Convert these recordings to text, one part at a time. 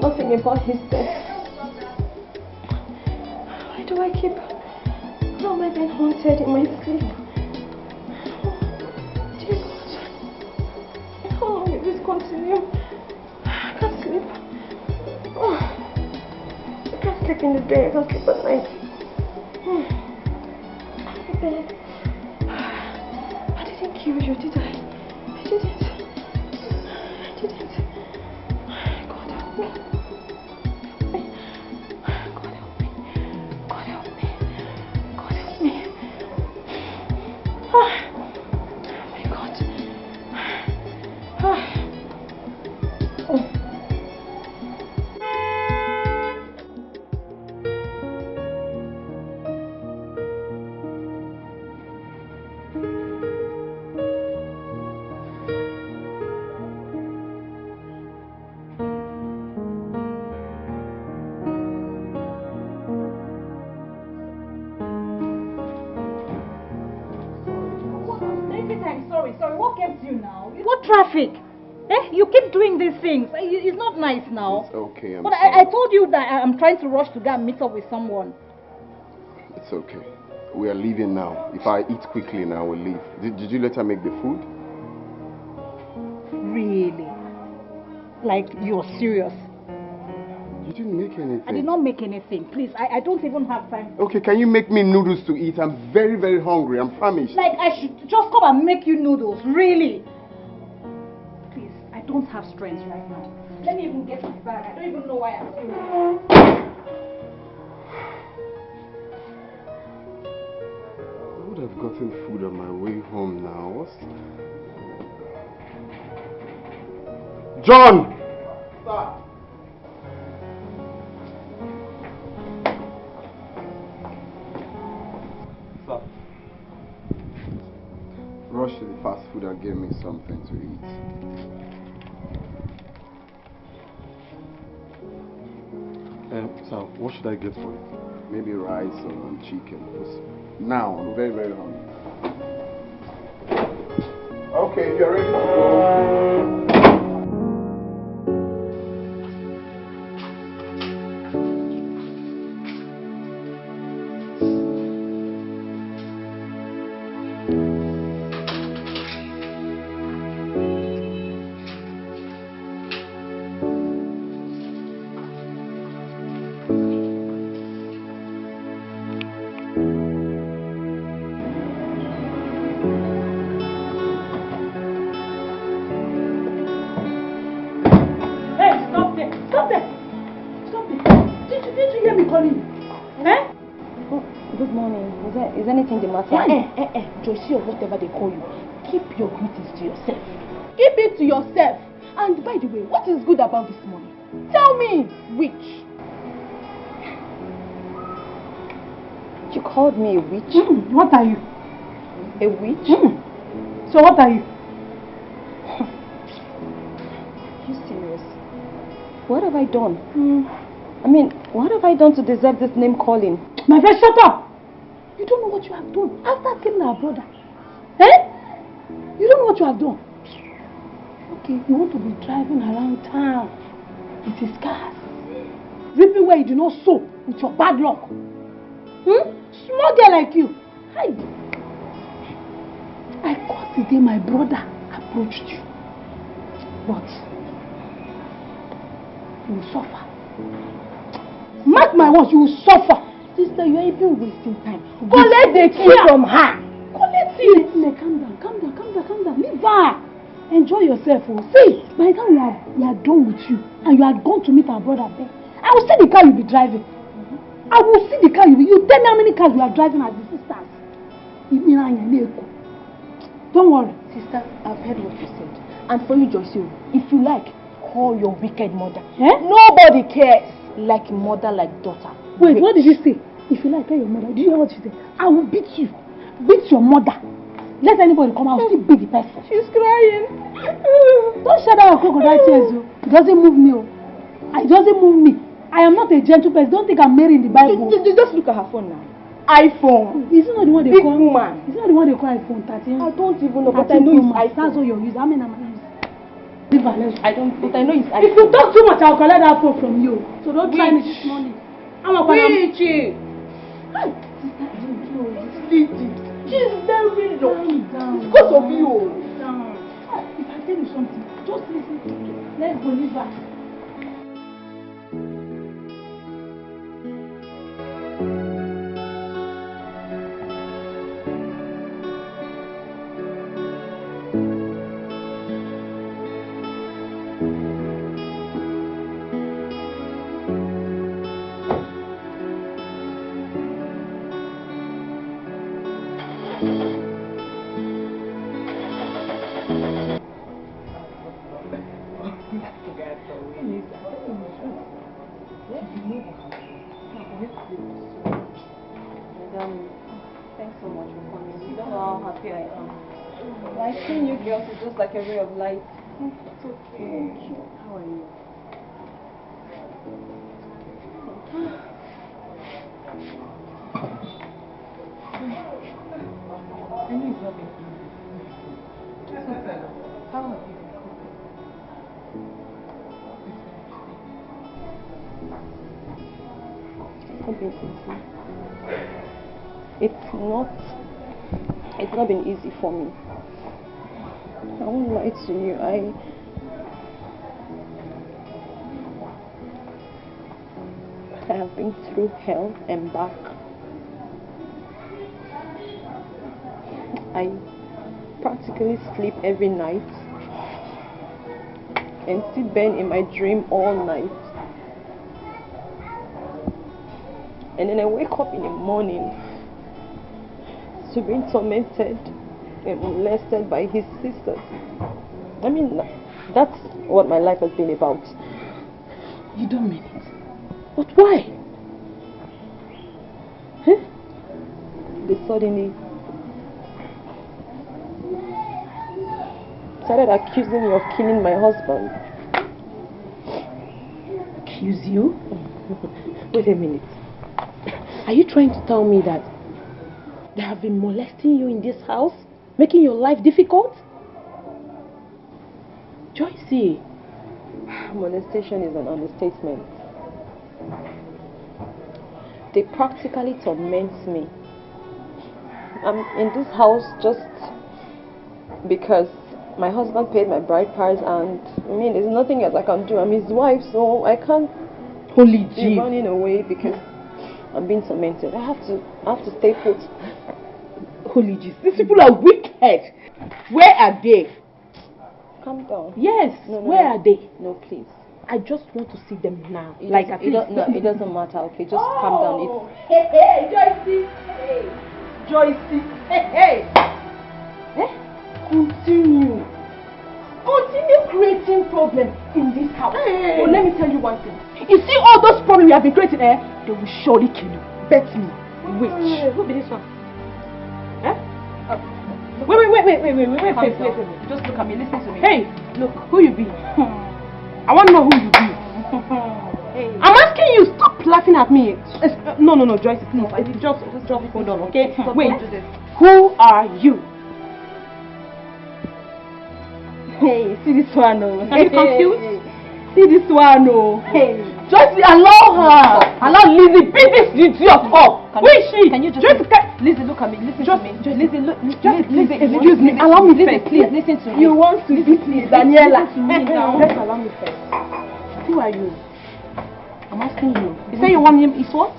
nothing about his death. Why do I keep... How am I being haunted in my sleep? Oh, dear God. How long will this continue? I can't sleep. Oh, I can't sleep in the day, I can't sleep at night. My bed. I didn't kill you, did I? I didn't. I didn't. God help me. God help me. God help me. God help me. Oh my God. Oh. Sorry, what kept you now? What traffic? Eh? You keep doing these things. It's not nice now. It's okay, But I told you that I'm trying to rush to go and meet up with someone. It's okay. We are leaving now. If I eat quickly now, we'll leave. Did you let her make the food? Really? Like you're serious? You didn't make anything. I did not make anything. Please, I don't even have time. Okay, can you make me noodles to eat? I'm very, very hungry. I'm famished. Like I should just come and make you noodles. Really? Please, I don't have strength right now. Let me even get my bag. I don't even know why I'm doing this. I would have gotten food on my way home now. John! Sir. Rush to the fast food and give me something to eat. Sir, what should I get for you? Maybe rice or chicken. Now, I'm very, very hungry. Okay, you're ready to go. Is anything the matter? Josie or whatever they call you, keep your duties to yourself. Keep it to yourself. And by the way, what is good about this money? Tell me, witch. You called me a witch? What are you? A witch? So what are you? Are you serious? What have I done? I mean, what have I done to deserve this name calling? My friend, shut up! You don't know what you have done after killing our brother. Eh? You don't know what you have done. Okay, you want to be driving around town with his cars, reaping where you do not sow with your bad luck. Small girl like you. Hide. I caught the day my brother approached you. But you will suffer. Mark my words, you will suffer. Sister, you are even wasting time. Collect the key from her. Collect it. Calm down. Leave her. Enjoy yourself. See, by the time we are done with you and you are going to meet our brother there, I will see the car you'll be driving. I will see the car you tell me how many cars you are driving as the sisters. Don't worry. Sister, I've heard what you said. And for you, Joyce, if you like, call your wicked mother. Nobody cares like mother, like daughter. Wait, what did you say? If you like, tell your mother. Do you hear what she said? I will beat you. Beat your mother. Let anybody come out, still beat the person. She's crying. Don't shut down your crocodile tears. It doesn't move me. It doesn't move me. I am not a gentle person. Don't think I'm Mary in the Bible. Just look at her phone now. iPhone. Is it not the one they call? Woman. Is it not the one they call iPhone 13? I don't even know, but I know it's iPhone. That's what you're using. How many am I using? Leave her, let's go. I don't. But I know it's. If you talk too much, I'll collect that phone from you. So don't try me this morning. I'm a Luchy. She's very lucky. It's because of you. If I tell you something, just listen to me. Let's go, leave her. Thanks so much for coming. You don't know how happy I am. Like seeing you girls is just like a ray of light. It's okay. How are you? I know it's not been easy. How have you been coping? It's not been easy for me. I won't lie to you. I have been through hell and back. I practically sleep every night and see Ben in my dream all night. And then I wake up in the morning to being tormented and molested by his sisters. I mean, that's what my life has been about. You don't mean it. But why? Huh? They suddenly started accusing me of killing my husband. Accuse you? Wait a minute. Are you trying to tell me that they have been molesting you in this house? Making your life difficult? Joycey. Molestation is an understatement. They practically torment me. I'm in this house just because my husband paid my bride price, and I mean, there's nothing else I can do. I'm his wife, so I can't be running away because I'm being tormented. I have to stay put. Holy Jesus, these people are wicked. Where are they? Calm down. Yes, where are they? No, please. I just want to see them now. It doesn't matter, okay? Just calm down. Hey, Joycey. Hey, Joycey. Hey. Continue creating problems in this house. But let me tell you one thing. You see all those problems you have been creating, they will surely kill you. Bet me. Wait. Who be this one? Wait. Just look at me, listen to me. Hey, look, who you be? I want to know who you be. Hey. I'm asking you, stop laughing at me. No, Joyce, please. Just hold on, okay? Wait, who are you? Hey, see this one, oh. Are you confused? See this one, oh. Hey, just allow her. Allow Lizzie, beat this idiot up. Where is she? Can you just Lizzie, look at me. Listen to me. Lizzie, look. Lizzie, excuse me. Allow me first, please. Listen to me. You want to beat me, Daniela? Listen to me now. Just allow me first. Who are you? I'm asking you. You say your one name is what?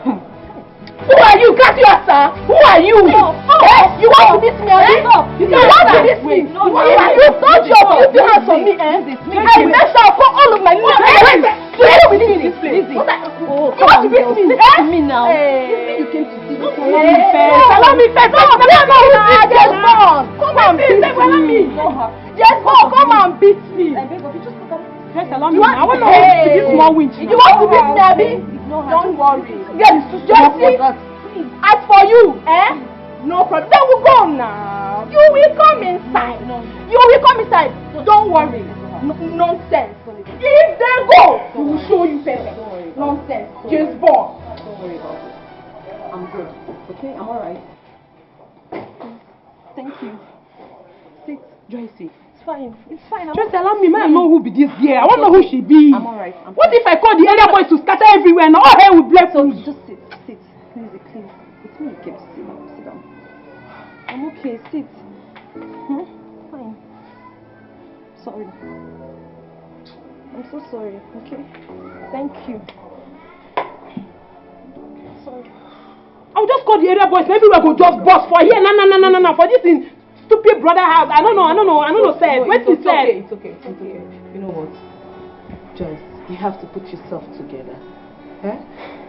Who are you? Can't you answer? Who are you? You want to beat me? You want to beat me? You touch your beauty hands on me, I mess up for all of my life. You want to beat me? You want to beat me? To me now. You came to see me. Allow me first. Just come and beat me. Just come and beat me. Just allow me. I want to hold this small winch. You want to beat me, Abby? Don't worry. Just see. As for you, no problem. Then we'll go now. You will come inside. You will come inside. Don't worry. Nonsense. If they go, we will show you perfect. Nonsense. James Bond. Don't worry about it. I'm good. Okay, I'm alright. Thank you. Sit, Joycey. fine. It's fine. Just allow me. I know who be this girl. I want to know who she be. I'm alright. What if I call the area boys to scatter everywhere and all hell will bless us? Just sit. Please. It's me you came to sit down. I'm okay. Sit. Fine. Sorry. I'm so sorry. Okay. Thank you. Sorry. I'll just call the area boys. Maybe we go just bust for here. No. For this in stupid brother house. I don't know. Said. What he said. It's okay. You know what? Joyce, you have to put yourself together. Eh?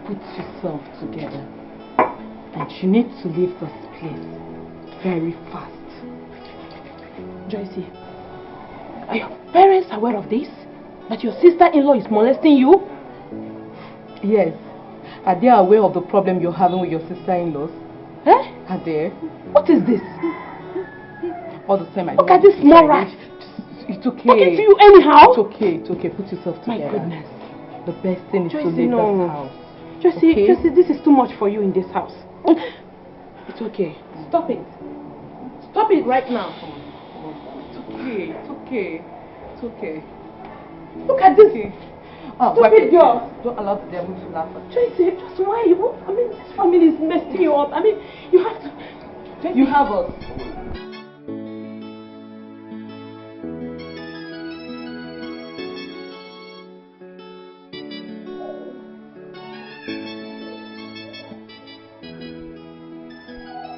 Put yourself together. And you need to leave this place very fast. Joyce, are your parents aware of this? That your sister-in-law is molesting you? Yes. Are they aware of the problem you're having with your sister-in-laws? Eh? Are they? What is this? All the time I look at this small rat. It's okay. Talking to you anyhow? It's okay. Put yourself together. My goodness. The best thing is to leave this house. Josie, this is too much for you in this house. It's okay. Stop it. Stop it right now. It's okay. Look at this. Stupid girl. Don't allow the devil to laugh at you. Josie, just why? I mean, this family is messing you up. I mean, you have to. Josie. You have us.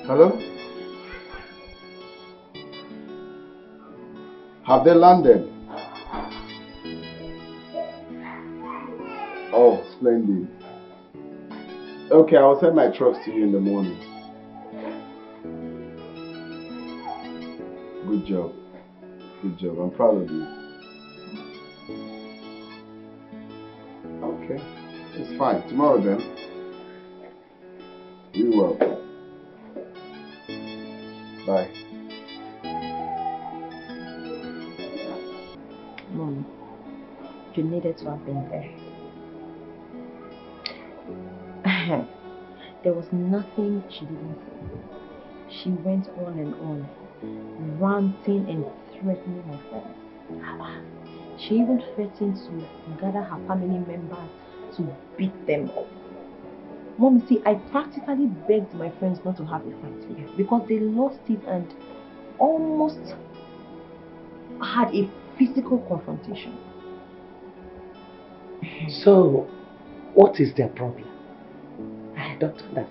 Hello? Have they landed? Oh, splendid. Okay, I'll send my trucks to you in the morning. Good job. I'm proud of you. Okay, it's fine. Tomorrow then. You will. Bye. Mom, you needed to have been there. There was nothing she didn't say. She went on and on, ranting and threatening my friends. She even threatened to gather her family members to beat them up. Mom, see, I practically begged my friends not to have a fight with her because they lost it and almost had a physical confrontation. So, what is their problem? I don't understand.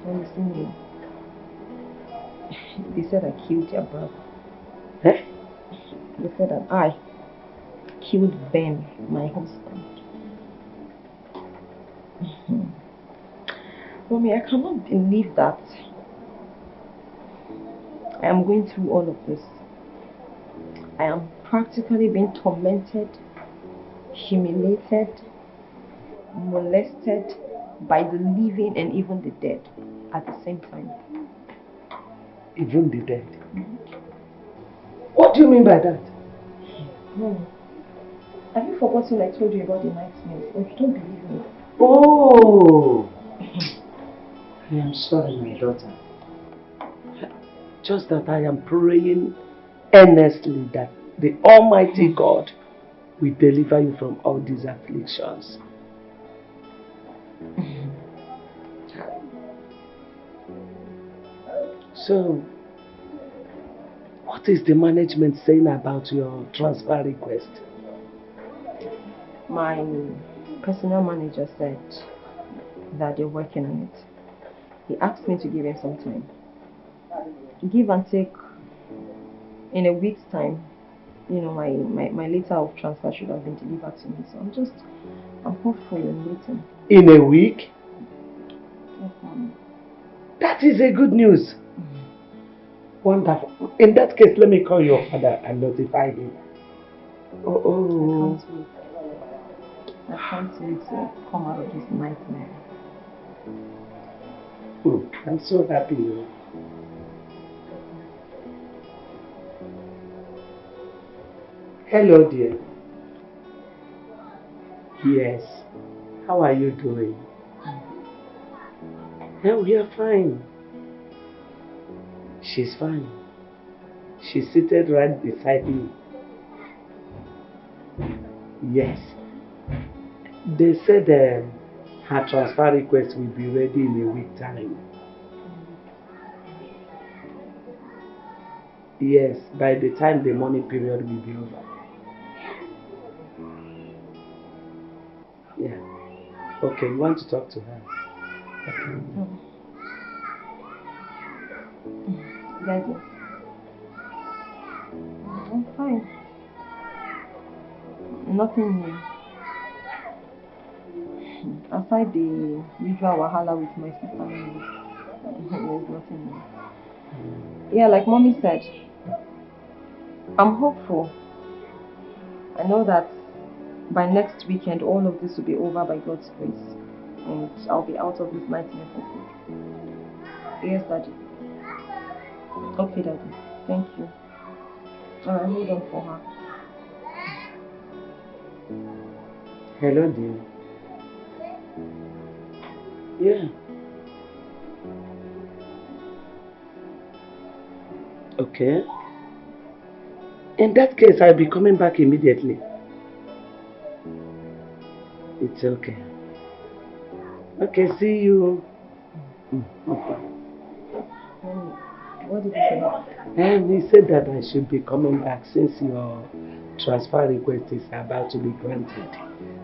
Well, listen, they said I killed their brother. Eh? They said that I killed Ben, my husband. Mommy, I cannot believe that I am going through all of this. I am practically being tormented, humiliated, molested by the living and even the dead at the same time. Even the dead? What do you mean by that? Mommy, have you forgotten I told you about the nightmares? Or you don't believe me? Oh! I am sorry, my daughter. Just that I am praying earnestly that the Almighty God will deliver you from all these afflictions. So, what is the management saying about your transfer request? My personal manager said that they're working on it. He asked me to give him some time. Give and take. In a week's time, you know, my letter of transfer should have been delivered to me. So I'm hopeful and waiting. In a week? Yes, Mommy. That is a good news. Wonderful. In that case, let me call your father and notify him. Oh. I can't wait to come out of this nightmare. I'm so happy. Hello, dear. Yes. How are you doing? Yeah, we are fine. She's fine. She's seated right beside me. Yes. They said her transfer request will be ready in a week's time. Yes, by the time the money period will be over. Yeah. Okay, you want to talk to her? Okay. Daddy? I'm fine. Nothing new. Aside the usual wahala with my sister, there's nothing new. Yeah, like mommy said, I'm hopeful. I know that by next weekend all of this will be over by God's grace. And I'll be out of this nightmare for good. Yes, Daddy. Okay, Daddy. Thank you. Alright, hold on for her. Hello, dear. Yeah. Okay. In that case, I'll be coming back immediately. It's okay. Okay, see you. What did he say? He said that I should be coming back since your transfer request is about to be granted.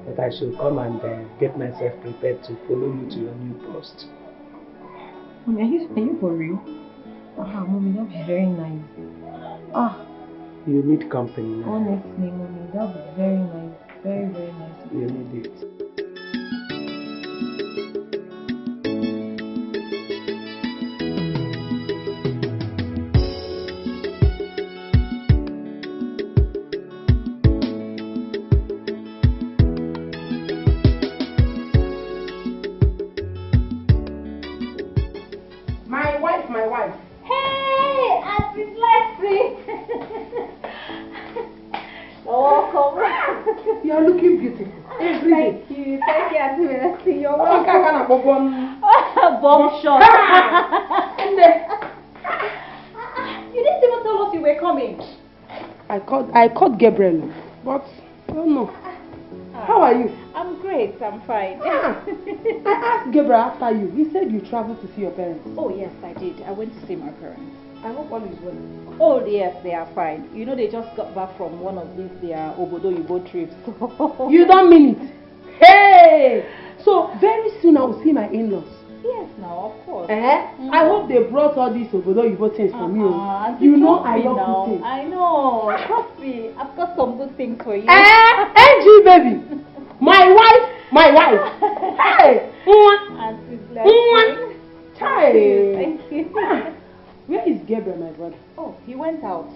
That I should come and get myself prepared to follow you to your new post. Mommy, are you for real? Mommy, that would be very nice. You need company now. Honestly, Mommy, that would be very nice. Very, very nice. You need it. My wife. Hey, Auntie Lexi. Welcome. You are looking beautiful. Every day. Thank you, Auntie Lexi. You're welcome. Bomb shot. And then, you didn't even tell us you were coming. I called Gabriel, but I don't know. How are you? I'm great, I'm fine. I asked Gabriel after you. He said you traveled to see your parents. Oh yes, I did. I went to see my parents. I hope all is well. Oh yes, they are fine. You know, they just got back from one of these their Obodo Yubo trips. You don't mean it? Hey! So very soon I will see my in-laws. Yes, now of course. I hope they brought all these Obodo Yubo things for me. You know I love good things. I know. Trust me, I've got some good things for you. Angie, baby. My wife. Hey! Auntie Blessing. Thank you. Where is Gabriel, my brother? Oh, he went out.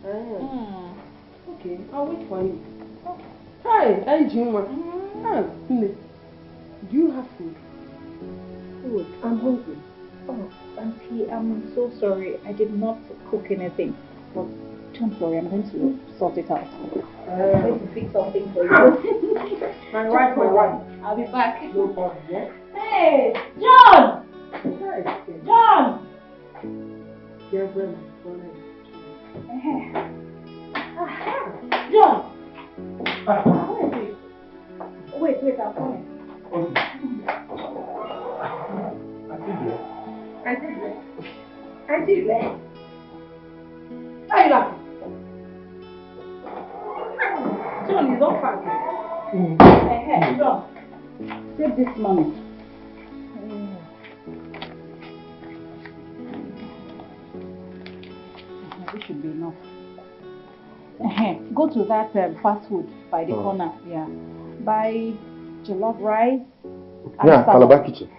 Okay, I'll wait for him. Hi, Angie. Do you have food? Food? I'm hungry. Oh, Auntie, I'm so sorry. I did not cook anything. But don't worry, I'm going to sort it out. I'm going to fix something for you. My wife. I'll be back. No problem, yeah? Hey, John! John! Gabriel, John! Wait, I'm coming. I did. How you laughing? John, you don't fight. Hey, John. Take this money. This should be enough. Go to that fast food by the corner. Yeah. Buy jollof rice. Yeah, Calabar Kitchen.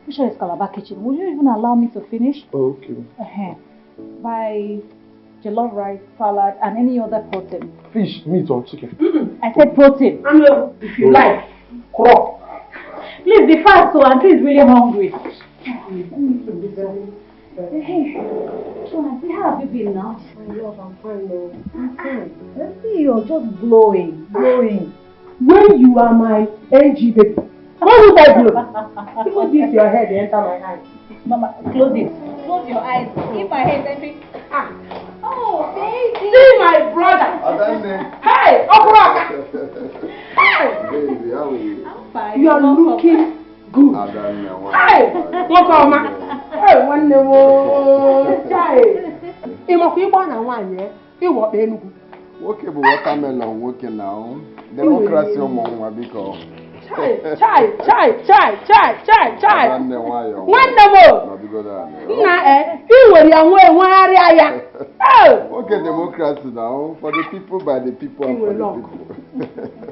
Which one is Calabar Kitchen? Will you even allow me to finish? Oh, okay. Buy jollof rice, salad, and any other protein. Fish, meat, or chicken. I said protein. If you like. Crop. Please be fast, so Auntie is really hungry. Hey, Auntie, how have you been now? My love, I'm fine now. I'm fine. Let's see, you're just glowing. When you are my NG baby, what would I do? Even this your head enter my eyes. Mama, close it. Close your eyes. If my head entering. Oh, Hey, Okuraka! Hey! Baby, how are you? I'm fine. You are looking good. I don't know. Hey! Wakoma! Hey, one more! Hey! Imokwiba na wanye. Iwo Enugu. Okay, but watermelon working now. Democracy omo biko. Chai! One more! Na iwere ya nwe nwari aya. Okay, democracy now for the people, by the people, and for the people.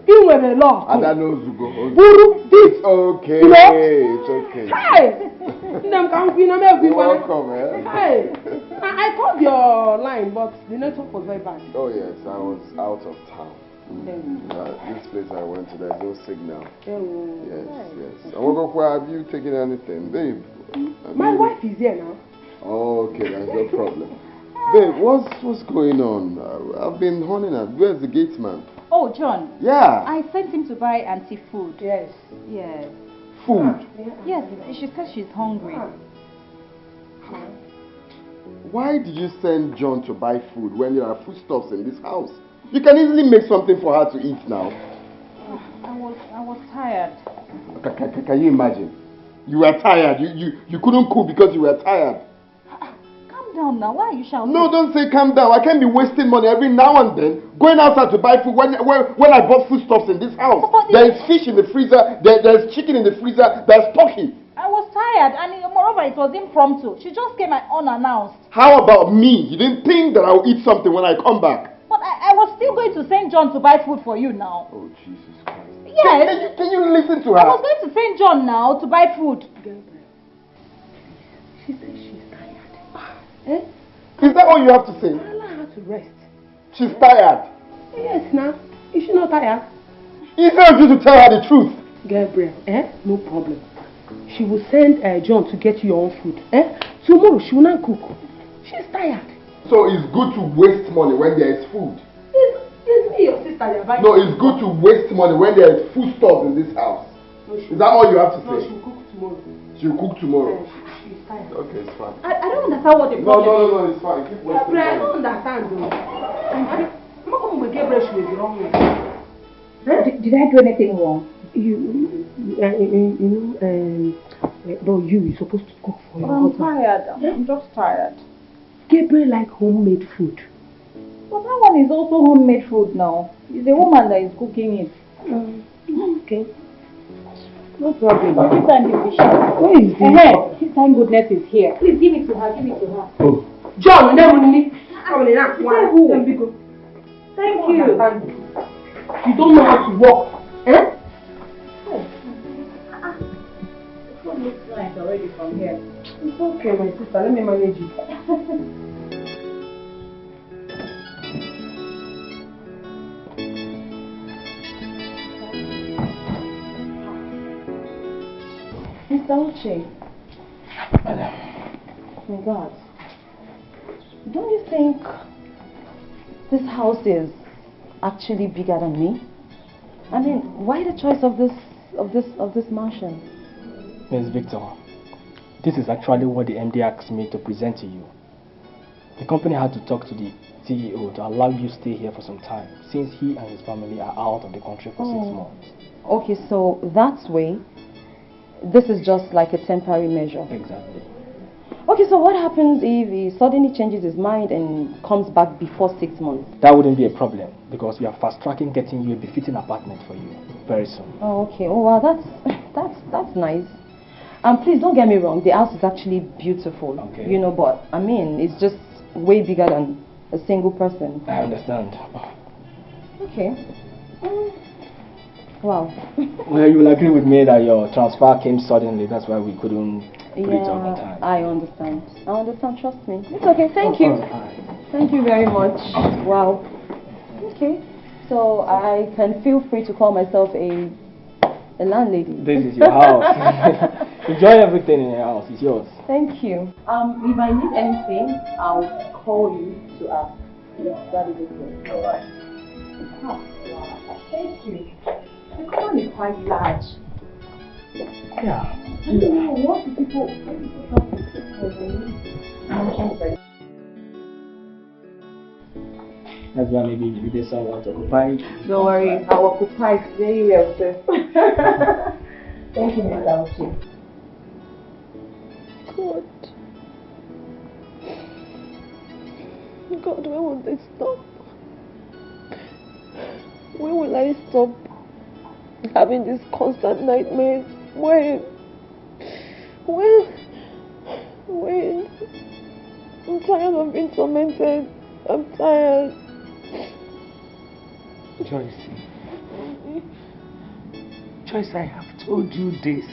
Iwere law. I don't know Zugo. Buru this. It's okay. It's okay. Hey! You're welcome, eh? Hey! I called your line, but the network was very bad. Oh yes, I was out of town. This place I went to, there's no signal. Yes. Have you taken anything, babe? My wife is here now. Oh, okay, that's no problem. Babe, what's going on? I've been hunting her. Where's the gate man? Oh, John. Yeah. I sent him to buy auntie food. Yes. Yes. Food? Yes, she says she's hungry. Why did you send John to buy food when there are foodstuffs in this house? You can easily make something for her to eat now. I was tired. Can you imagine? You were tired. You couldn't cook because you were tired. Calm down now. Why are you shouting? No, don't say calm down. I can't be wasting money every now and then going outside to buy food when I bought foodstuffs in this house. There is fish in the freezer. There's chicken in the freezer. There's turkey. I was tired, and moreover, it was impromptu. She just came unannounced. How about me? You didn't think that I'll eat something when I come back? But I was still going to St. John to buy food for you now. Oh, Jesus Christ. Yes. Can you listen to her? I was going to St. John now to buy food. She says she's tired. Is that all you have to say? Allow her to rest. She's tired. Yes, now. Is she not tired? Instead of you to tell her the truth. Gabriel, no problem. She will send John to get you your own food. Tomorrow she will not cook. She's tired. So it's good to waste money when there is food. It's me, your sister. No, it's good to waste money when there is food stuff in this house. No, is that all you have to say? No, she will cook tomorrow. She will cook tomorrow. She's tired. Okay, it's fine. I don't understand what the problem is. No, it's fine. Keep wasting money. I don't understand though. I'm not coming with Gabriel. She will be wrong with Did I do anything wrong? But you're supposed to cook for your husband. Tired. I'm just tired. Gabriel like homemade food. But that one is also homemade food now. It's a woman that is cooking it. Okay. No problem. Every time you be sure. Where is this? Thank goodness is here. Please give it to her. Give it to her. Oh. John, Thank you. You don't know how to walk. The food looks nice already from here. It's okay, my sister. Let me manage it. Mr. Luchy. My God. Don't you think this house is actually bigger than me? I mean, why the choice of this mansion? Ms. Victor, this is actually what the MD asked me to present to you. The company had to talk to the CEO to allow you to stay here for some time, since he and his family are out of the country for 6 months. Okay, so that's way. This is just like a temporary measure. Exactly. Okay, so what happens if he suddenly changes his mind and comes back before 6 months? That wouldn't be a problem, because we are fast-tracking getting you a befitting apartment for you very soon. Oh, okay. Oh, wow, that's nice. Please don't get me wrong. The house is actually beautiful. Okay. You know, but I mean, it's just way bigger than a single person. I understand. Okay. Wow. Well, you will agree with me that your transfer came suddenly. That's why we couldn't put it on time. I understand. Trust me. It's okay. Thank you. Thank you very much. Wow. Okay. So I can feel free to call myself a landlady. This is your house. Enjoy everything in your house. It's yours. Thank you. If I need anything, I'll call you to ask. Yes, that is okay. All right. Oh, wow. Thank you. The command is quite large. Yeah. I don't know what do people have to say. That's why maybe you did someone to occupy. Don't worry, I'll occupy it very well, sir. Thank you, Mr. Luchy. God, when will this stop? When will I stop having these constant nightmares? When? I'm tired of being tormented. I'm tired. Joyce, I have told you this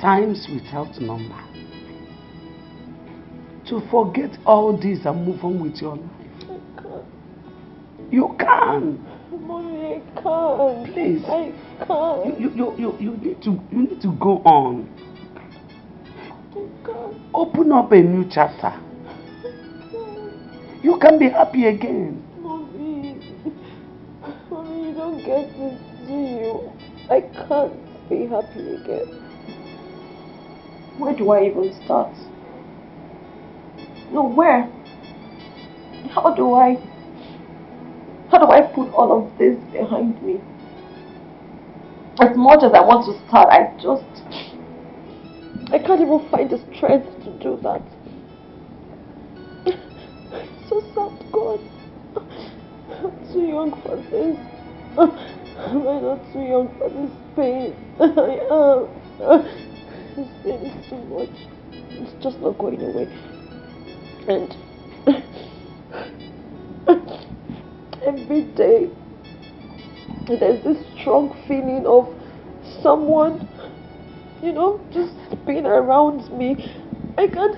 times without number. To forget all this and move on with your life. I can't. You can. Mommy, I can't. Please. I can't. You need to go on. I can't. Open up a new chapter. You can be happy again. Mommy, you don't get this, do you? I can't be happy again. Where do I even start? No, where? How do I put all of this behind me? As much as I want to start, I can't even find the strength to do that. It's so sad, God. I'm too young for this. Am I not too young for this pain? I am. This pain is too much. It's just not going away. And every day there's this strong feeling of someone, just being around me. I can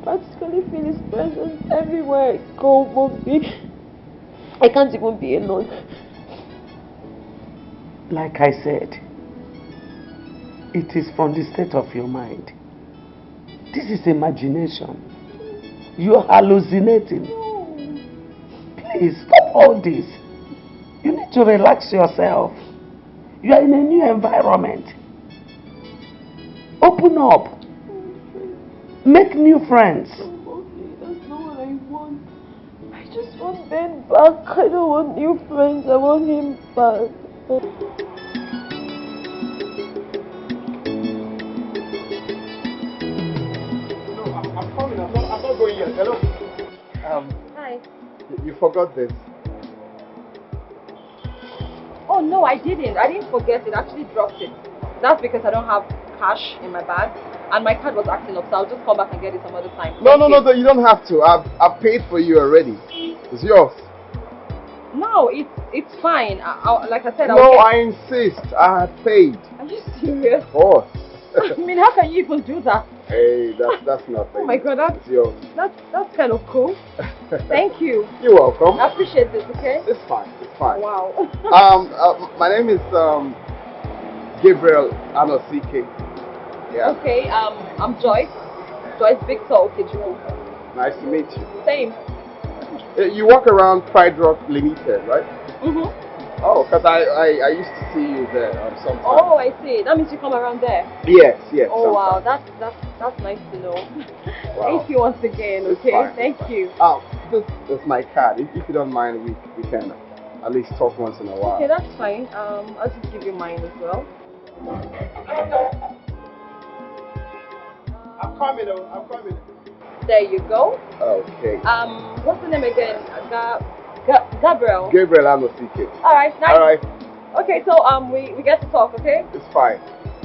practically feel his presence everywhere I go, Mommy. I can't even be alone. Like I said, it is from the state of your mind. This is imagination. You're hallucinating. Please stop all this. You need to relax yourself. You are in a new environment. Open up. Make new friends. That's not what I want. I just want Ben back. I don't want new friends. I want him back. I'm coming. I'm not going yet. Hello. Hi. You forgot this. Oh no, I didn't. I didn't forget it. I actually dropped it. That's because I don't have cash in my bag, and my card was acting up. So I'll just come back and get it some other time. No, you don't have to. I've paid for you already. It's yours. No, it's fine. Like I said, I insist. I had paid. Are you serious? Of course. I mean, how can you even do that? Hey, that's nothing. Oh my God, it's yours. That's kind of cool. Thank you. You're welcome. I appreciate this. Okay. It's fine. It's fine. Wow. My name is Gabriel Anosike. Yeah. Okay. I'm Joyce. Joyce Victor Okechukwu. Nice to meet you. Same. You walk around Pride Rock Limited, right? Mhm. Oh, because I used to see you there sometimes. Oh, I see. That means you come around there. Yes. Oh sometimes. wow, that's nice to know. Wow. Thank you once again. Okay, thank you. This is my card. If you don't mind, we can at least talk once in a while. Okay, that's fine. I'll just give you mine as well. I'm coming. I'm coming. There you go. Okay. What's the name again? Gabriel. Gabriel Anosike. All right. Nice. All right. Okay, so we get to talk. Okay. It's fine.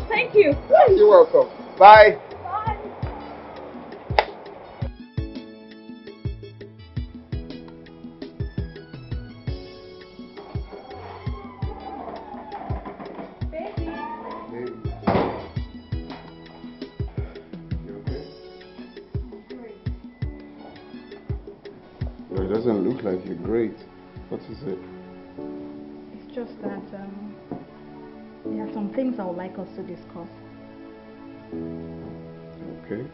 Thank you. You're welcome. Bye. Bye. Baby. You okay? It doesn't look like you're great. What is it? It's just that there are some things I would like us to discuss. Okay.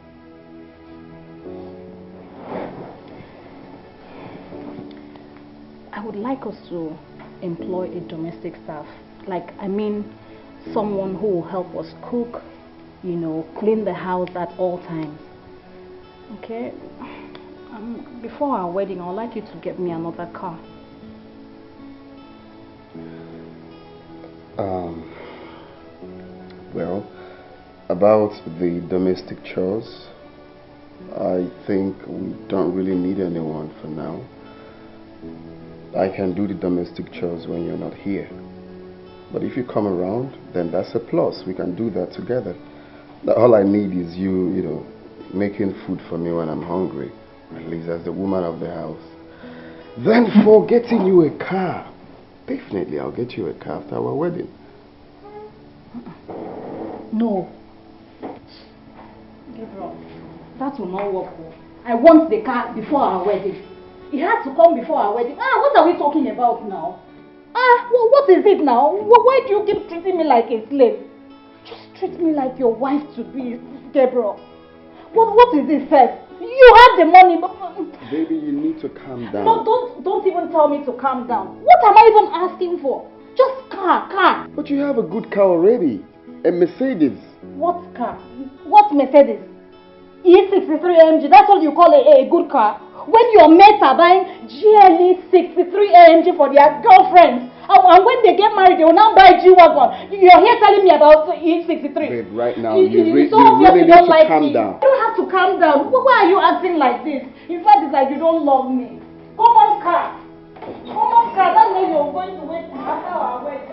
I would like us to employ a domestic staff. I mean, someone who will help us cook, clean the house at all times. Okay? Before our wedding, I would like you to get me another car. Well, about the domestic chores, I think we don't really need anyone for now. I can do the domestic chores when you're not here. But if you come around, then that's a plus. We can do that together. All I need is you, making food for me when I'm hungry, at least as the woman of the house. Then for getting you a car, definitely I'll get you a car after our wedding. No. Gabriel, that will not work. I want the car before our wedding. It has to come before our wedding. What are we talking about now? What is it now? Why do you keep treating me like a slave? Just treat me like your wife to be, Gabriel. What is this, Seth? You have the money, but... Baby, you need to calm down. No, don't even tell me to calm down. What am I even asking for? Just car. But you have a good car already. A Mercedes. What car? What Mercedes? E63 AMG, that's what you call a good car? When your mates are buying GLE 63 AMG for their girlfriends, and when they get married, they will now buy G-Wagon. You're here telling me about E63. Babe, right now, you really need to like calm me. down. You don't have to calm down. Why are you acting like this? In fact, it's like you don't love me. Come on, car. That's why you're going to wait after our wedding.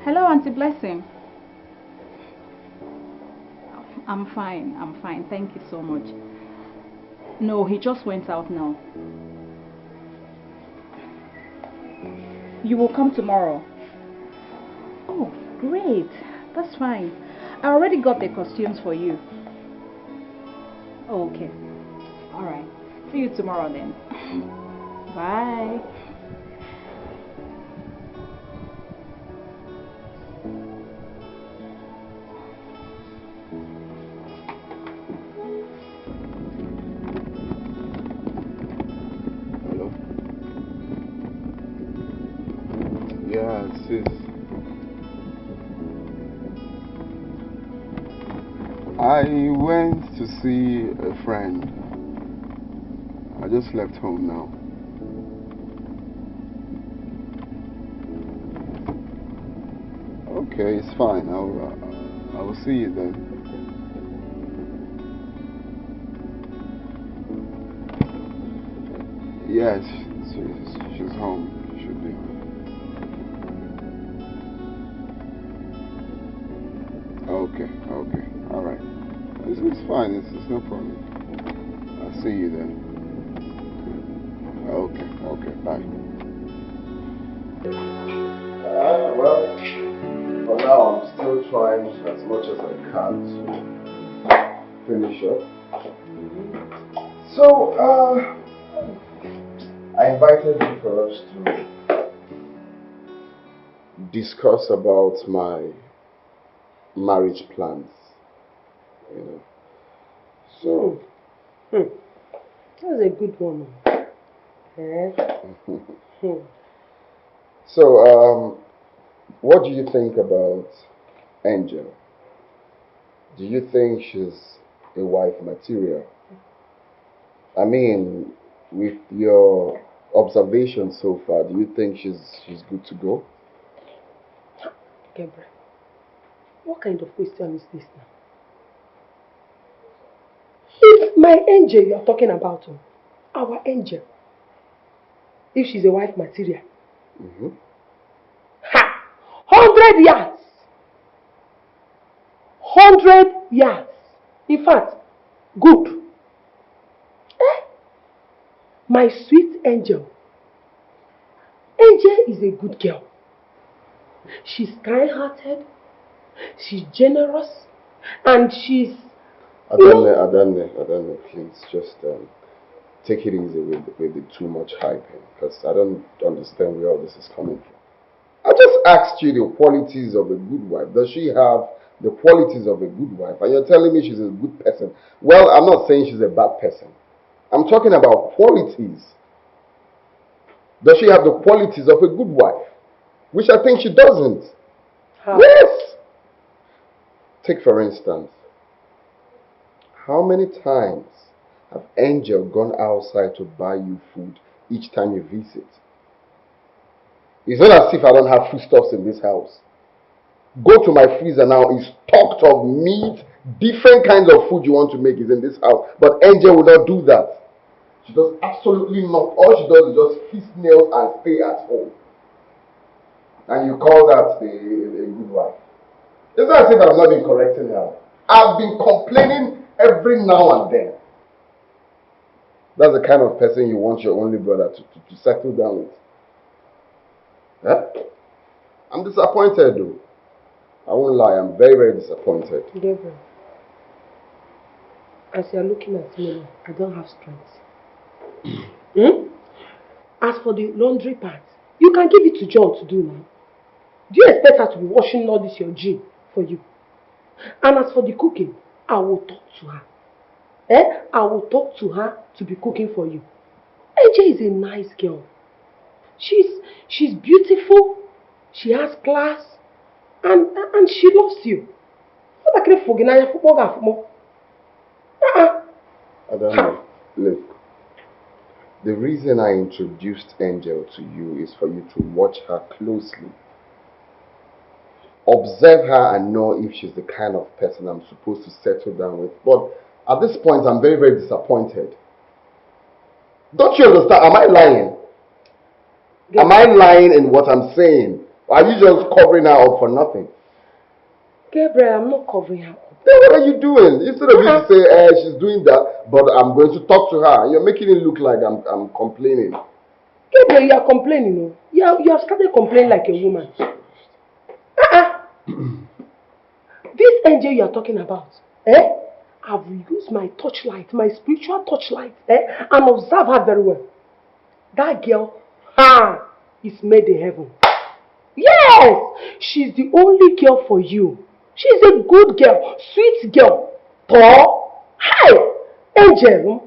Hello, Auntie Blessing. I'm fine. Thank you so much. No, he just went out now. You will come tomorrow. Oh, great. That's fine. I already got the costumes for you. Oh, okay. All right. See you tomorrow then. Bye. Yeah, sis. I went to see a friend. I just left home now. Okay, it's fine. I will see you then. Yes, she's home. She should be home. Okay, all right. It's fine. It's no problem. I'll see you then. Okay, bye. Well, for now I'm still trying as much as I can to finish up. So, I invited you for us to discuss about my marriage plans, So, that was a good one. So, what do you think about Angel? Do you think she's a wife material? I mean, with your observation so far, do you think she's good to go? Gabriel, what kind of question is this now? If my angel you are talking about, our angel, if she's a wife material, 100 yards! 100 yards! In fact, good. My sweet angel. Angel is a good girl. She's kind-hearted, she's generous, and she's... Adane, please just take it easy with the too much hyping, because I don't understand where all this is coming from. I just asked you the qualities of a good wife. Does she have the qualities of a good wife? And you're telling me she's a good person. Well, I'm not saying she's a bad person. I'm talking about qualities. Does she have the qualities of a good wife? Which I think she doesn't. How? Yes! Take for instance, how many times have Angel gone outside to buy you food each time you visit? It's not as if I don't have foodstuffs in this house. Go to my freezer now, it's stocked of meat, different kinds of food you want to make is in this house. But Angel will not do that. She does absolutely not. All she does is just feast nails and stay at home. And you call that a good wife. It's not as if I've not been correcting her. I've been complaining every now and then. That's the kind of person you want your only brother to settle down with. Huh? I'm disappointed though. I won't lie, I'm very, very disappointed. Gabriel, as you're looking at me, I don't have strength. As for the laundry part, you can give it to John to do now. Do you expect her to be washing all this your gym for you? And as for the cooking, I will talk to her. I will talk to her to be cooking for you. AJ is a nice girl. She's beautiful. She has class. And she loves you. I don't know. Look, the reason I introduced Angel to you is for you to watch her closely. Observe her and know if she's the kind of person I'm supposed to settle down with. But at this point, I'm very, very disappointed. Don't you understand? Am I lying? Am I lying in what I'm saying? Or are you just covering her up for nothing? Gabriel, I'm not covering her up. Then what are you doing? Instead of you to say, she's doing that, but I'm going to talk to her. You're making it look like I'm complaining. Gabriel, you are complaining. You have started complaining like a woman. This angel you are talking about, I've used my torchlight, my spiritual torchlight, and observe her very well. That girl, is made in heaven. Yes! She's the only girl for you. She's a good girl, sweet girl. Tall. Hi! Angel,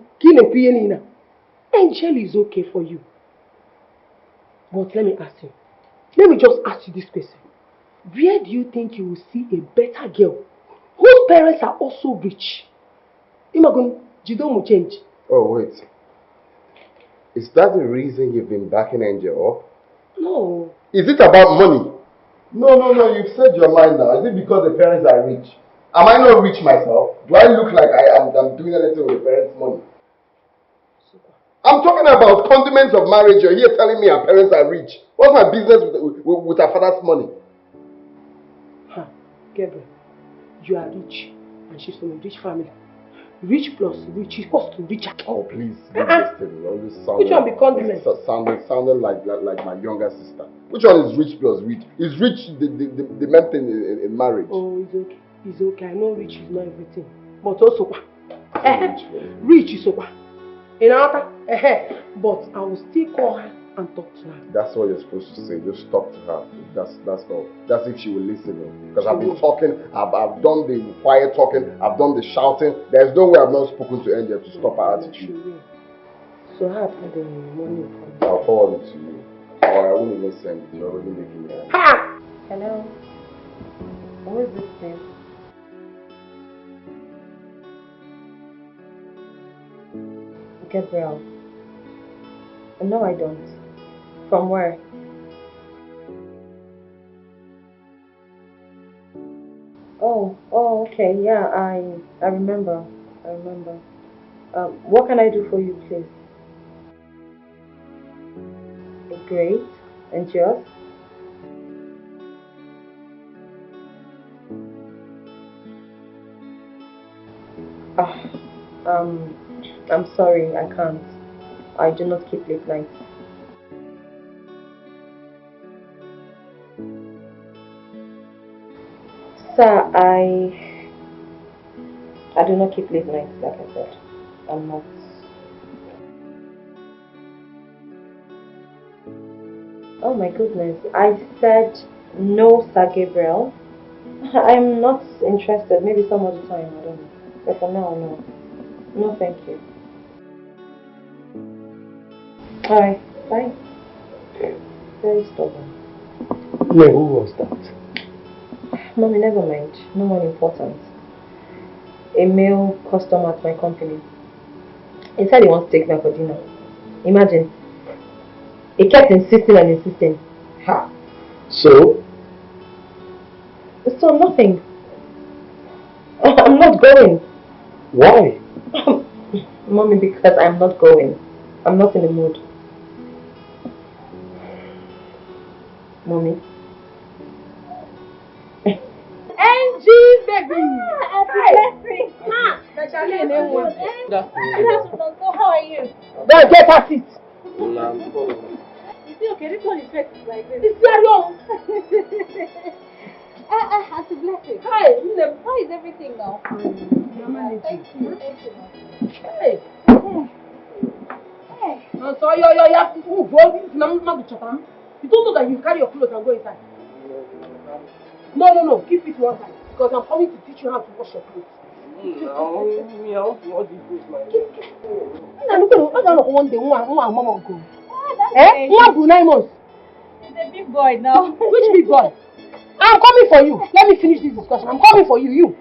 Angel is okay for you. But let me ask you. Let me just ask you this question. Where do you think you will see a better girl whose parents are also rich? Change. Oh, wait. Is that the reason you've been backing Angel up? No. Is it about money? No, you've said your mind now. Is it because the parents are rich? Am I not rich myself? Do I look like I'm doing anything with the parents' money? I'm talking about condiments of marriage. You're here telling me our parents are rich. What's my business with our father's money? Gabriel, you are rich and she's from a rich family. Rich plus rich equals to richer. Oh, please. This thing. Which one be condiment? Sounding like my younger sister. Which one is rich plus rich? Is rich the main thing in marriage? Oh, it's okay. It's okay. I know rich is not everything. But also, rich is okay. But I will still call her and talk to her. That's what you're supposed to say. Just talk to her. That's all. That's if she will listen. Because I've been talking, I've done the quiet talking, I've done the shouting. There's no way I've not spoken to Angel to stop her attitude. So how about the money? I'll forward it to you. Or I won't even send it. You're already making me angry. Hello. Who is this thing? Gabriel. No, I don't. From where? Oh, okay. Yeah, I remember. What can I do for you, please? Great. And yours? I'm sorry, I can't. I do not keep late nights. Sir, I do not keep late nights, like I said. I'm not. Oh my goodness. I said no, Sir Gabriel. I'm not interested. Maybe some other time, I don't know. But for now, no. No, thank you. Alright, bye. Very stubborn. No, who was that? Mommy, never mind. No one important. A male customer at my company. He said he wants to take me out for dinner. Imagine. He kept insisting and insisting. Ha. So? So nothing. I'm not going. Why? Mommy, because I'm not going. I'm not in the mood. Mommy. Angie, baby! Hi! How are you? Then get her seat. You see, okay, this one is fixed like this. It's serious. As a blessing. Hi, How is everything now? Thank you. Hey. Hey. No, so you have to move. You don't know that you carry your clothes and go inside. No. Keep it to one side. Because I'm coming to teach you how to wash your clothes. No, me, I want to wash this place, my dear. I don't know one day, one mama go. That's One for 9 months. He's a big boy now. Which big boy? I'm coming for you. Let me finish this discussion. I'm coming for you.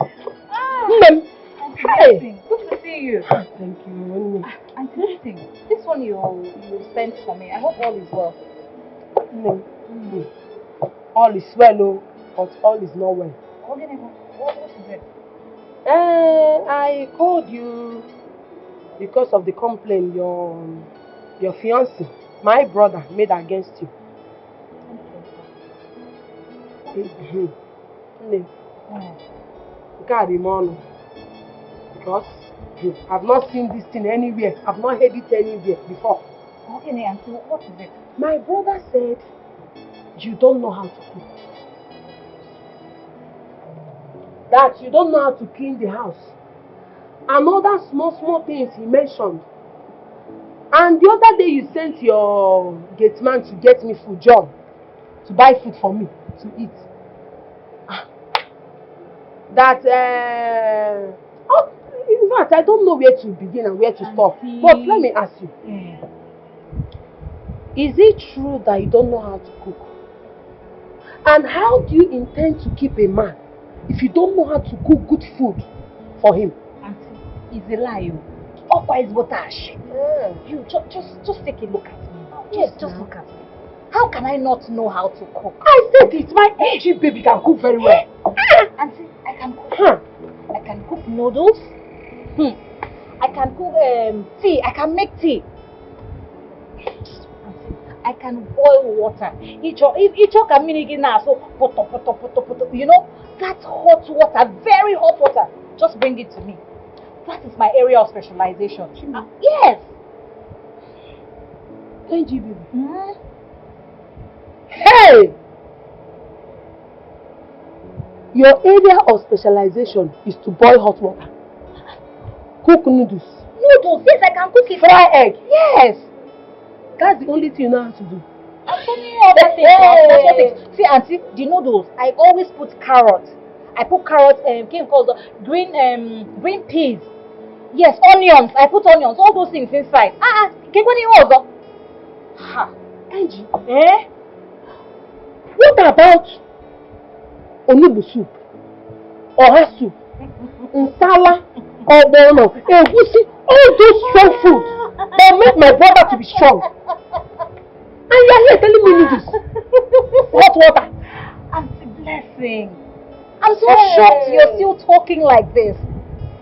Hey. Good to see you. Thank you. And listen, this one you sent for me. I hope all is well. All is well, but all is not well. What is it? I called you because of the complaint your fiancé, my brother, made against you. Because I've not seen this thing anywhere. I've not heard it anywhere before. Okay, Auntie, what is it? My brother said you don't know how to cook. That you don't know how to clean the house. And other small things he mentioned. And the other day you sent your gate man to get me food, John, to buy food for me to eat. That in fact I don't know where to begin and where to stop. But let me ask you. Is it true that you don't know how to cook? And how do you intend to keep a man if you don't know how to cook good food for him? Auntie, it's a lie. Otherwise, what ash? You just take a look at me now. Just look at me. How can I not know how to cook? I said it. My Angie baby can cook very well. Auntie, I can cook. I can cook noodles. I can cook tea. I can make tea. I can boil water. You know, that's hot water, very hot water. Just bring it to me. That is my area of specialization. Yes. Angie baby. Hey! Your area of specialization is to boil hot water. Cook noodles. Noodles? Yes, I can cook it. Fry egg. Yes. That's the only thing you know how to do. See, Auntie, the noodles, I always put carrots. I put carrots, green peas. Yes, onions. I put onions. All those things inside. Angie. What about onubu soup? Oha soup? Nsala? Or bono? Egusi? All those strong foods that make my brother to be strong. And you are here telling me noodles. Hot water. Auntie Blessing, I'm so shocked you're still talking like this.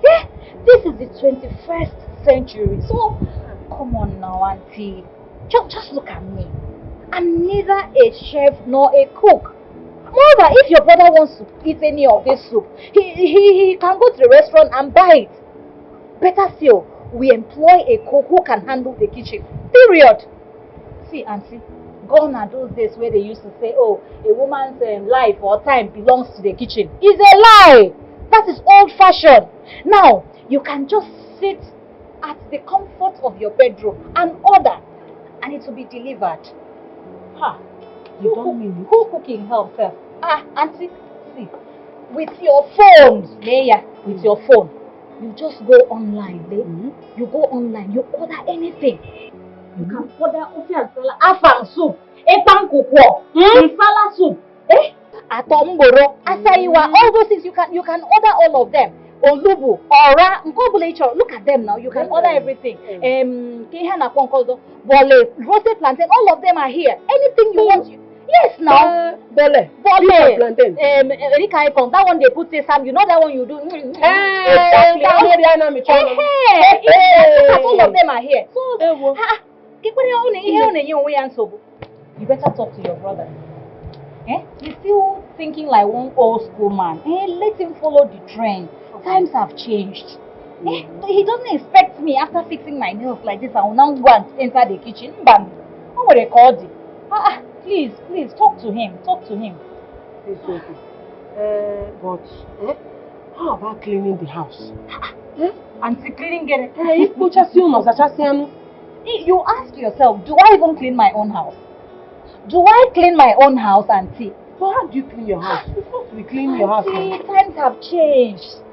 Yeah, this is the 21st century. So, come on now, Auntie. Just look at me. I'm neither a chef nor a cook. Moreover, if your brother wants to eat any of this soup, he can go to the restaurant and buy it. Better still, we employ a cook who can handle the kitchen. Period. See, Auntie, gone are those days where they used to say, oh, a woman's life or time belongs to the kitchen. It's a lie. That is old-fashioned. Now, you can just sit at the comfort of your bedroom and order, and it will be delivered. You don't mean it? Who cooking help, sir? Auntie, see, with your phone, with your phone, you just go online, you go online, you order anything. You can order afang soup, epang kukwo, nsala soup, atomboro, asaiwa, all those things you can order all of them. Olubu, ora, nkobulecho. Look at them now. You can order everything. Kihana konkozo, bole, roasted plantain. All of them are here. Anything you want. Yes, now. Bole, plantain. That one they put sesame. You know that one you do. Exactly. All of them are here. So, you better talk to your brother. He's still thinking like one old school man. Let him follow the trend. Times have changed. He doesn't expect me after fixing my nails like this. I will now go and enter the kitchen. Bam! What would they call it? Please, talk to him. It's okay. But how about cleaning the house? Auntie, cleaning it. You ask yourself, do I even clean my own house? Do I clean my own house, Auntie? So how do you clean your house? You're supposed to be cleaning your house. See, times have changed.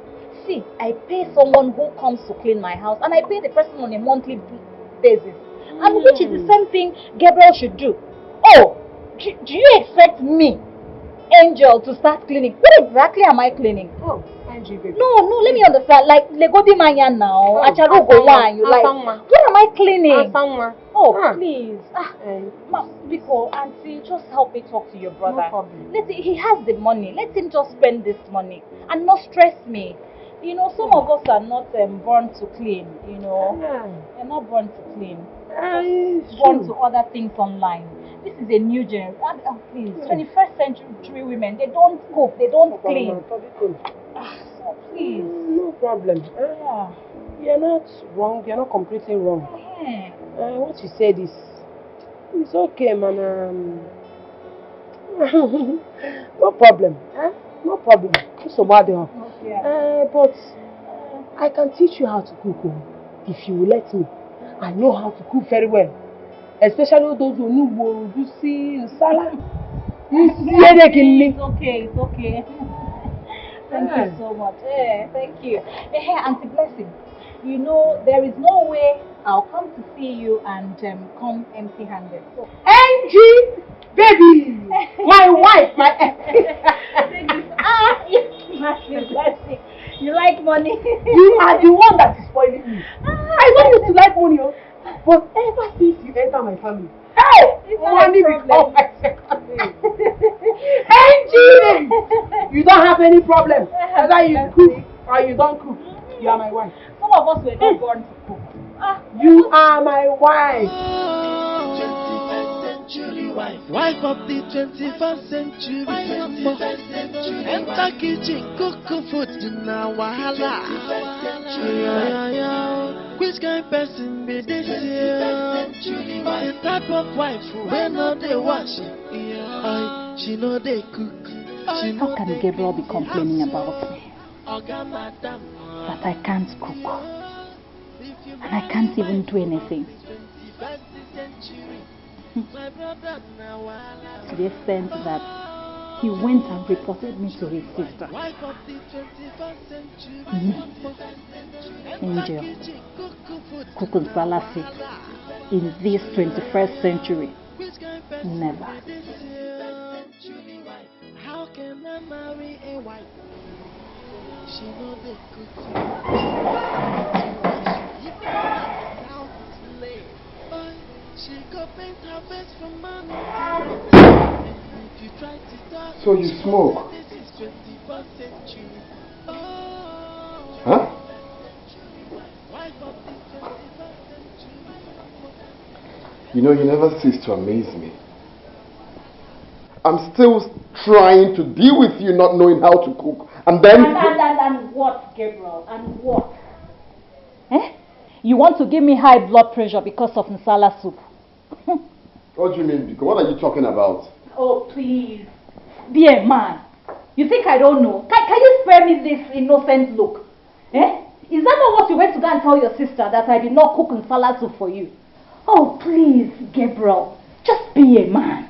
See, I pay someone who comes to clean my house, and I pay the person on a monthly basis. And which is the same thing Gabriel should do. Oh, do you expect me, Angel, to start cleaning? What exactly am I cleaning? Oh, Angie, baby. No, let me understand. Like, Legodi Manya now. Acharu go one. You like, what am I cleaning? Oh, please. Because, Auntie, just help me talk to your brother. No problem. He has the money. Let him just spend this money and not stress me. You know, some of us are not born to clean, you know. They're not born to clean. Born to order things online. This is a new generation. Please, 21st century women, they don't cook, they don't clean. So please. No problem. You're not wrong. You're not completely wrong. What you said is, it's okay, man. No problem. No problem. So bad. But I can teach you how to cook if you will let me. I know how to cook very well. Especially those who know juicy salad. It's okay. Thank you so much. Thank you. Auntie Blessing, you know, there is no way I'll come to see you and come empty-handed. So, Angie, baby, my wife, Auntie Blessing, you like money? You are the one that is spoiling me. I don't used to like money, but ever since you enter my family, money becomes my second name. Angie, you don't have any problem. Whether you cook or you don't cook, you are my wife. Some of us were not born to cook. You are my wife. 21st century wife. Wife of the 21st century. Enter kitchen, cook food in our wahala. Which kind of person be this year? The type of wife when not they wash. She know they cook. How can Gabriel be complaining about me? That I can't cook. And I can't even do anything. To the extent that he went and reported me to his sister. Me, Angel, cooking salad in this 21st century. Never. How can I marry a wife? She know they cook. She go paint her face from money. If you try to start, so you smoke? This is 21st century. Huh? You know, you never cease to amaze me. I'm still trying to deal with you not knowing how to cook. And then... And what, Gabriel? And what? You want to give me high blood pressure because of nsala soup? What do you mean? What are you talking about? Oh, please. Be a man. You think I don't know? Can you spare me this innocent look? Is that not what you went to go and tell your sister, that I did not cook nsala soup for you? Oh, please, Gabriel. Just be a man.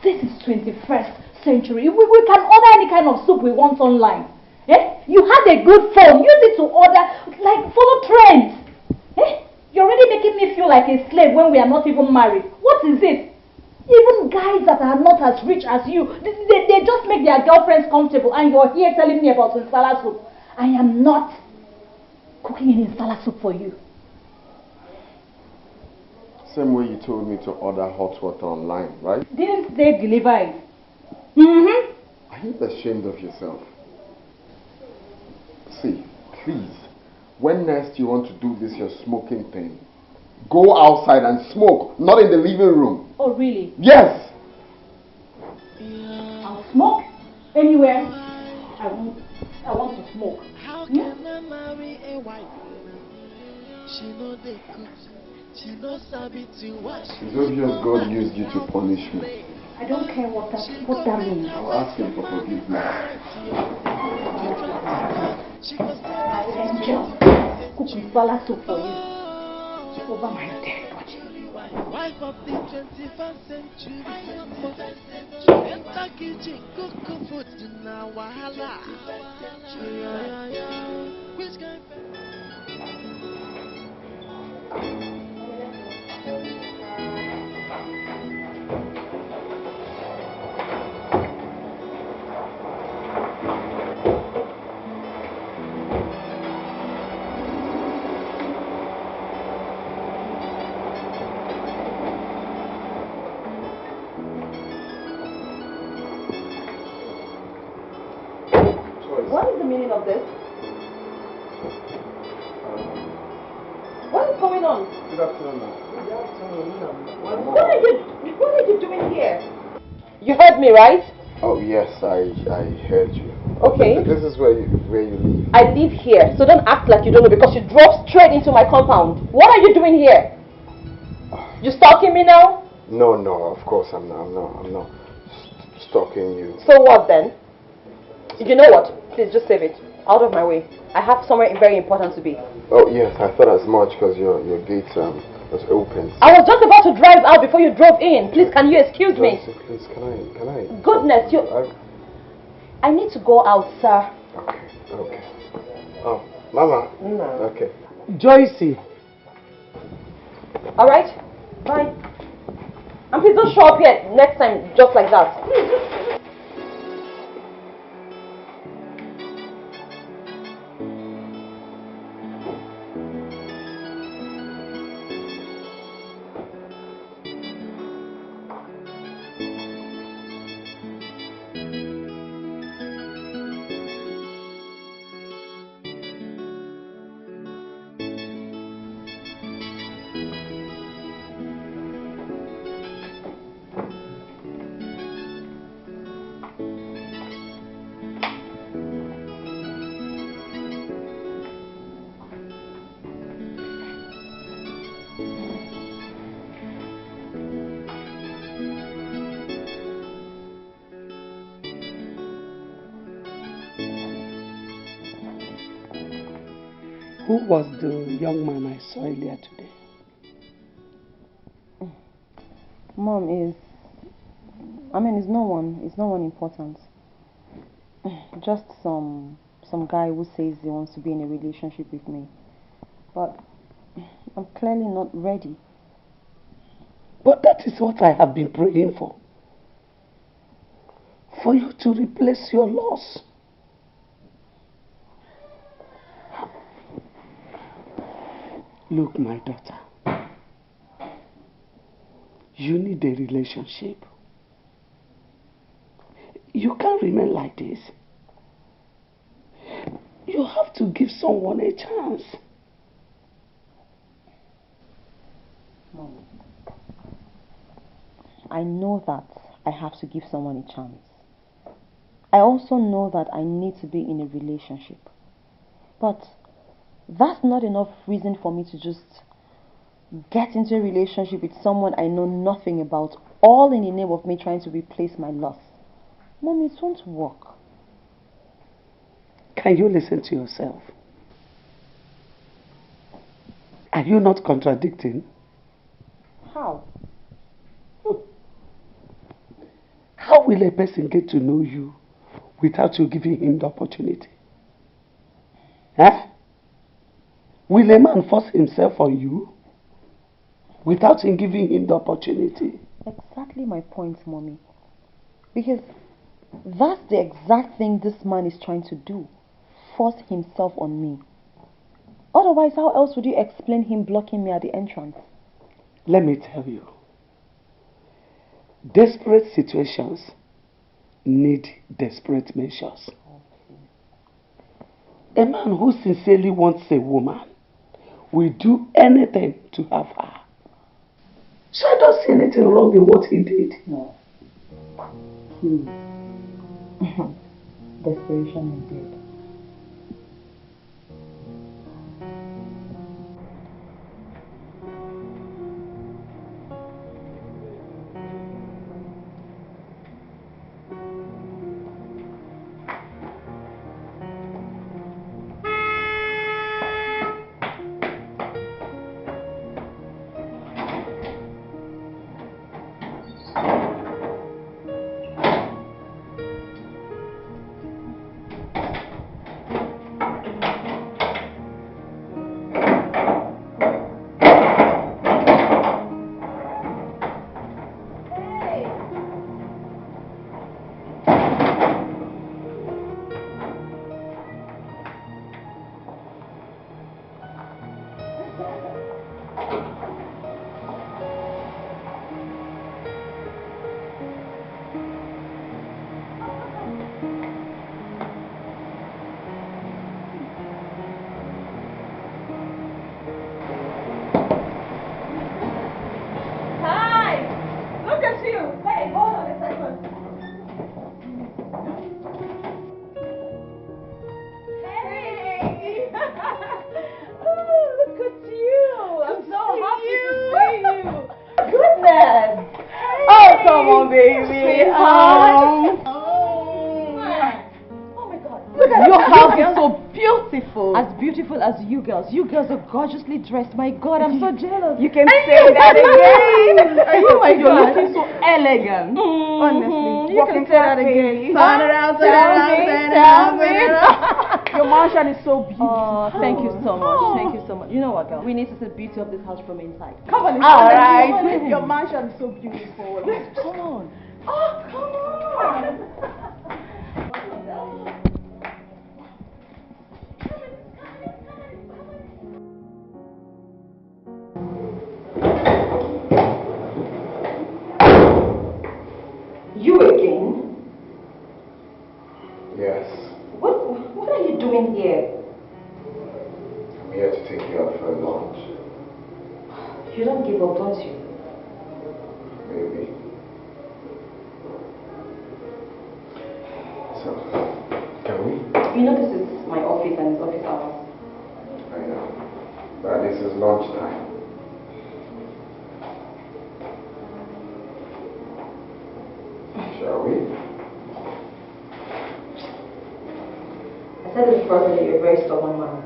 This is 21st century. We can order any kind of soup we want online. You had a good phone. Use it to order, like, follow trends. You're already making me feel like a slave when we are not even married. What is it? Even guys that are not as rich as you, they just make their girlfriends comfortable, and you're here telling me about insala soup. I am not cooking an insala soup for you. Same way you told me to order hot water online, right? Didn't they deliver it? Mm-hmm. Are you ashamed of yourself? See, please, when next you want to do this your smoking thing, go outside and smoke, not in the living room. Oh, really? Yes! I'll smoke anywhere I want to smoke. How can I marry a wife? She know they cook. She knows sabi to wash. It's obvious God used you to punish me. I don't care what that means. I'll ask him for forgiveness. I enjoy cooking insala soup for you over my dead body. Wife of the 21st century. Enter kitchen, cook food in a wahala. Which kind What is the meaning of this? What is going on? Good afternoon. What are you doing here? You heard me, right? Oh yes, I heard you. Okay. This is where you live. I live here, so don't act like you don't know because you drove straight into my compound. What are you doing here? You stalking me now? No, of course I'm not stalking you. So what then? You know what? Please just save it. Out of my way. I have somewhere very important to be. Oh yes, I thought as much because your gate was open. I was just about to drive out before you drove in. Please, can you excuse me? Please, can I? Goodness, I need to go out, sir. Okay. Oh, Mama. No. Okay. Joycey. All right. Bye. And please don't show up here next time just like that. Who was the young man I saw earlier today? Mom is it's no one important. Just some guy who says he wants to be in a relationship with me. But I'm clearly not ready. But that is what I have been praying for. For you to replace your loss. Look, my daughter. You need a relationship. You can't remain like this. You have to give someone a chance. Mom, I know that I have to give someone a chance. I also know that I need to be in a relationship. But that's not enough reason for me to just get into a relationship with someone I know nothing about, all in the name of me trying to replace my loss. Mom, it won't work. Can you listen to yourself? Are you not contradicting? How? How will a person get to know you without you giving him the opportunity? Huh? Will a man force himself on you? without him giving him the opportunity. Exactly my point, Mommy. Because that's the exact thing this man is trying to do. Force himself on me. Otherwise, how else would you explain him blocking me at the entrance? Let me tell you. Desperate situations need desperate measures. A man who sincerely wants a woman will do anything to have her. So I don't see anything wrong in what he did. No. Desperation indeed. As you girls. You girls are gorgeously dressed. My God, I'm so jealous. You can say that again. Oh my God, you're looking so elegant. Honestly, you can say that again. Turn around, turn around, turn around. Your mansion is so beautiful. Oh, thank you so much. Thank you so much. You know what, girl? We need to see the beauty of this house from inside. Come on, all right. Your mansion is so beautiful. Come on. Oh, come on. You again? Yes. What are you doing here? I'm here to take you out for a lunch. You don't give up, don't you? Maybe. So, can we? You know this is my office and it's office hours. I know. But this is lunchtime. Shall we? I said this first that you're a very stubborn man.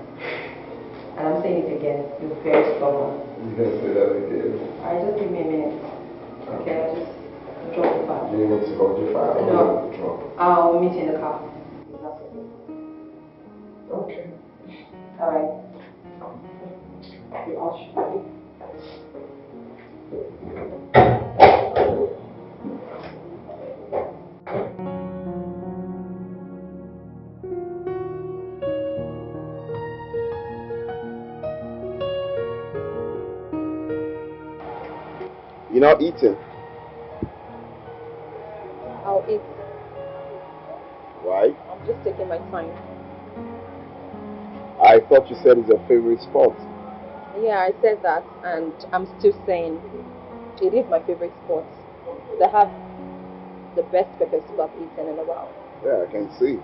And I'm saying it again. You're very stubborn. You can say that again. Alright, just give me a minute. Okay, I'll just drop the file. Do you need to hold your file? No. Drop. I'll meet you in the car. Okay. Alright. I'll show you. You're not eating? I'll eat. Why? I'm just taking my time. I thought you said it's your favorite sport. Yeah, I said that, and I'm still saying it is my favorite sport. They have the best pepper soup I've eaten in a while. Yeah, I can see.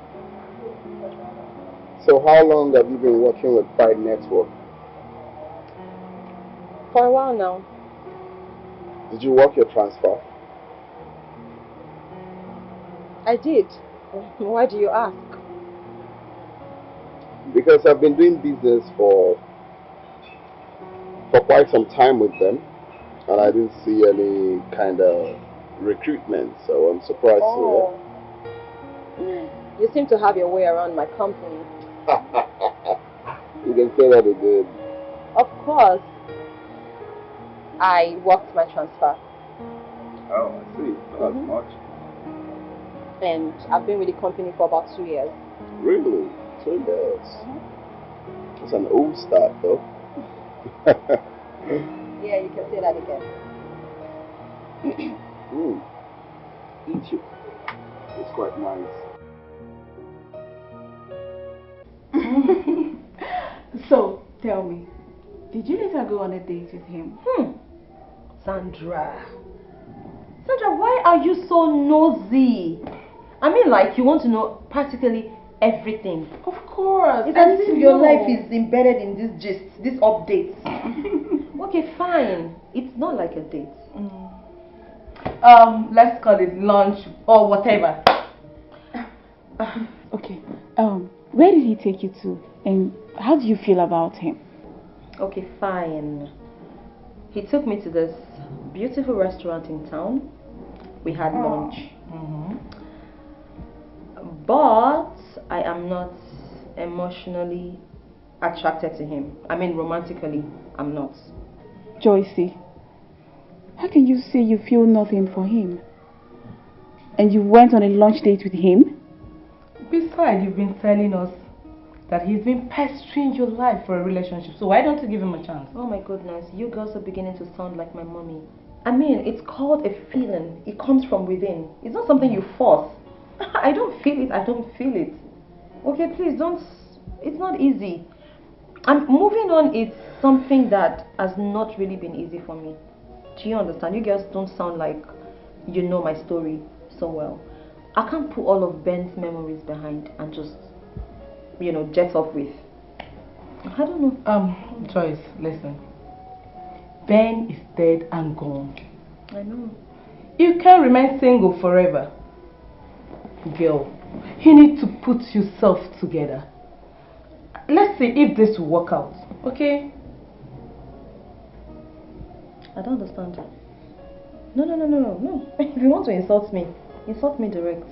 So how long have you been working with Pride Network? For a while now. Did you work your transfer? I did. Why do you ask? Because I've been doing business for quite some time with them, and I didn't see any kind of recruitment, so I'm surprised to hear. You seem to have your way around my company. You can say that again. Of course. I worked my transfer. Oh, I see. Not as much. And I've been with the company for about 2 years. Really? 2 years? It's an old start, though. Yeah, you can say that again. Egypt. It's quite nice. So, tell me, did you later go on a date with him? Sandra, why are you so nosy? I mean, like, you want to know practically everything. Of course. It's as if your life is embedded in this gist, this update. Okay, fine. It's not like a date. Let's call it lunch or whatever. Okay. Where did he take you to? And how do you feel about him? Okay, fine. He took me to this beautiful restaurant in town. We had lunch. But I am not emotionally attracted to him. I mean, romantically, I'm not. Joycey, how can you say you feel nothing for him? And you went on a lunch date with him? Besides, you've been telling us that he's been pestering your life for a relationship. So why don't you give him a chance? Oh my goodness, you girls are beginning to sound like my mommy. I mean, it's called a feeling. It comes from within. It's not something you force. I don't feel it. I don't feel it. Okay, please don't. It's not easy. And moving on, it's something that has not really been easy for me. Do you understand? You girls don't sound like you know my story so well. I can't put all of Ben's memories behind and just, you know, jet off with. I don't know. Joyce, listen. Ben is dead and gone. I know. You can't remain single forever. Girl, you need to put yourself together. Let's see if this will work out, okay? I don't understand. No. If you want to insult me direct.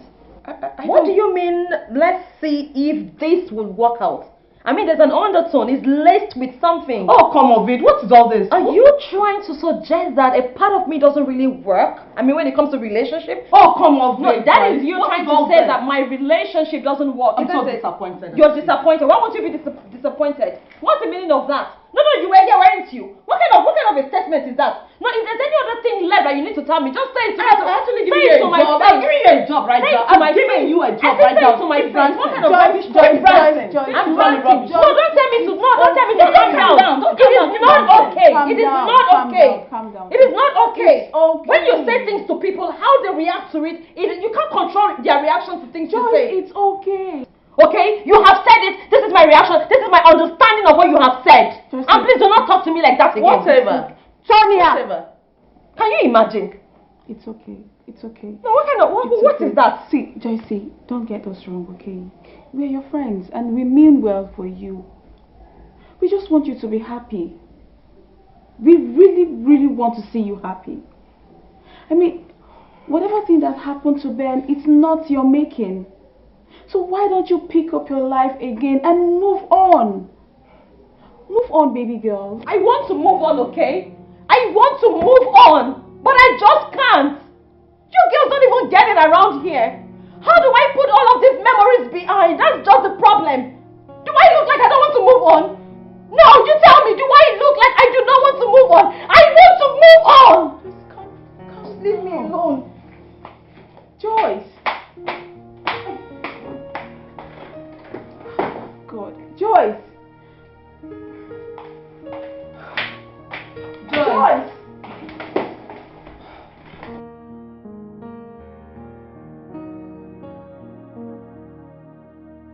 What do you mean, let's see if this will work out? I mean, there's an undertone. It's laced with something. Oh, come of it. What is all this? Are you trying to suggest that a part of me doesn't really work? I mean, when it comes to relationship? Oh, come of it. No, that is you trying to say that my relationship doesn't work. I'm so disappointed. You're disappointed. Why won't you be disappointed? What's the meaning of that? No, you were here, weren't you? What kind of a statement is that? No, if there's any other thing left that you need to tell me, just say it to me. I'm actually giving you a job. I'm giving you a job right now. I'm giving you a job right now. To my friends. What kind of rubbish talk is that? I'm ranting. No, don't tell me to calm down. It is not okay. It is not okay. Calm down. It is not okay. When you say things to people, how they react to it, you can't control their reaction to things you say. It's okay. Okay, you have said it. This is my reaction. This is my understanding of what you have said. And please do not talk to me like that again. Whatever. Sonia. Whatever. Can you imagine? It's okay. It's okay. No, what is that? See, Joycey, don't get us wrong, okay? We're your friends and we mean well for you. We just want you to be happy. We really, really want to see you happy. I mean, whatever thing that happened to Ben, it's not your making. So why don't you pick up your life again and move on? Move on, baby girl. I want to move on, okay? I want to move on, but I just can't. You girls don't even get it around here. How do I put all of these memories behind? That's just the problem. Do I look like I don't want to move on? No, you tell me, do I look like I do not want to move on? I want to move on! Just leave me alone. Joyce. God. Joyce. Joyce.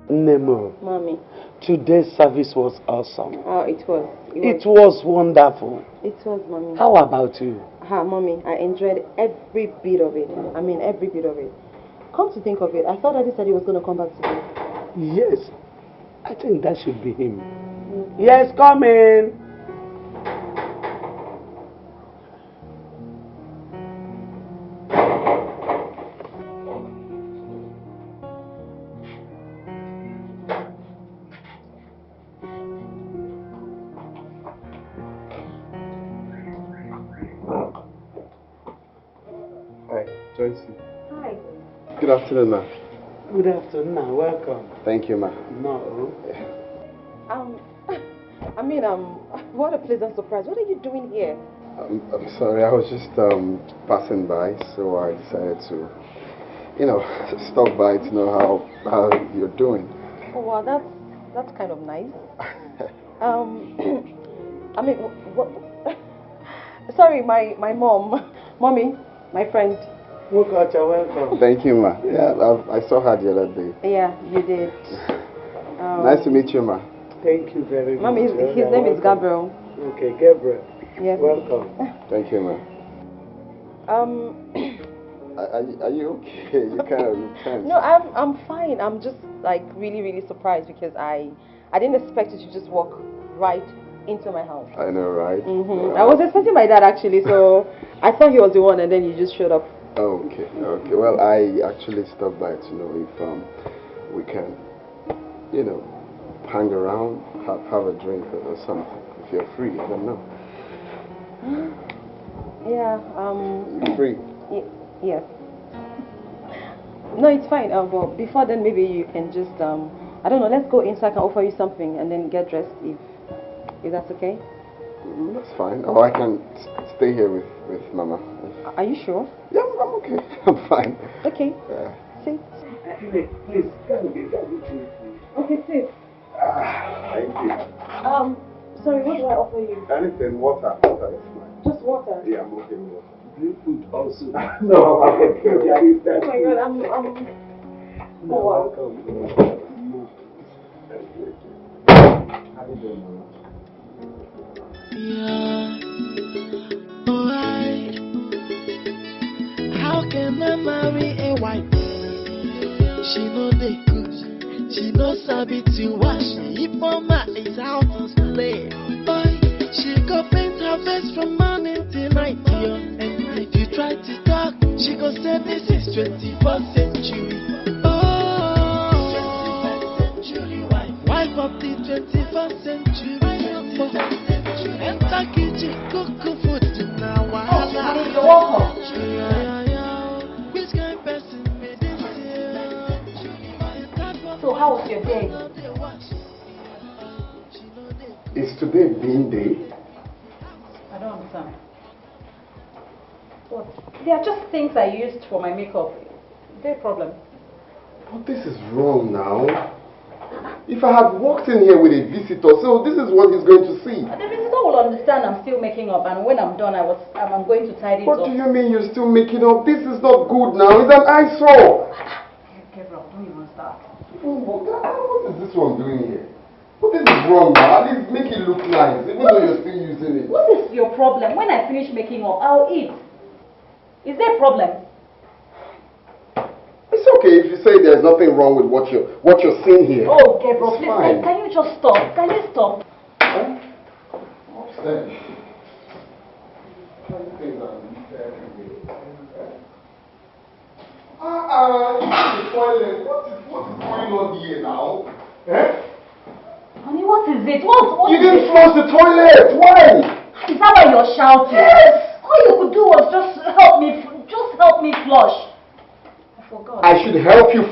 Nemo. Mommy. Today's service was awesome. Oh, it was. It was wonderful. It was, Mommy. How about you? Mommy, I enjoyed every bit of it. I mean, every bit of it. Come to think of it, I thought Daddy said he was going to come back today. Yes. I think that should be him. Yes, come in. Joycey. Hi. Good afternoon, ma. Good afternoon, ma. Welcome. Thank you, ma. No. What a pleasant surprise. What are you doing here? I'm sorry, I was just passing by, so I decided to, stop by to know how you're doing. Oh, wow, that's kind of nice. What? Sorry, my mommy, my friend. Welcome. Thank you, ma. Yeah, I saw her the other day. Yeah, you did. Nice to meet you, ma. Thank you very much. Mommy, his name is Gabriel. Okay, Gabriel. Yes. Welcome. Thank you, ma. Are you okay? You kind of tense. No, I'm fine. I'm just like really surprised because I didn't expect you to just walk right into my house. I know, right? I was expecting my dad actually, so I thought he was the one, and then you just showed up. Okay. Well, I actually stopped by to know if we can, hang around, have a drink or something. If you're free, I don't know. Yeah. You're free? Yes. No, it's fine. But before then, maybe you can just I don't know. Let's go inside. I can offer you something, and then get dressed if that's okay. That's fine. Or I can stay here with Mama. Are you sure? Yeah, I'm okay. I'm fine. Okay. Sit. Please, Okay, sit. Thank you. Sorry, what do I offer you? Anything, water. Water is fine. Just water? Yeah, I'm okay with water. drink food also. No, I'm okay. Oh my God, I'm no, welcome. How you doing, Mama? Yeah, alright. How can I marry a white? She know they cook, she knows sabi to wash. If mama is out to play, boy, she go paint her face from morning till night, yo. And if you try to talk, she go say this is 21st century. Oh, 21st century wife of the 21st century. Enter kitchen, cook food now. Oh, honey, you're welcome. Which kind of person made this here? So how was your day? Is today bean day? I don't understand. What? They are just things I used for my makeup. Is there a problem? But this is wrong now. If I had walked in here with a visitor, so this is what he's going to see. The visitor will understand I'm still making up, and when I'm done, I'm going to tidy it up. What do you mean you're still making up? This is not good now. It's an eyesore. Gabriel, don't even start. What is this one doing here? But this is wrong now. At least make it look nice, even though you're still using it. What is your problem? When I finish making up, I'll eat. Is there a problem? It's okay if you say there's nothing wrong with what you're seeing here. Oh, Gabriel, It's please, fine. can you just stop? Can you stop? Upstairs. The toilet. What is going on here now? Eh? Honey, what is it? What You is didn't it? flush the toilet. Why? Is that why you're shouting? Yes. All you could do was just help me flush. I forgot. I should help you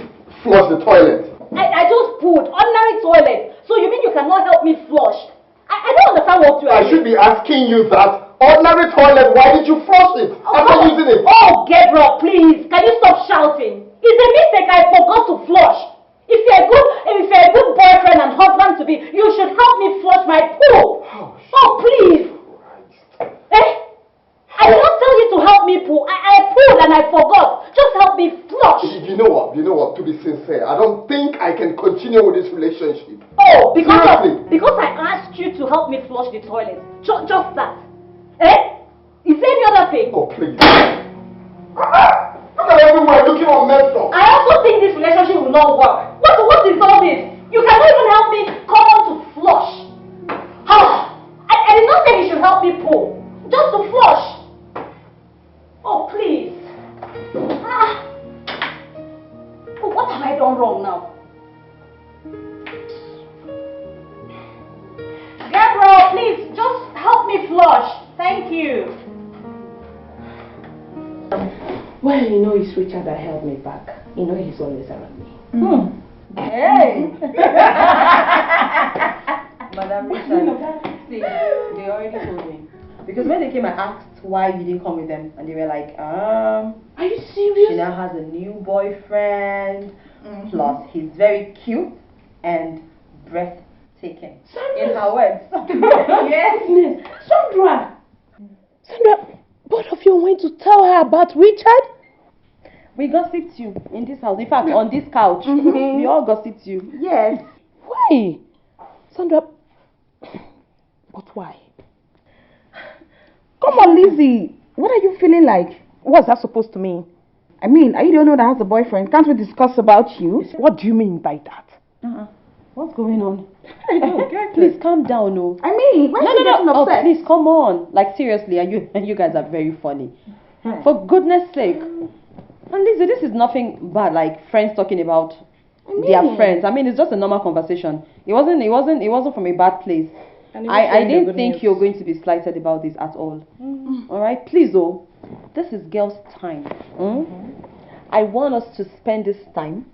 flush the toilet. I just pulled ordinary toilet. So you mean you cannot help me flush? I don't understand what you are I should be asking you that. Ordinary toilet, why did you flush it after using it? Oh, Gabriel, please. Can you stop shouting? It's a mistake. I forgot to flush. If you're a good boyfriend and husband to be, you should help me flush my pool. Oh, please. Eh? I did not tell you to help me poo. I pulled and I forgot. Just help me flush. You know what? To be sincere, I don't think I can continue with this relationship. Oh, because Seriously. I asked you to help me flush the toilet. Just that. Eh? Is there any other thing? Oh, please. Look at everywhere looking all messed up. I also think this relationship will not work. What is all this? You cannot even help me come on to flush. I did not say you should help me poo. Just to flush. Oh, please. Oh, what have I done wrong now? Gabriel, please, just help me flush. Thank you. Well, you know it's Richard that held me back. You know he's always around me. Hey! Madam Richard, see, they already told me. Because when they came and asked why you didn't come with them, and they were like, Are you serious? she now has a new boyfriend, plus he's very cute and breathtaking. Sandra. In her words. Yes. Sandra, both of you went to tell her about Richard? We gossiped you in this house. In fact, on this couch, we all gossiped you. Yes. Why? Sandra, but why? Come on, Lizzie. What are you feeling like? What's that supposed to mean? I mean, are you the only one that has a boyfriend? Can't we discuss about you? What do you mean by that? What's going on? Please calm down, no. I mean, why are you getting upset? Oh, please come on. Like seriously, and you guys are very funny. For goodness sake. And Lizzie, this is nothing bad. Like friends talking about their friends. I mean, it's just a normal conversation. It wasn't from a bad place. I didn't think you're going to be slighted about this at all. All right, please, oh, this is girls' time. I want us to spend this time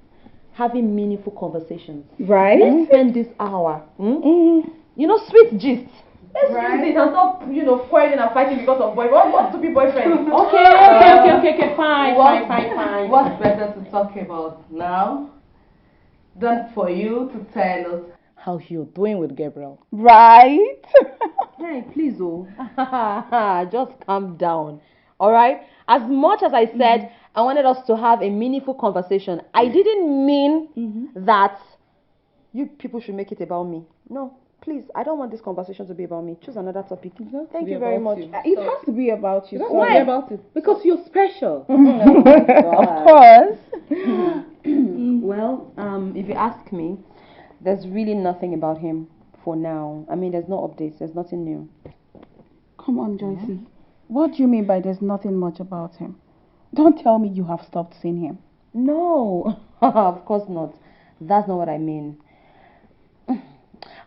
having meaningful conversations. Right. Let's spend this hour. You know, sweet gist. Let's use it and stop, quarreling and fighting because of boyfriend. What's to be boyfriend? Okay, fine. What's better to talk about now than for you to tell us how you're doing with Gabriel? Right? Hey, please, oh. Just calm down. All right? As much as I said I wanted us to have a meaningful conversation, I didn't mean that you people should make it about me. No. Please, I don't want this conversation to be about me. Choose another topic. Thank you very much. It has to be about you. Why about it? Because you're special. Of course. Well, if you ask me, there's really nothing about him for now. I mean, there's no updates. There's nothing new. Come on, Joycey. What do you mean by there's nothing much about him? Don't tell me you have stopped seeing him. No, of course not. That's not what I mean.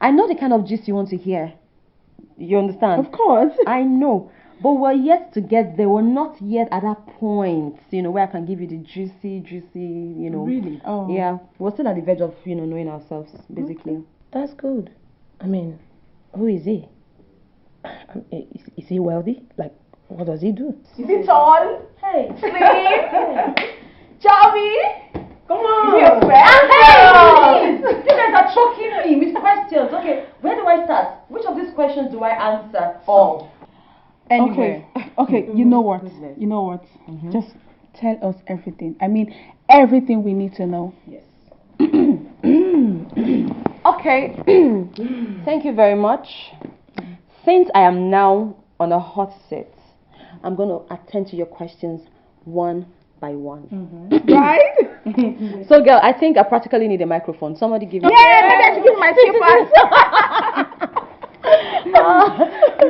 I know the kind of gist you want to hear. You understand? Of course. I know. But we're yet to get there. We're not yet at that point, where I can give you the juicy, Really? Oh. Yeah. We're still at the verge of, knowing ourselves, basically. Okay. That's good. I mean, who is he? Is he wealthy? Like, what does he do? Is he tall? Hey. Slim? Chubby? Come on. Hey, you guys are choking me with questions. Okay, where do I start? Which of these questions do I answer? All. Anyway. Okay, you know what? Just tell us everything. I mean, everything we need to know. Yes. Okay. Thank you very much. Since I am now on a hot seat, I'm going to attend to your questions one by one. Right? So, girl, I think I practically need a microphone. Somebody give me. Yeah, maybe I should give my slippers.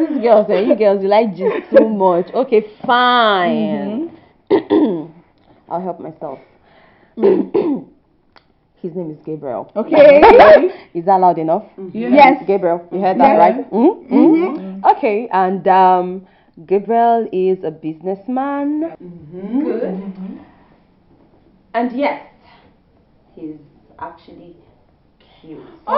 These girls, you girls, you like gist so much. Okay, fine. I'll help myself. His name is Gabriel. Okay. Is that loud enough? Yes. Gabriel, you heard that, right? Okay, and Gabriel is a businessman. Good. And yes, he's actually cute. Oh!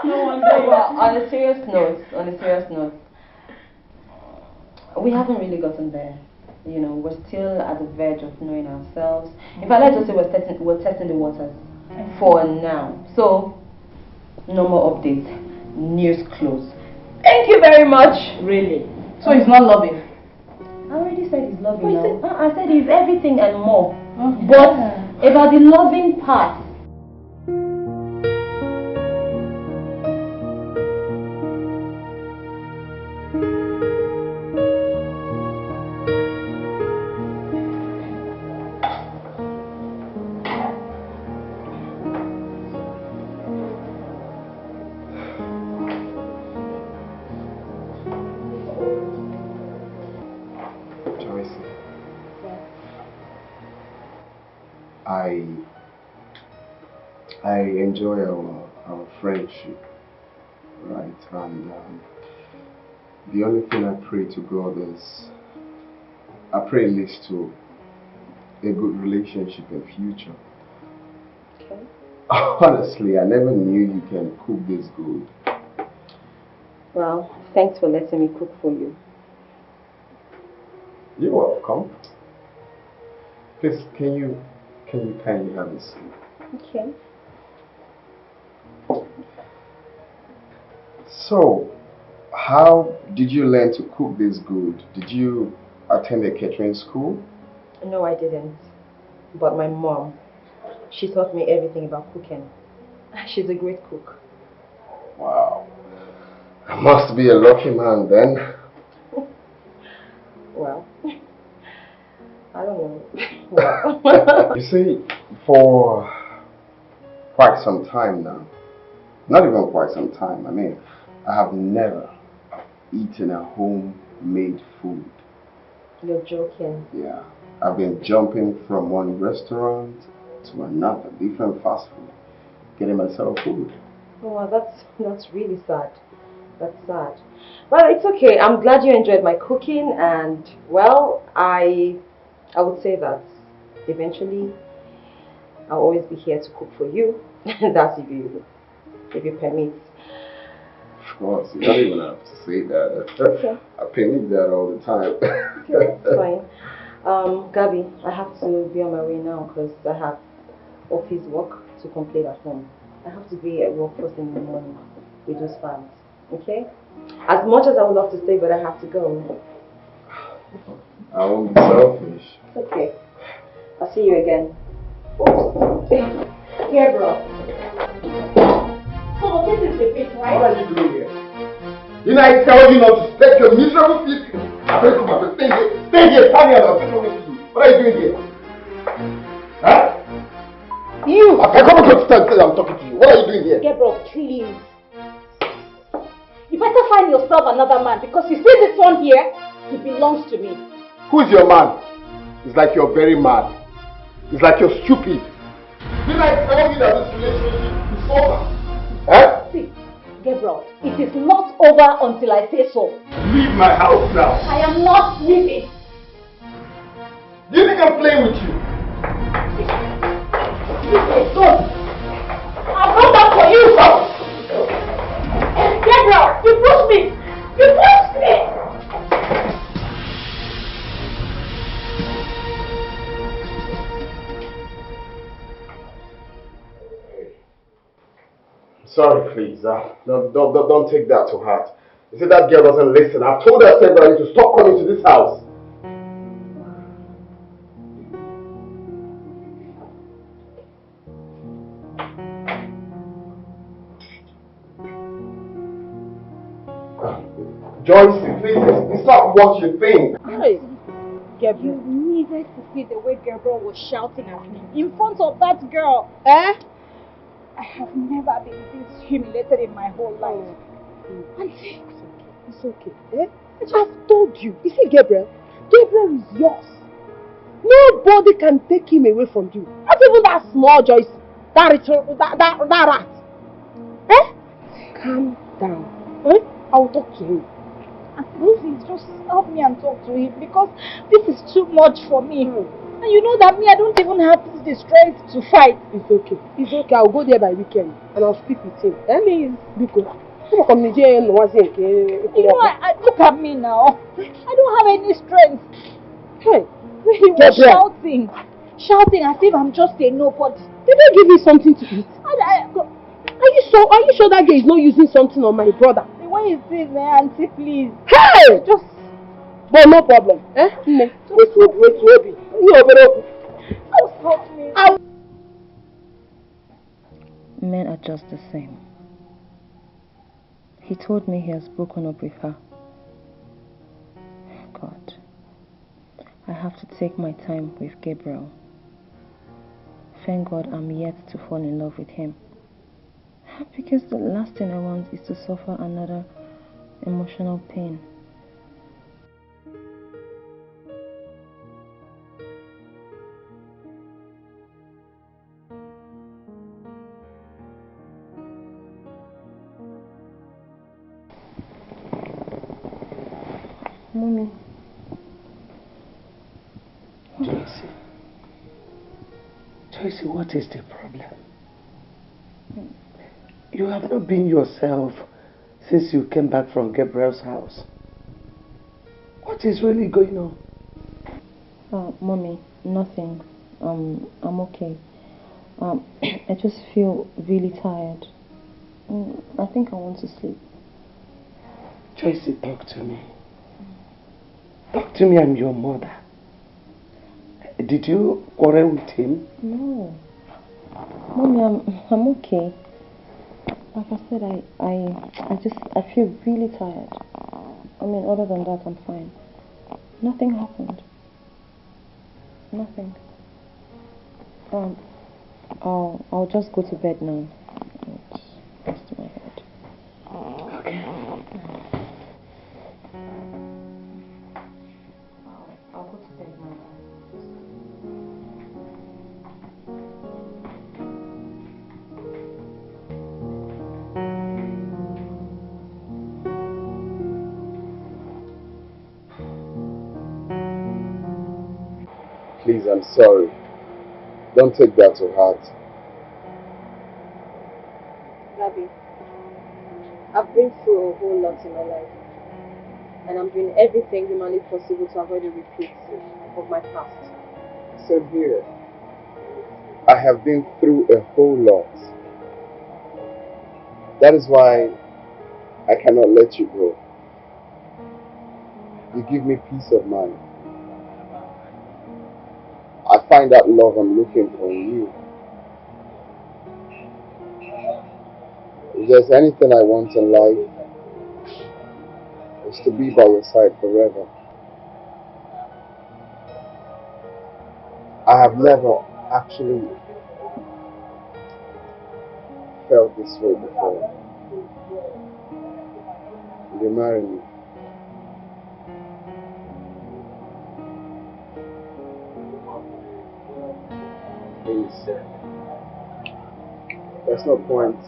No wonder. Well, on a serious note, we haven't really gotten there. We're still at the verge of knowing ourselves. In fact, let's just say we're testing the waters for now. So, no more updates. News closed. Thank you very much. Really? So he's not loving? I already said he's loving now. I said he's everything and more. Okay. But about the loving part, I enjoy our friendship, right? And The only thing I pray to God is, I pray it leads to a good relationship in future. Okay. Honestly, I never knew you can cook this good. Well, thanks for letting me cook for you. You're welcome. Please, can you kindly have a seat? Okay. So, how did you learn to cook this good? Did you attend a catering school? No, I didn't. But my mom, she taught me everything about cooking. She's a great cook. Wow. I must be a lucky man then. Well, I don't know. Well. You see, for quite some time now, not even quite some time, I mean, I have never eaten a homemade food. You're joking. Yeah. I've been jumping from one restaurant to another, different fast food, getting myself food. Oh, well, that's really sad. That's sad. Well, it's okay. I'm glad you enjoyed my cooking, and well, I would say that eventually I'll always be here to cook for you. That's if you permit. Of course, you don't even have to say that. Okay. I permit that all the time. Okay, that's fine. Gabby, I have to be on my way now because I have office work to complete at home. I have to be at work first in the morning with those files. Okay? As much as I would love to stay, but I have to go. I won't be selfish. It's okay. I'll see you again. Oops. Here, bro. So this is the bit, right? What are you doing here? Didn't I tell you not to take your miserable feet? I'm going to come up. Stay here. Stay here. Stand here. I'll take you. What are you doing here? Huh? You! Okay, come on, stand still. I'm talking to you. What are you doing here? Gabriel, please. You better find yourself another man because you see this one here, he belongs to me. Who is your man? It's like you're very mad. It's like you're stupid. Didn't I tell you that this relationship is over? Huh? See, Gabriel, it is not over until I say so. Leave my house now. I am not leaving. Do you think I'm playing with you? Good. I'll come back for you. Gabriel, you pushed me. You pushed me. Sorry, please. Don't take that to heart. You see, that girl doesn't listen. I've told her severally to stop coming to this house. Joyce, please, it's not what you think. Hey, Gabriel, you needed to see the way Gabriel was shouting at me in front of that girl. Eh? I have never been this humiliated in my whole life. Auntie, it's okay. Eh? I've told you. You see, Gabriel is yours. Nobody can take him away from you. Not even that small Joyce, that rat. Eh? Calm down. Eh? I will talk to him. And please just help me and talk to him because this is too much for me. And you know that I don't even have the strength to fight. It's okay. It's okay. I'll go there by weekend and I'll speak with him. Please. Because you know, look at me now. I don't have any strength. Hey, he was shouting as if I'm just a nobody. Did they give you something to eat? Are you sure that guy is not using something on my brother? The way he says, Auntie, please. Hey! Just. But no problem. Eh? Wait. Just help me. Men are just the same. He told me he has broken up with her. God, I have to take my time with Gabriel. Thank God I'm yet to fall in love with him. Because the last thing I want is to suffer another emotional pain. Mommy. Tracy, what is the problem? You have not been yourself since you came back from Gabriel's house. What is really going on? Mommy, nothing. I'm okay. I just feel really tired. I think I want to sleep. Tracy, talk to me. Talk to me, I'm your mother. Did you quarrel with him? No. Mommy, I'm okay. Like I said, I feel really tired. I mean, other than that, I'm fine. Nothing happened. Nothing. I'll just go to bed now. Rest my head. Okay. I'll go to bed now. Please, I'm sorry. Don't take that to heart. Gabby, I've been through a whole lot in my life. And I'm doing everything humanly possible to avoid a repeat of my past. Same here. I have been through a whole lot. That is why I cannot let you go. You give me peace of mind. I find that love I'm looking for in you. If there's anything I want in life, it's to be by your side forever. I have never actually felt this way before. Will you marry me? Please. There's no point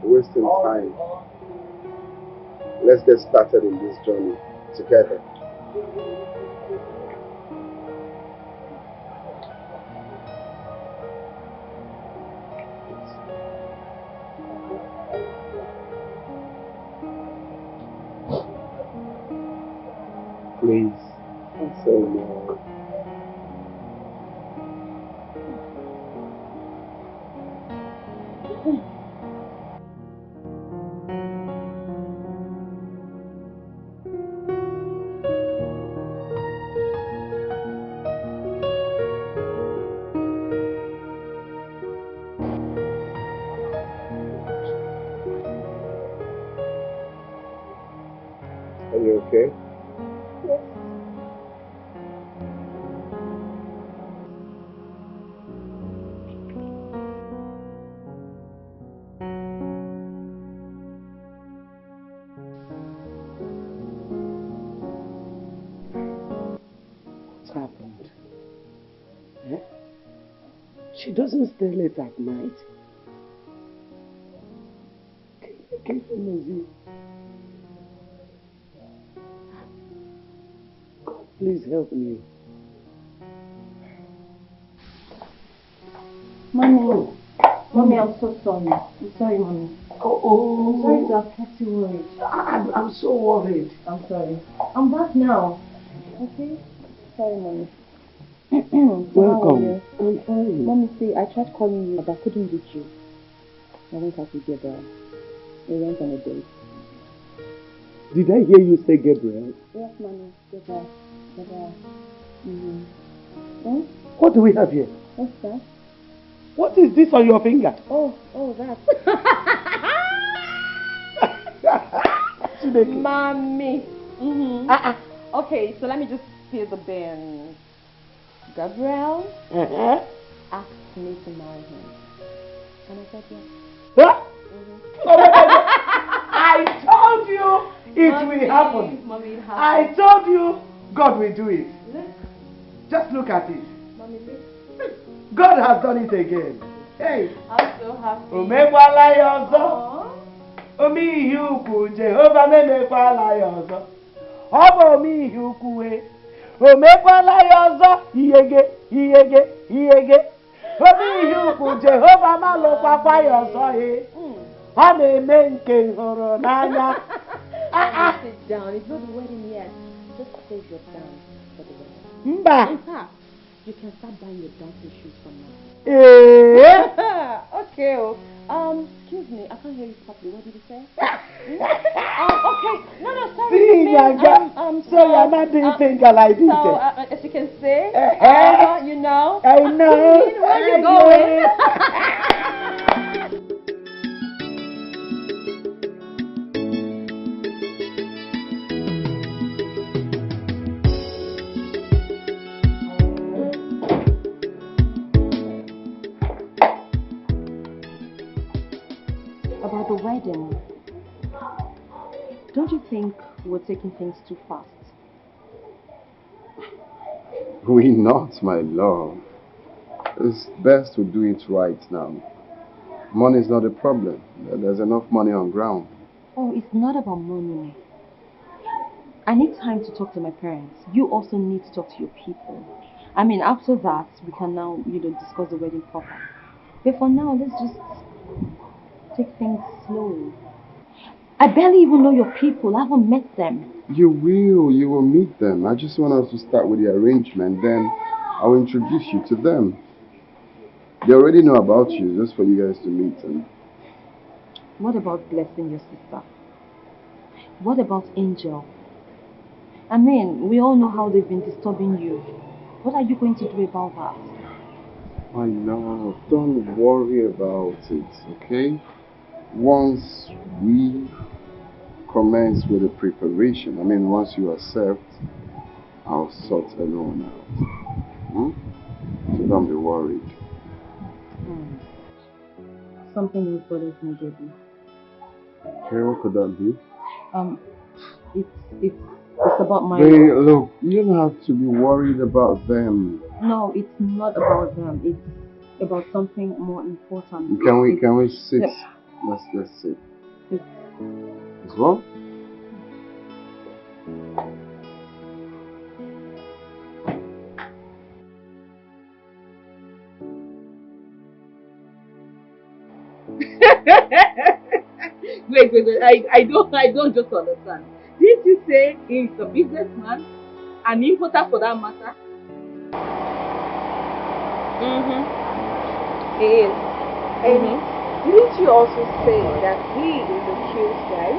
wasting time. Let's get started in this journey together. Please, say no. Are you okay? Yes. What's happened? Eh? She doesn't stay late at night. God, please help me. Mommy. Mommy, I'm so sorry. I'm sorry, Mommy. I'm sorry to have kept you worried. I'm so worried. I'm sorry. I'm back now. Okay? Sorry, Mommy. Welcome. I'm fine. Mommy, see, I tried calling you, but I couldn't reach you. I went out with Gabriel. We went on a date. Did I hear you say Gabriel? Yes, Mommy. Gabriel. Hmm? What do we have here? What's that? What is this on your finger? Oh, that. Mommy. Okay, so let me just pay the bills. Gabriel asked me to marry him. And I said yes. Huh? I told you it will happen. Mommy, it happened. I told you God will do it. Look. Just look at it. Mommy, look. God has done it again. Hey. I'm so happy. Omekwala ya ọzọ. Omi ihe ukwu Jehova memekwala ya ọzọ. Obo mi yukuwe. Omekwala yozo. Iyege. Omi yuku Jehovah malo papa yozo he. Ame menke horo nanya. Sit down. It's not the wedding yet. Just save your dance for the wedding. Mba. In fact, you can start buying your dancing shoes from now. Okay. Excuse me, I can't hear you properly. What did you say? Okay. No, sorry. So you're not doing finger like this. So, as you can see, you know. I know. Where are you going? About the wedding, don't you think we're taking things too fast? We not, my love. It's best to do it right now. Money is not a problem. There's enough money on ground. Oh, it's not about money. I need time to talk to my parents. You also need to talk to your people. I mean, after that, we can now, discuss the wedding proper. But for now, let's just take things slow. I barely even know your people. I haven't met them. You will meet them. I just want us to start with the arrangement, then I'll introduce you to them. They already know about you, just for you guys to meet them. What about blessing your sister? What about Angel? I mean, we all know how they've been disturbing you. What are you going to do about that? My love, don't worry about it, okay? Once we commence with the preparation, once you accept, I'll sort alone out. So don't be worried. Something else bothers me deeply. Okay, what could that be? It's about my... Hey, look, you don't have to be worried about them. No, it's not about them. It's about something more important. Can we sit? Let's sit. As well? Wait, I don't just understand. Didn't you say he's a businessman? An importer for that matter? He is. And didn't you also say that he is a cute guy?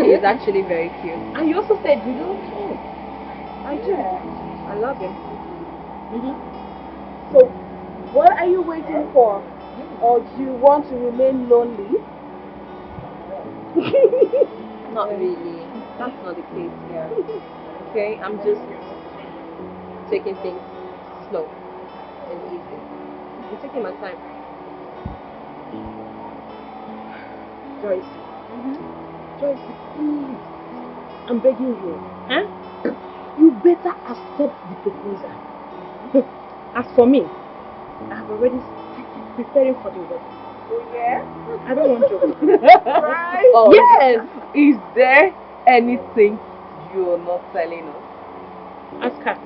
He is actually very cute. And you also said you love him. I do. I love him. So, what are you waiting for? Or do you want to remain lonely? Not really. That's not the case here. Okay, I'm just taking things slow and easy. I'm taking my time. Joyce. Joyce, please. I'm begging you. You better accept the proposal. As for me, I have already started preparing for the wedding. Oh yeah? I don't want to. Right? Oh. Yes! Is there anything you're not telling us? Ask her.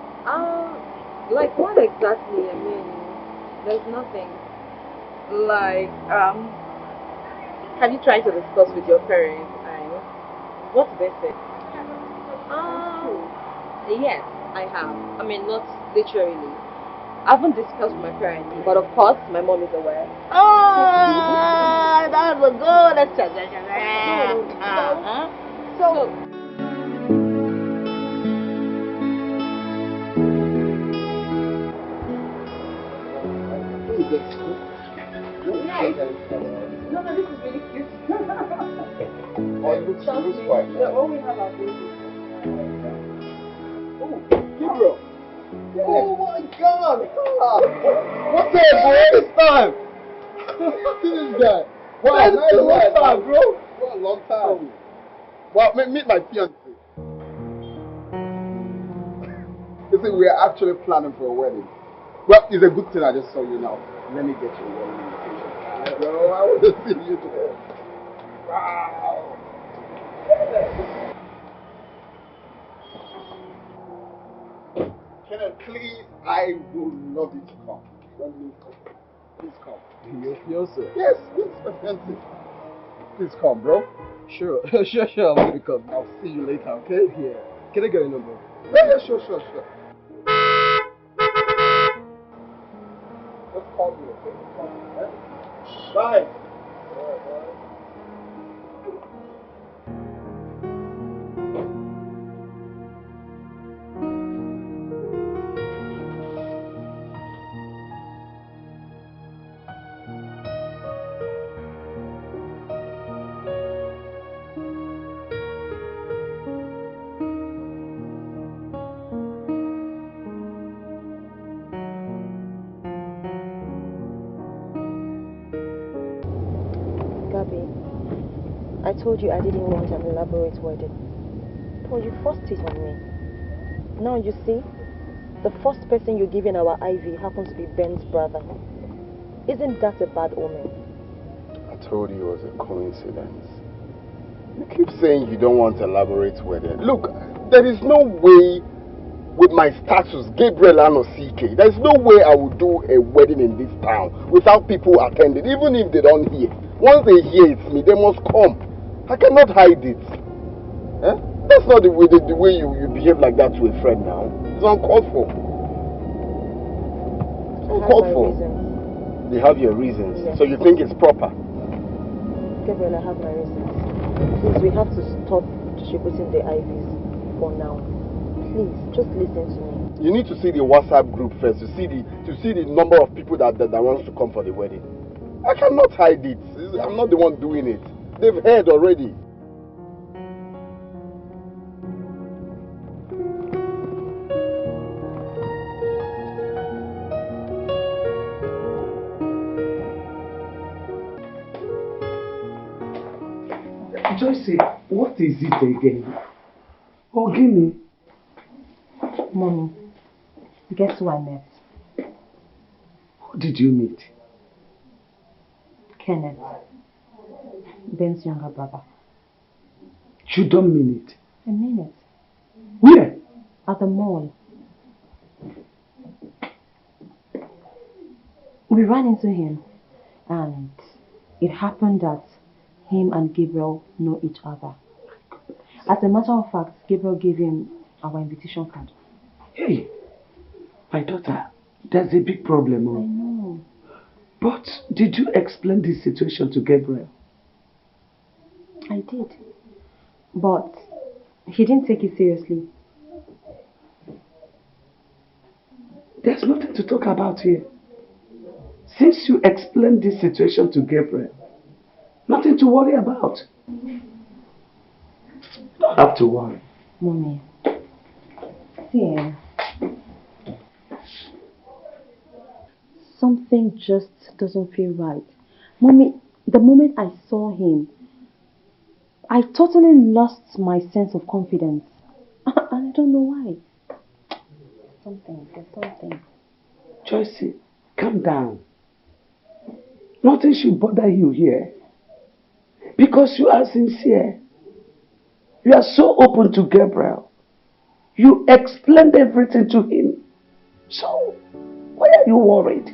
Like what exactly? There's nothing. Like, have you tried to discuss with your parents and what did they say? Yes, I have. Not literally. I haven't discussed with my parents, but of course my mom is aware. Oh, that's a good explanation. So no, this is really cute. Oh, it looks fine. Yeah, all we have are babies. Oh, Gabriel. Oh my God! What's up, boy? This time. Look at this guy. Wow, nice long time, bro. What a long time. Well, meet my fiancé. You see, we are actually planning for a wedding. Well, it's a good thing I just saw you now. Let me get you a wedding invitation. Bro, I want to see you today. Wow. Kenneth, please, I would love you to come. Let me come. Please come. You feel so? Yes, it's offensive. Please come, bro. Sure, sure, I'm gonna come. I'll see you later, okay? Yeah. Can I get your number? Yeah, sure. Just call me, okay? Call me, right? Bye. I told you I didn't want an elaborate wedding. But you forced it on me. Now you see, the first person you're giving our IV happens to be Ben's brother. Isn't that a bad omen? I told you it was a coincidence. You keep saying you don't want an elaborate wedding. Look, there is no way with my status, Gabriel and CK, there's no way I will do a wedding in this town without people attending, even if they don't hear. Once they hear it's me, they must come. I cannot hide it. Eh? That's not the way you behave like that to a friend now. It's uncalled for. It's uncalled for. Reasons. You have your reasons. Yes. So you think it's proper? Gabriel, I have my reasons. Please, we have to stop distributing the IVs for now. Please, just listen to me. You need to see the WhatsApp group first to see the number of people that wants to come for the wedding. I cannot hide it. I'm not the one doing it. They've heard already. Joyce, what is it again? Oh, give me. Mommy, guess who I met? Who did you meet? Kenneth, Ben's younger brother. You don't mean it. I mean it. Where? At the mall. We ran into him, and it happened that him and Gabriel know each other. As a matter of fact, Gabriel gave him our invitation card. Hey, my daughter, there's a big problem. I know. But did you explain this situation to Gabriel? I did. But he didn't take it seriously. There's nothing to talk about here. Since you explained this situation to Gabriel, nothing to worry about. You don't have to worry. Mommy, see, something just doesn't feel right. Mommy, the moment I saw him, I totally lost my sense of confidence. And I don't know why. There's something. Joyce, calm down. Nothing should bother you here. Because you are sincere. You are so open to Gabriel. You explained everything to him. So, why are you worried?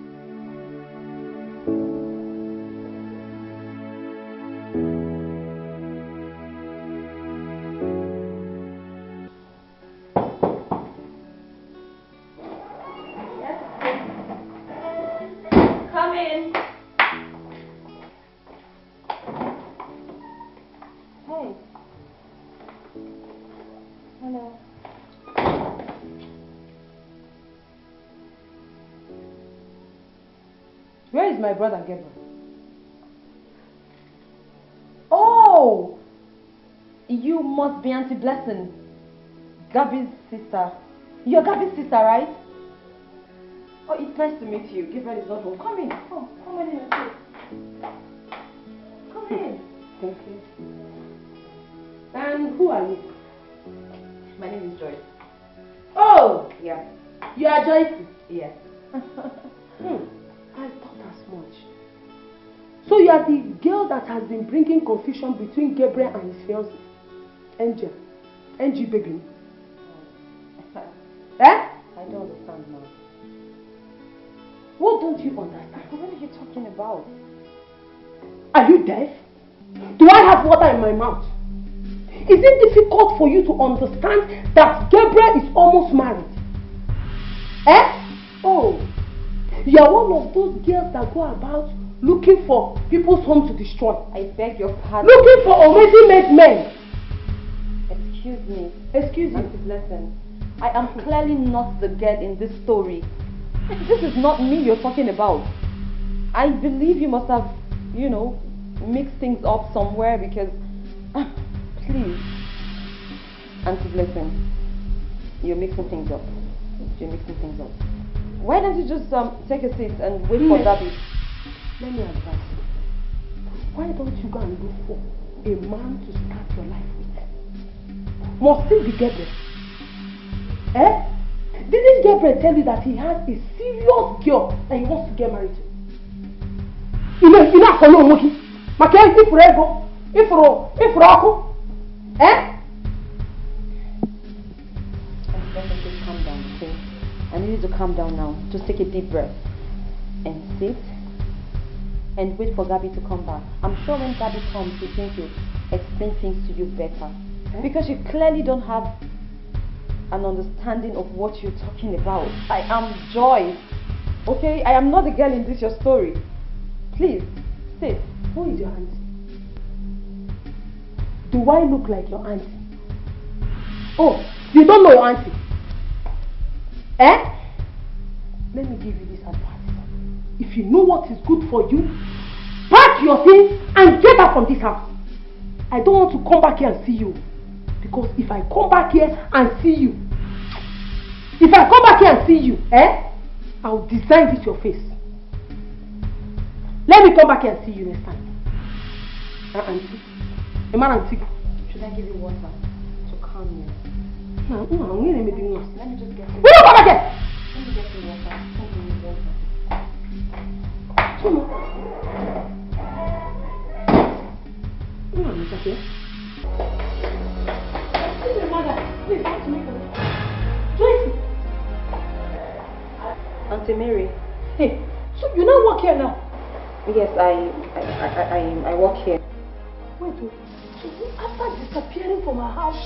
Come in. Hey. Hello. Where is my brother Gabriel? Oh! You must be Auntie Blessing, Gabby's sister. You're Gabby's sister, right? Oh, it's nice to meet you. Gabriel is not home. Come in. Come in and sit. Come in. Thank you. And who are you? My name is Joyce. Oh! Yeah. You are Joyce? Yes. I thought as much. So you are the girl that has been bringing confusion between Gabriel and his fiancée, Angel. Angie baby. Eh? I don't understand now. What don't you understand? What are you talking about? Are you deaf? Do I have water in my mouth? Is it difficult for you to understand that Gabriel is almost married? Eh? Oh, you are one of those girls that go about looking for people's home to destroy. I beg your pardon. Looking for already made men. Excuse me. Excuse me. Listen, I am clearly not the girl in this story. This is not me you're talking about. I believe you must have, you know, mixed things up somewhere because... please. Auntie, listen. You're mixing things up. You're mixing things up. Why don't you just take a seat and wait for Gabby? Let me advise you. Why don't you go and look for a man to start your life with? Must it be Gabriel? Eh? Didn't Gabriel tell you that he has a serious girl that he wants to get married to? I know, Moki. Maka if ego, if roko. Eh? Just calm down, okay? I need you to calm down now. Just take a deep breath and sit and wait for Gabby to come back. I'm sure when Gabby comes, she's going to explain things to you better. Because you clearly don't have an understanding of what you're talking about. I am Joy. Okay? I am not the girl in this your story. Please, sit. Who is your auntie? Do I look like your auntie? Oh, you don't know your auntie? Eh? Let me give you this advice. If you know what is good for you, pack your things and get out from this house. I don't want to come back here and see you. Because if I come back here and see you, I'll design this your face. Let me come back here and see you next time. Auntie. Auntie. Should I give you water to calm you? No, let me just get you. We don't come back here! Let me get you water. Give me water. Auntie Mary. Hey, so you now work here now? Yes, I work here. Wait, so after disappearing from our house,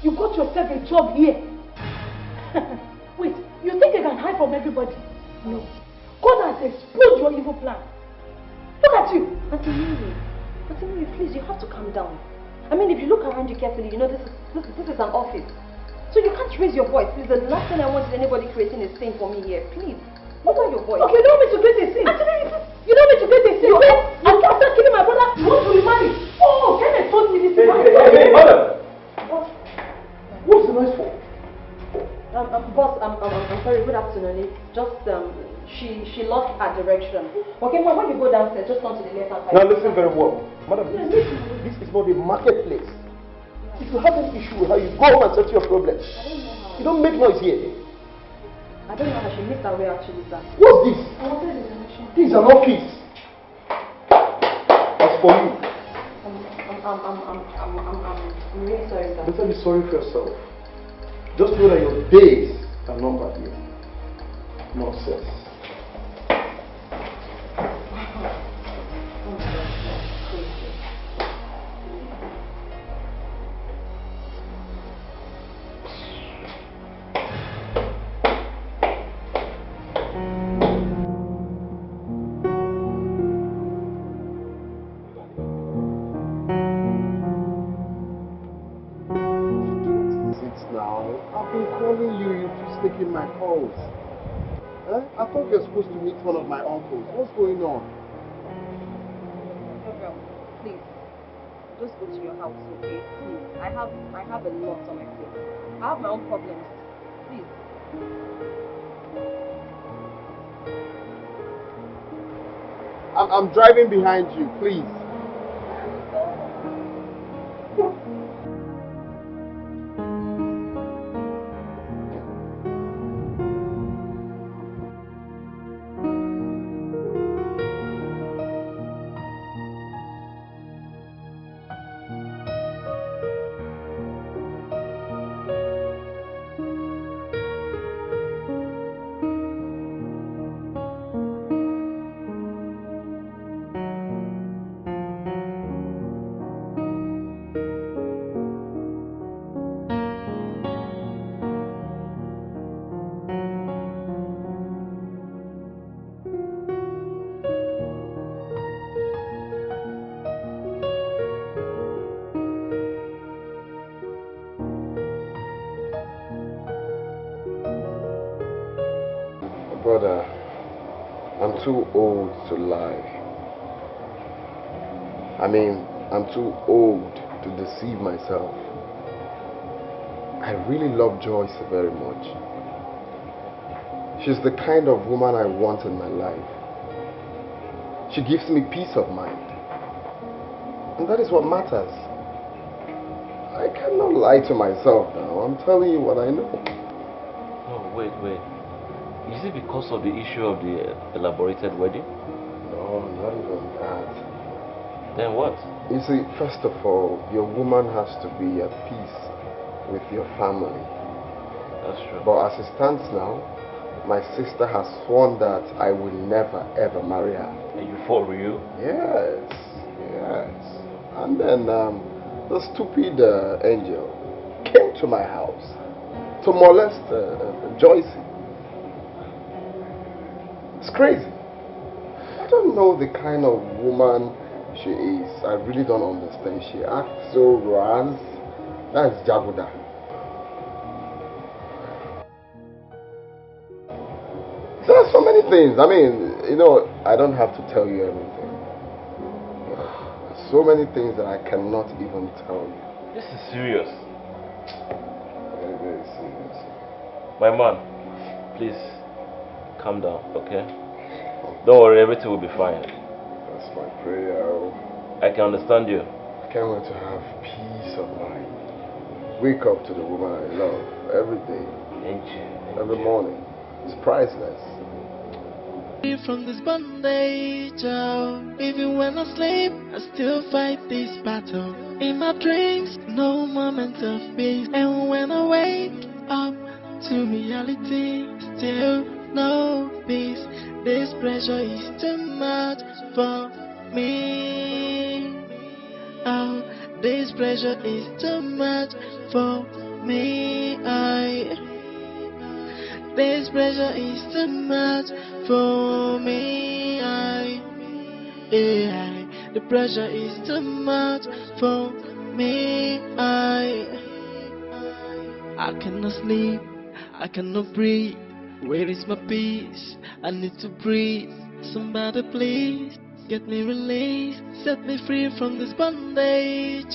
you got yourself a job here? Wait, you think I can hide from everybody? No. God has exposed your evil plan. Look at you. Auntie Mary, please, you have to calm down. I mean, if you look around you carefully, you know this is an office. So you can't raise your voice. Please, the last thing I want is anybody creating a scene for me here. Please, lower your voice. Okay, you don't want me to create a scene. Auntie Mary, you don't want me to create a scene. And after killing my brother, you want to remarry. Oh, Kenneth told me this. Hey, madam. What's the noise for? Boss, I'm sorry, good afternoon. It's just, she lost her direction. Okay, when you go downstairs, just turn to the left hand side. Now listen very well. Madam, this is not a marketplace. If you have an issue with her, you go home and settle your problems. You don't make noise here. I don't know how she missed her way actually, sir. What's this? This is an office. As for you. I'm really sorry, sir. Better be sorry for yourself. Just know that your days are numbered here. Nonsense. Taking my calls. I thought you were supposed to meet one of my uncles. What's going on? Gabriel, please, just go to your house, okay? Please, I have a lot on my plate. I have my own problems. Please. I'm driving behind you, please. brother, I'm too old to lie. I mean, I'm too old to deceive myself. I really love Joyce very much. She's the kind of woman I want in my life. She gives me peace of mind. And that is what matters. I cannot lie to myself now. I'm telling you what I know. No, wait. Is it because of the issue of the elaborated wedding? No, not even that. Then what? You see, first of all, your woman has to be at peace with your family. That's true. But as it stands now, my sister has sworn that I will never ever marry her. Are you for real? Yes. And then the stupid angel came to my house to molest Joyce. It's crazy. I don't know the kind of woman she is. I really don't understand. She acts so grand. That's Jagoda. There are so many things. I mean, you know, I don't have to tell you everything. There's so many things that I cannot even tell you. This is serious. Very, very serious. My man, please calm down, okay? Don't worry, everything will be fine. That's my prayer. I can understand you. I can't wait to have peace of mind. Wake up to the woman I love every day. Every morning. It's priceless. From this bondage, even when I sleep, I still fight this battle. In my dreams, no moment of peace. And when I wake up to reality, still no peace. This pressure is too much for me. Oh, this pressure is too much for me. This pressure is too much for me. The pressure is too much for me. I cannot sleep, I cannot breathe. Where is my peace? I need to breathe. Somebody please get me released, set me free from this bondage.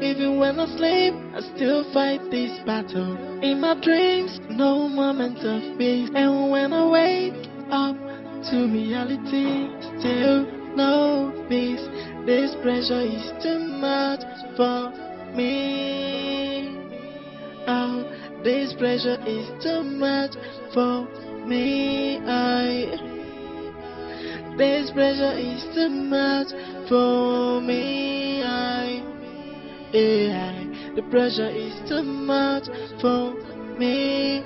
Even when I sleep, I still fight this battle. In my dreams, no moment of peace. And when I wake up to reality, still no peace. This pressure is too much for me. Oh, this pressure is too much for me. This pressure is too much for me. The pressure is too much for me.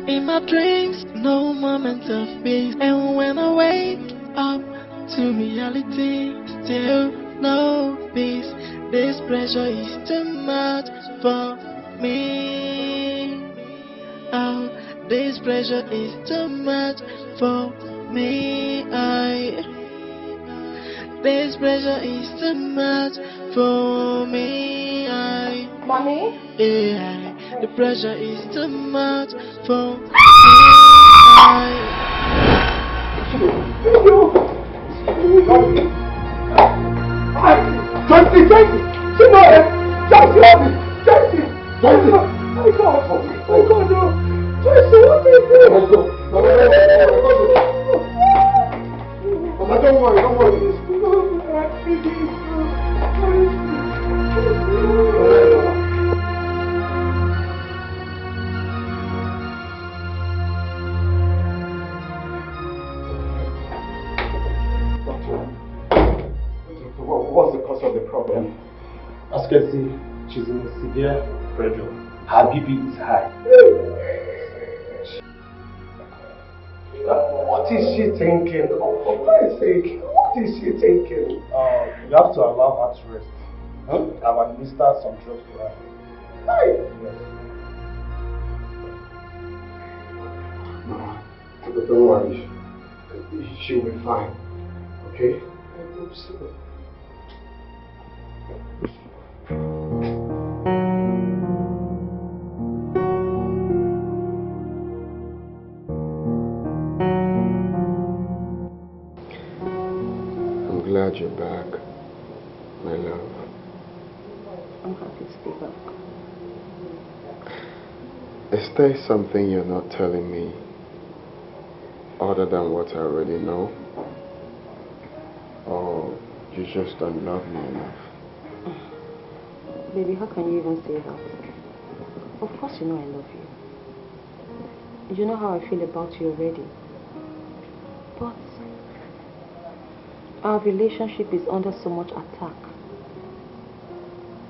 In my dreams, no moment of peace. And when I wake up to reality, still no peace. This pressure is too much for me. Oh, this pressure is too much for me. This pressure is too much for me. Mommy? The pressure is too much for me. Mama, don't worry, don't worry. What's the cause of the problem? As you can see, she's in a severe pressure. Her BP is high. What is she thinking? For Christ's sake, what is she thinking? You have to allow her to rest. I've administered some drugs to her. Hey. Yes. No, don't worry. She'll be fine. Okay? you're back, my love. I'm happy to be back. Is there something you're not telling me other than what I already know? Or you just don't love me enough? Baby, how can you even say that? Of course you know I love you. You know how I feel about you already. But our relationship is under so much attack.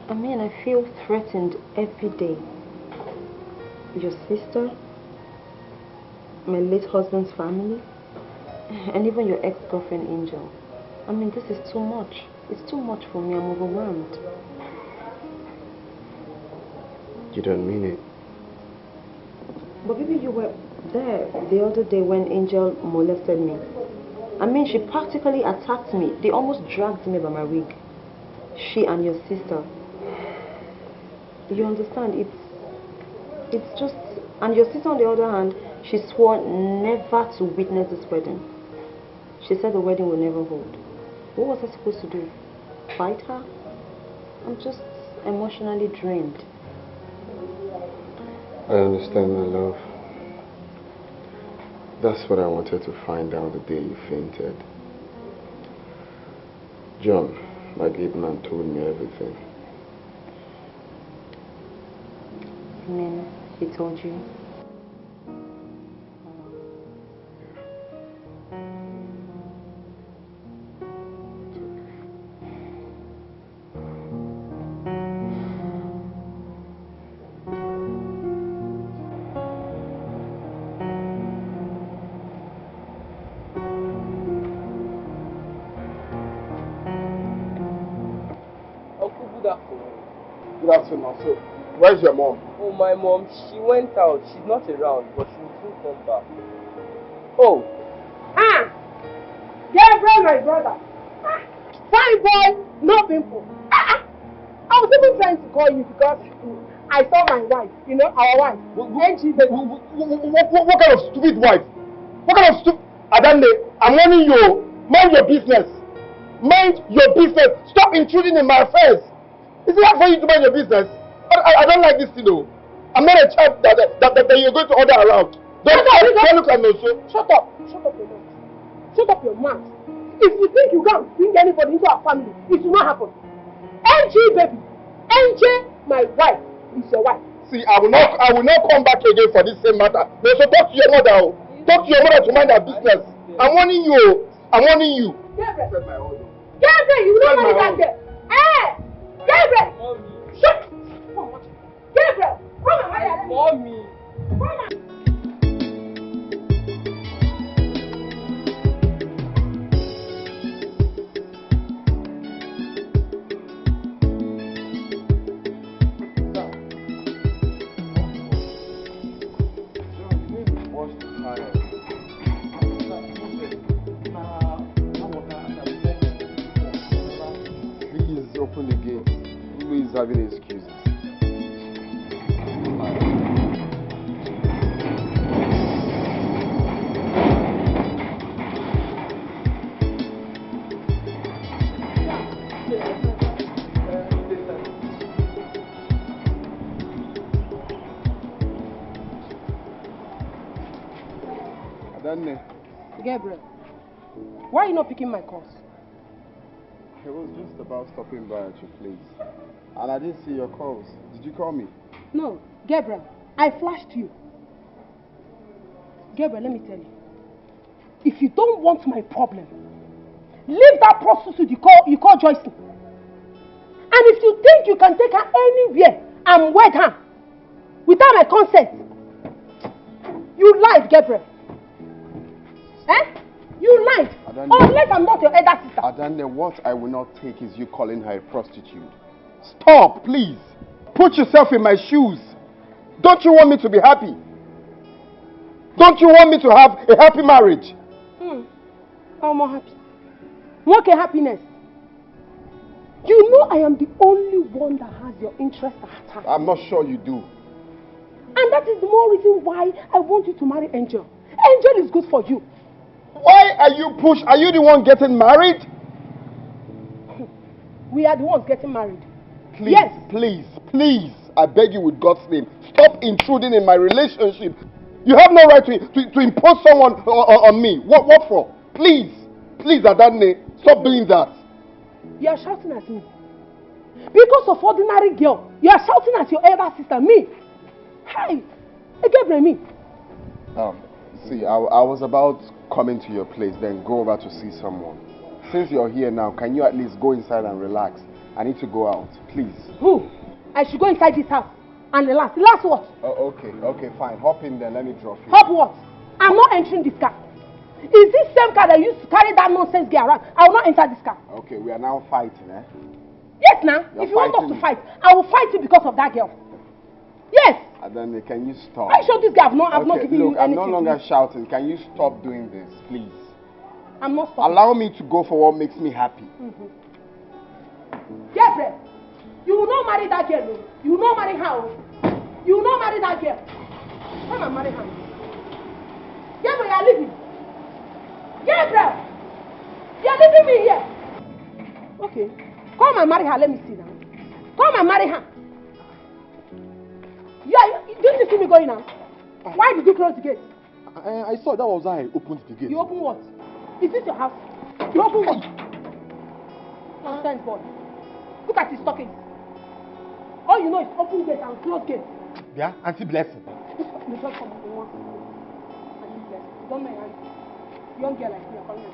I mean, I feel threatened every day. Your sister, my late husband's family, and even your ex-girlfriend Angel. I mean, this is too much. It's too much for me. I'm overwhelmed. You don't mean it. But baby, you were there the other day when Angel molested me. I mean, she practically attacked me. They almost dragged me by my wig. She and your sister. You understand? It's just... And your sister, on the other hand, she swore never to witness this wedding. She said the wedding will never hold. What was I supposed to do? Fight her? I'm just emotionally drained. I understand, my love. That's what I wanted to find out the day you fainted. John, my gate man, told me everything. I mean, he told you? Good afternoon. So, where's your mom? Oh, my mom, she went out. She's not around, but she will soon come back. Oh. Gabriel, my brother. Fine boy, no pimple. I was even trying to call you because I saw my wife, you know, our wife. What kind of stupid wife? What kind of stupid... Adande, I'm warning you. Mind your business. Mind your business. Stop intruding in my affairs. Is it hard for you to mind your business? I don't like this, you know. I'm not a child that you're going to order around. Don't look at me so. Shut up. Shut up your mouth. Shut up your mouth. If you think you can't bring anybody into our family, it will not happen. NG, baby. NG, my wife, is your wife. See, I will not come back again for this same matter. No, so talk to your mother. Talk to your mother to mind her business. I'm warning you. I'm warning you. Gabriel, you know what is that there? Hey! Gabriel! Shut up! Gabriel! Come on, Mommy! Come on! Please open the gate. Who is having excuses? Gabriel, why are you not picking my calls? I was just about stopping by at your place. And I didn't see your calls. Did you call me? No, Gabriel, I flashed you. Gabriel, let me tell you. If you don't want my problem, leave that prostitute you call Joyce. And if you think you can take her anywhere and wed her without my consent, you lied, Gabriel. Eh? You lied. Unless I'm not your elder sister. Adande, what I will not take is you calling her a prostitute. Stop, please. Put yourself in my shoes. Don't you want me to be happy? Don't you want me to have a happy marriage? I'm more happy. What a happiness. You know I am the only one that has your interest at heart. I'm not sure you do. And that is the more reason why I want you to marry Angel. Angel is good for you. Why are you pushed? Are you the one getting married? We are the ones getting married. Please, yes. Please, I beg you with God's name, stop intruding in my relationship. You have no right to impose someone on me. What for? Please, Adane, stop doing that. You are shouting at me. Because of ordinary girl, you are shouting at your elder sister, me. Hi, Gabriel, me. See, I was about coming to your place, then go over to see someone. Since you're here now, can you at least go inside and relax? I need to go out, please. Who? I should go inside this house and relax. Relax what? Oh, okay, fine. Hop in there, let me drop you. Hop what? I'm not entering this car. Is this same car that used to carry that nonsense girl around? I will not enter this car. Okay, we are now fighting, eh? Yes, now. If you want us to fight, I will fight you because of that girl. Yes. And then can you stop? I showed this guy. I've not given you anything. I'm no longer shouting. Can you stop doing this, please? I'm not stopping. Allow me to go for what makes me happy. Gabriel, you will not marry that girl. You will not marry her. You will not marry that girl. Come and marry her. Gabriel, you are leaving. Gabriel, you are leaving me here. Okay. Come and marry her. Let me see now. Come and marry her. Yeah, didn't you see me going now? Why did you close the gate? I saw that was I opened the gate. You open what? Is this your house? You open what? Nonsense boy. Look at his stockings. All you know is open gate and close gate. Yeah, Auntie Blessing. You just come and want Auntie Blessing. You don't know your auntie. Young girl like me, I'm calling you.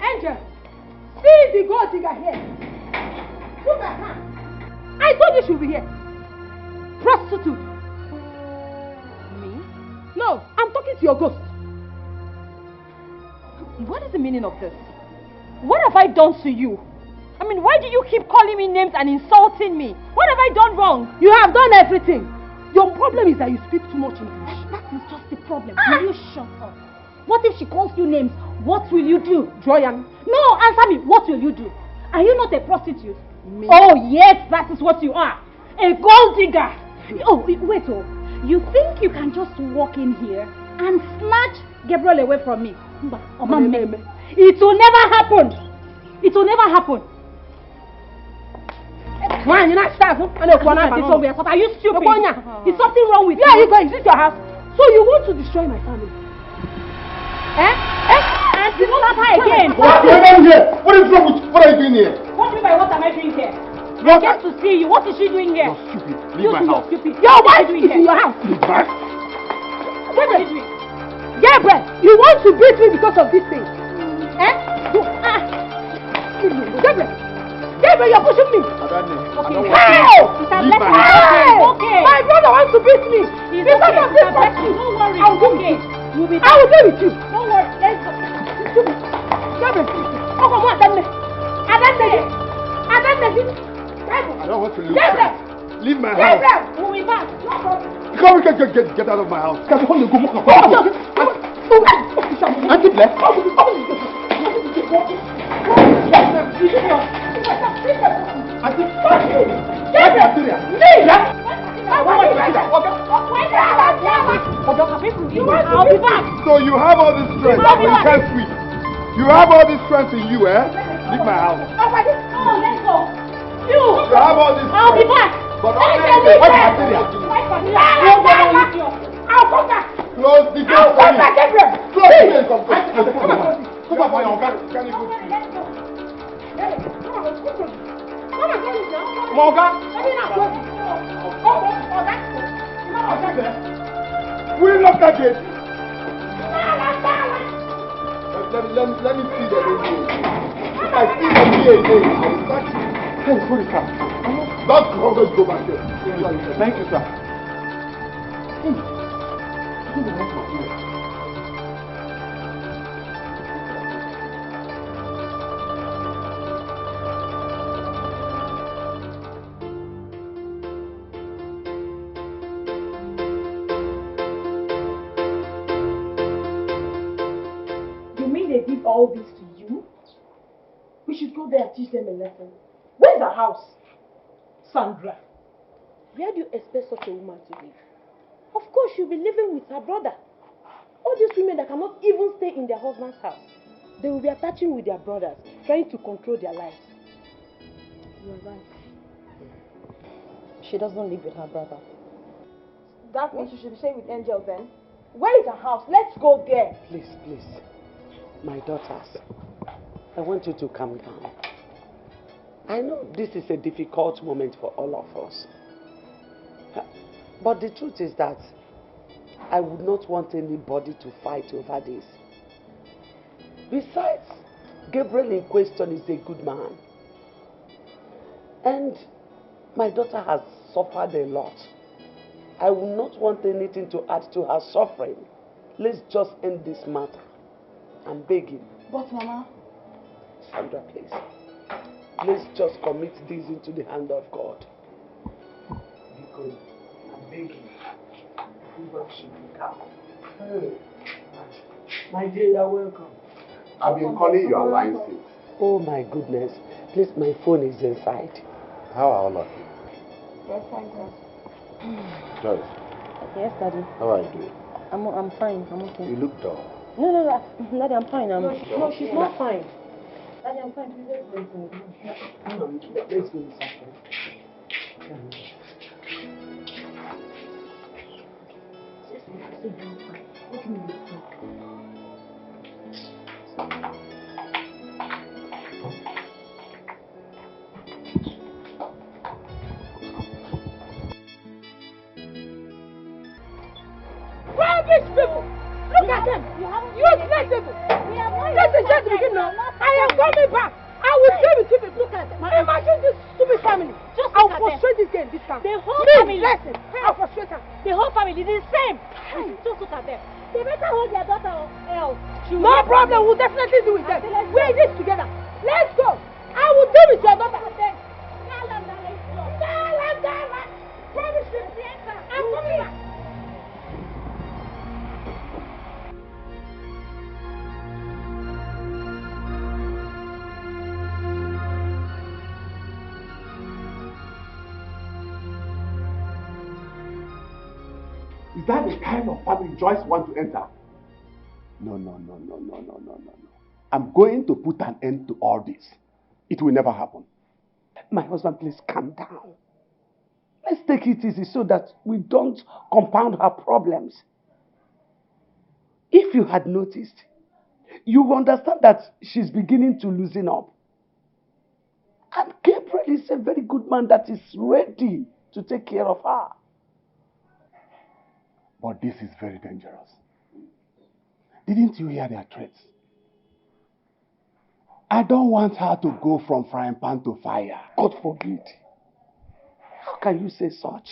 Angel, see the gold digger here. Look at her. I told you she would be here. Prostitute. Me? No, I'm talking to your ghost. What is the meaning of this? What have I done to you? I mean, why do you keep calling me names and insulting me? What have I done wrong? You have done everything. Your problem is that you speak too much English. That is just the problem. Will you shut up? What if she calls you names? What will you do? Joyan. No, answer me. What will you do? Are you not a prostitute? Me? Oh, yes, that is what you are. A gold digger. Oh, wait, oh. You think you can just walk in here and snatch Gabriel away from me? It will never happen. It will never happen. Man, you're not starving. Are you stupid? Is something wrong with you? Yeah, you go. Is this your house? So you want to destroy my family? And you not her again. What's going on here? What is wrong with you? What are you doing here? What do you mean by what am I doing here? I get to see you. What is she doing here? You're stupid. Leave my house. Your wife is in your house. Leave my house. What are you doing? Gabriel, you want to beat me because of this thing? Gabriel, you're pushing me. Okay. Leave my house. Okay. My brother wants to beat me. Because of this person. Don't worry. I will deal with you. I will deal with you. Don't worry. Let's go. Gabriel, come on, Adane. I don't want to lose. Gabriel. Leave my house. Gabriel, we'll be back. No problem. Come, get out of my house. Auntie Blair. I'll be back. So you have all this strength, but you can't sweep. You have all this strength in you, eh? Leave my house. Oh, let's go. You have all this strength. I'll be back. But I'll come back. Close the gate. I'll come back, Gabriel. Close the gate. Come on, can you go? Will you lock that gate? Let me see the radio. If I see the radio, I will start. Hey, put it up. Don't go back there. Thank you, sir. they did all this to you? We should go there and teach them a lesson. Where's our house? Sandra. Where do you expect such a woman to live? Of course, she'll be living with her brother. All these women that cannot even stay in their husband's house, they will be attaching with their brothers, trying to control their lives. You're right. She doesn't live with her brother. That means you should be staying with Angel then. Where is her house? Let's go there. Please, please. My daughters, I want you to calm down. I know this is a difficult moment for all of us. But the truth is that I would not want anybody to fight over this. Besides, Gabriel in question is a good man. And my daughter has suffered a lot. I would not want anything to add to her suffering. Let's just end this matter. I'm begging. But Mama... Sandra, please. Let's just commit this into the hand of God. Because I'm begging. Everybody should be calm. Hey. My dear, you're welcome. I've been calling your line since. Oh my goodness. Please, my phone is inside. How are all of you? Yes, thank you. Joyce. Yes, Daddy. How are you doing? I'm fine. I'm okay. You look dull. No, Daddy, I'm fine. No, she's not fine. Daddy, I'm fine. Let's go inside. Rubbish people! Look at them! Useless people! Listen, just begin now. I am coming back. I will deal with you people. Look at them. Imagine this stupid family. I'll frustrate this game this time. The whole family. Listen, I'll frustrate them. The whole family is the same. Just look at them. They better hold their daughter or else. No problem. We'll definitely do with them. We're in this together. Let's go. I will deal with your daughter. Promise me. I'm coming back. Is that the kind of family Joyce wants to enter? No. I'm going to put an end to all this. It will never happen. My husband, please calm down. Let's take it easy so that we don't compound her problems. If you had noticed, you will understand that she's beginning to loosen up. And Gabriel is a very good man that is ready to take care of her. But this is very dangerous. Didn't you hear their threats? I don't want her to go from frying pan to fire. God forbid. How can you say such?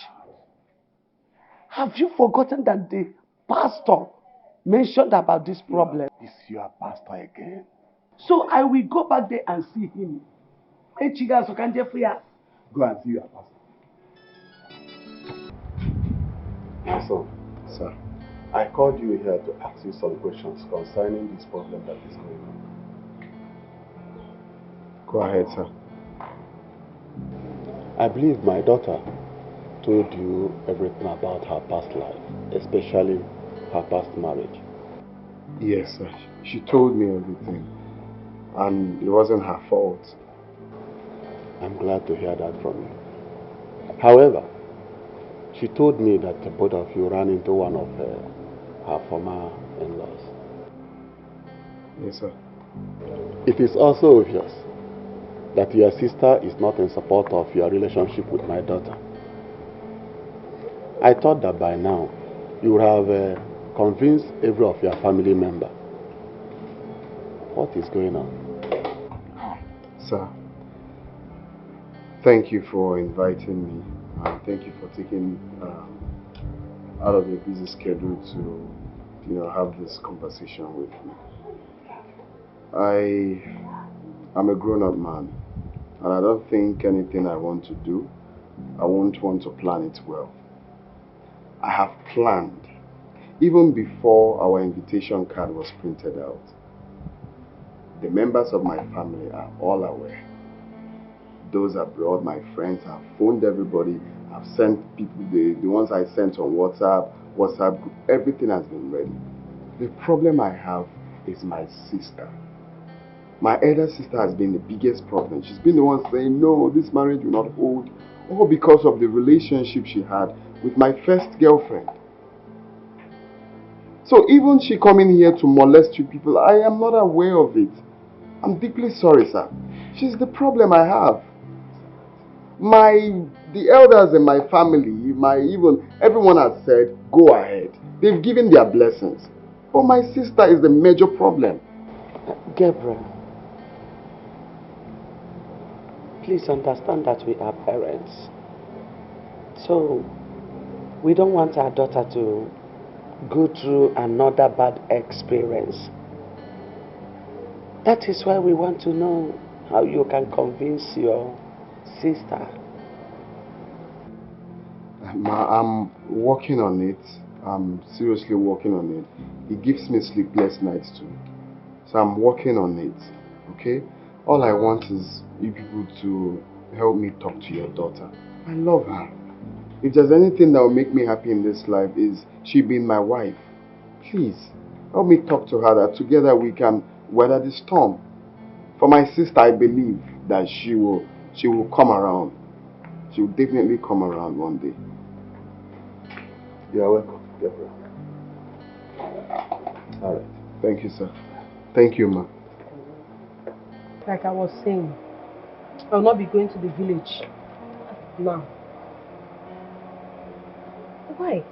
Have you forgotten that the pastor mentioned about this problem? Is your pastor again? So I will go back there and see him. Go and see your pastor. My son. Sir, I called you here to ask you some questions concerning this problem that is going on. Go ahead, sir. I believe my daughter told you everything about her past life, especially her past marriage. Yes, sir. She told me everything. And it wasn't her fault. I'm glad to hear that from you. However, she told me that both of you ran into one of her former in-laws. Yes, sir. It is also obvious that your sister is not in support of your relationship with my daughter. I thought that by now you would have convinced every of your family member. What is going on? Sir, thank you for inviting me. Thank you for taking out of your busy schedule to, have this conversation with me. I'm a grown-up man, and I don't think anything I want to do, I won't want to plan it well. I have planned, even before our invitation card was printed out. The members of my family are all aware. Those abroad, my friends, have phoned everybody. I've sent people, the ones I sent on WhatsApp group, everything has been ready. The problem I have is my sister. My elder sister has been the biggest problem. She's been the one saying, no, this marriage will not hold, all because of the relationship she had with my first girlfriend. So even she coming here to molest you people, I am not aware of it. I'm deeply sorry, sir. She's the problem I have. The elders in my family, even everyone has said, go ahead. They've given their blessings. But my sister is the major problem. Gabriel, please understand that we are parents. So, we don't want our daughter to go through another bad experience. That is why we want to know how you can convince your sister. I'm working on it. I'm seriously working on it. It gives me sleepless nights too. So I'm working on it. Okay? All I want is you people to help me talk to your daughter. I love her. If there's anything that will make me happy in this life is she being my wife. Please, help me talk to her that together we can weather the storm. For my sister, I believe that she will come around. She will definitely come around one day. You are welcome, Gabriel. Alright. Thank you, sir. Thank you, ma. Like I was saying, I'll not be going to the village now. Why?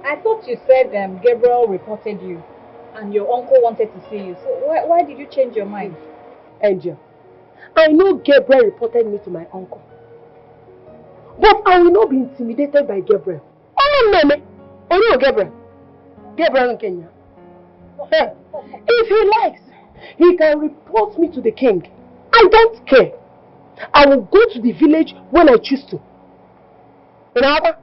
I thought you said Gabriel reported you and your uncle wanted to see you. So why did you change your mind? Angel, I know Gabriel reported me to my uncle. But I will not be intimidated by Gabriel. Oh no, Gabriel. Gabriel in Kenya. If he likes, he can report me to the king. I don't care. I will go to the village when I choose to. Remember?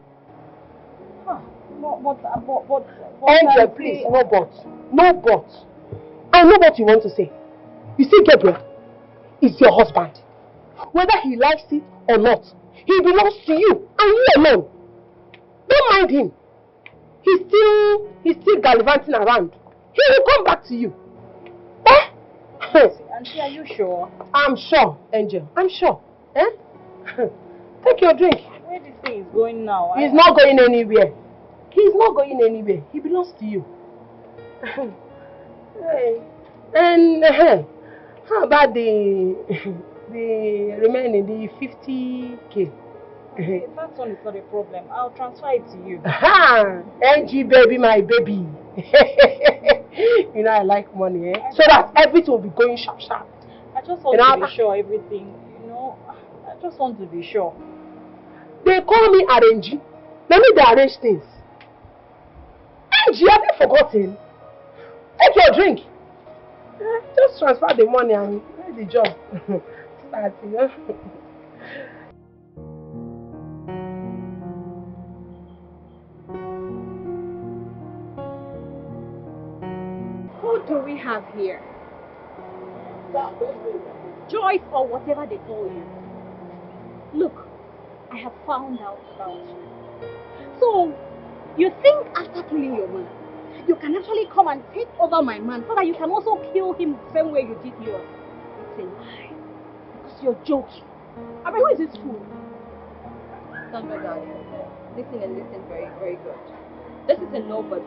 But Angel, please, no but. No but. I know what you want to say. You see, Gabriel is your husband. Whether he likes it or not, he belongs to you and you alone. Don't mind him. He's still gallivanting around. He will come back to you. Eh? Auntie, are you sure? I'm sure, Angel. I'm sure. Eh? Take your drink. Where this thing is going now? He's not going anywhere. He's not going anywhere. He belongs to you. Hey. And how about the remaining, the 50K? That one is not a problem. I'll transfer it to you. NG baby, my baby. You know I like money, eh? So that everything will be going sharp. I just want to be sure everything, I just want to be sure. They call me arranging. Let me arrange things. NG, have you forgotten? Take your drink. Just transfer the money and get the job. Start, you know? Who do we have here? Joyce or whatever they call you. Look, I have found out about you. So, you think after killing your man, you can actually come and take over my man so that you can also kill him the same way you did yours? It's a lie. Because you're joking. I mean, who is this fool? Stand by, darling. Listen and listen very, very good. This is a nobody,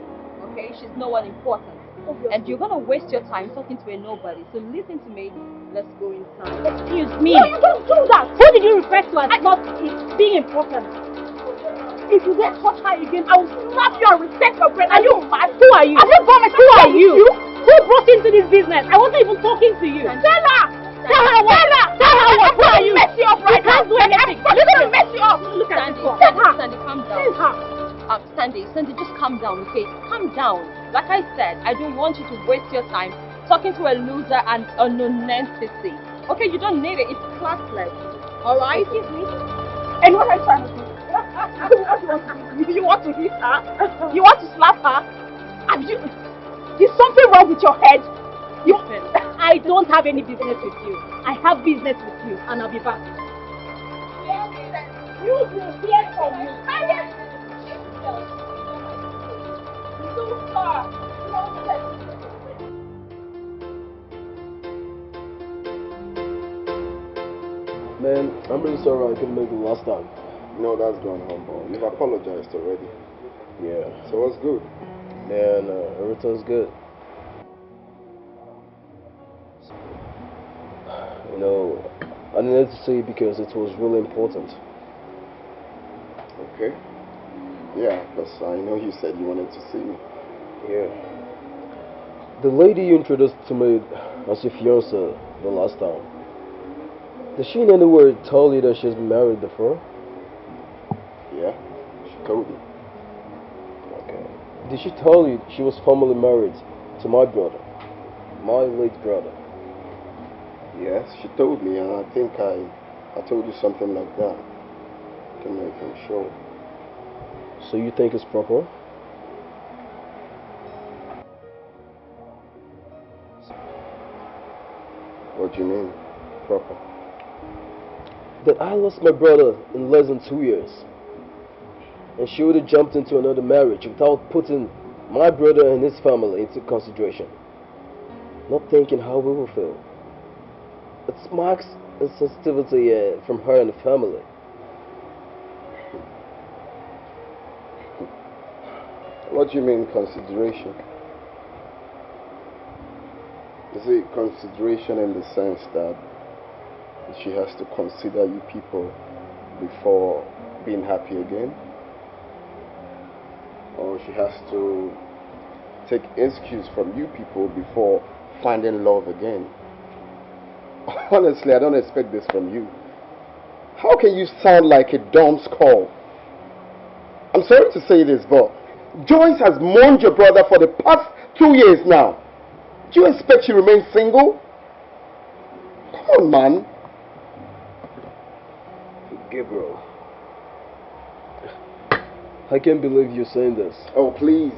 okay? She's no one important. Obviously. And you're gonna waste your time talking to a nobody. So listen to me. Let's go inside. Excuse me. No, you don't do that. Who did you refer to as not being important? If you get touch her again, I will slap you and reset your brain. Are you mad? Who are you? Have you promised? Who are you? Who brought you into this business? I wasn't even talking to you. Tell her! Tell her what? Tell her what? Who are you? Mess you up right now. You can't do anything. Look at me, mess you up. Look at this one. Tell her. Sandy, calm down. Sandy, just calm down, okay? Calm down. Like I said, I don't want you to waste your time talking to a loser and a nonentity. Okay, you don't need it. It's classless. Alright? Excuse me. And what are you trying to do? You want to hit her? You want to slap her? Is something wrong with your head? Listen. I don't have any business with you. I have business with you, and I'll be back. You will hear from you. Man, I'm really sorry I couldn't make it last time. No, that's gone home, boy. You've apologized already. Yeah. So what's good? Man, everything's good. You know, I needed to say it because it was really important. Okay. Yeah, because I know you said you wanted to see me. Yeah. The lady you introduced to me as your fiancée the last time, did she in any way tell you that she's been married before? Yeah, she told me. Okay. Did she tell you she was formerly married to my brother, my late brother? Yes, she told me, and I think I told you something like that. I don't know if I'm sure. So you think it's proper? What do you mean, proper? That I lost my brother in less than 2 years, and she would have jumped into another marriage without putting my brother and his family into consideration, not thinking how we will feel. It marks insensitivity from her and the family. What do you mean, consideration? Is it consideration in the sense that she has to consider you people before being happy again? Or she has to take excuse from you people before finding love again? Honestly, I don't expect this from you. How can you sound like a dumb skull? I'm sorry to say this, but Joyce has mourned your brother for the past 2 years now. Do you expect she remains single? Come on, man. Gabriel, I can't believe you're saying this. Oh, please.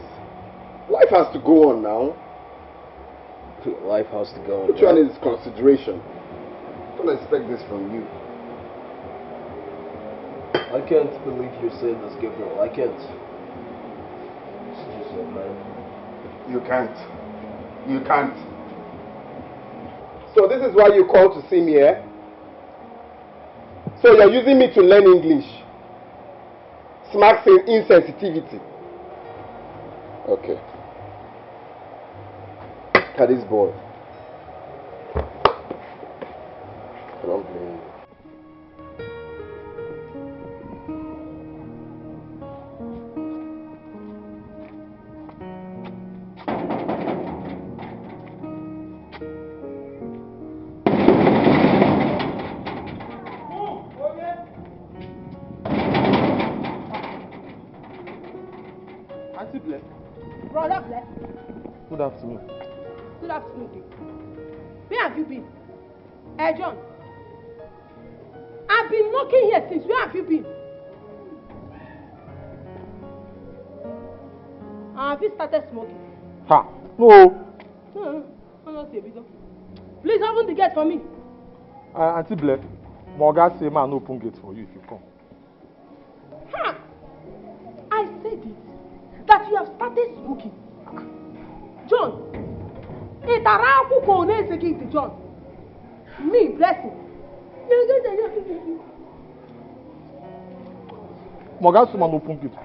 Life has to go on now. Life has to go on. Which one is consideration? Don't expect this from you. I can't believe you're saying this, Gabriel. I can't. Excuse me, man. You can't. You can't. So this is why you called to see me, eh? So you're using me to learn English. Smacks in insensitivity. Okay. Look at this boy. I don't blame you. Brother Bless. Good afternoon. Good afternoon, Dick. Where have you been? Hey, John. I've been knocking here since. Where have you been? Have you started smoking? Ha! No. Please open the gate for me. Auntie Blair, Morgan say man open gate for you if you come. Ha! I said it. That you have started smoking. John, it's a John. Me, blessing. Morgan say man open gate.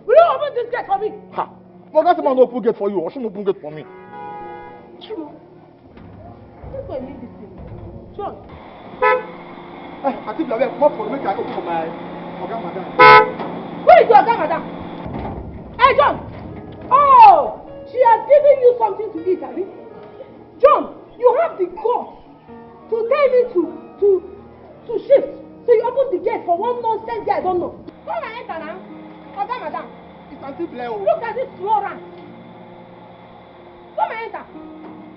Will you open this gate for me? Ha! Morgan say man open gate for you, or she open gate for me. That's why I need this thing. John. Auntie Blair, come up for me, make I open for my Morgan madam. Who is your madam? Hey, John! Oh! She has given you something to eat, Abby. John, you have the guts to tell me to shift. So you open the gate for one nonsense guy I don't know. Come and enter now. Okay, madam. It's Auntie Blair. Look at this slow run. Come and enter.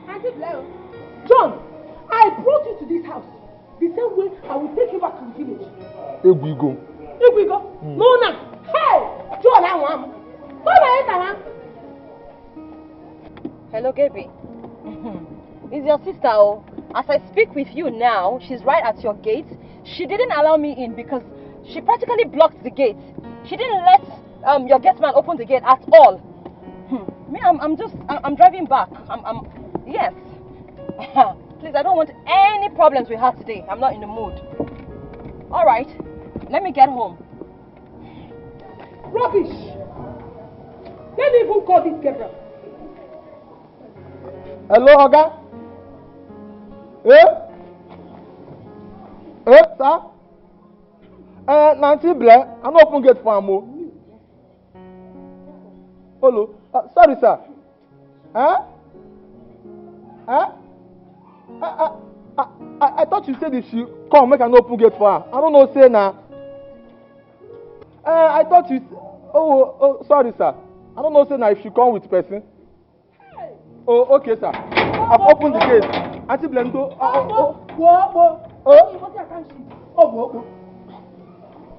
Auntie Blair. John, I brought you to this house. The same way I will take you back to the village. Here we go. Here we go. No, now. Hey! John, I want. Come and enter, man. Hello, Gaby. It's your sister, oh. As I speak with you now, she's right at your gate. She didn't allow me in because she practically blocked the gate. She didn't let your gate man open the gate at all. Me, I'm driving back. Yes. Please, I don't want any problems with her today. I'm not in the mood. All right, let me get home. Rubbish! Let me even call this Gabriel. Hello, Oga? Sir? Nancy Blair, I'm not open gate for Amo. Hello? Sorry, sir. I thought you said if she come, make an open gate for her. I don't know, say now. I thought you. Oh, sorry, sir. I don't know, say now if she come with person. Oh, okay, sir. I've opened the gate. Auntie Blendo.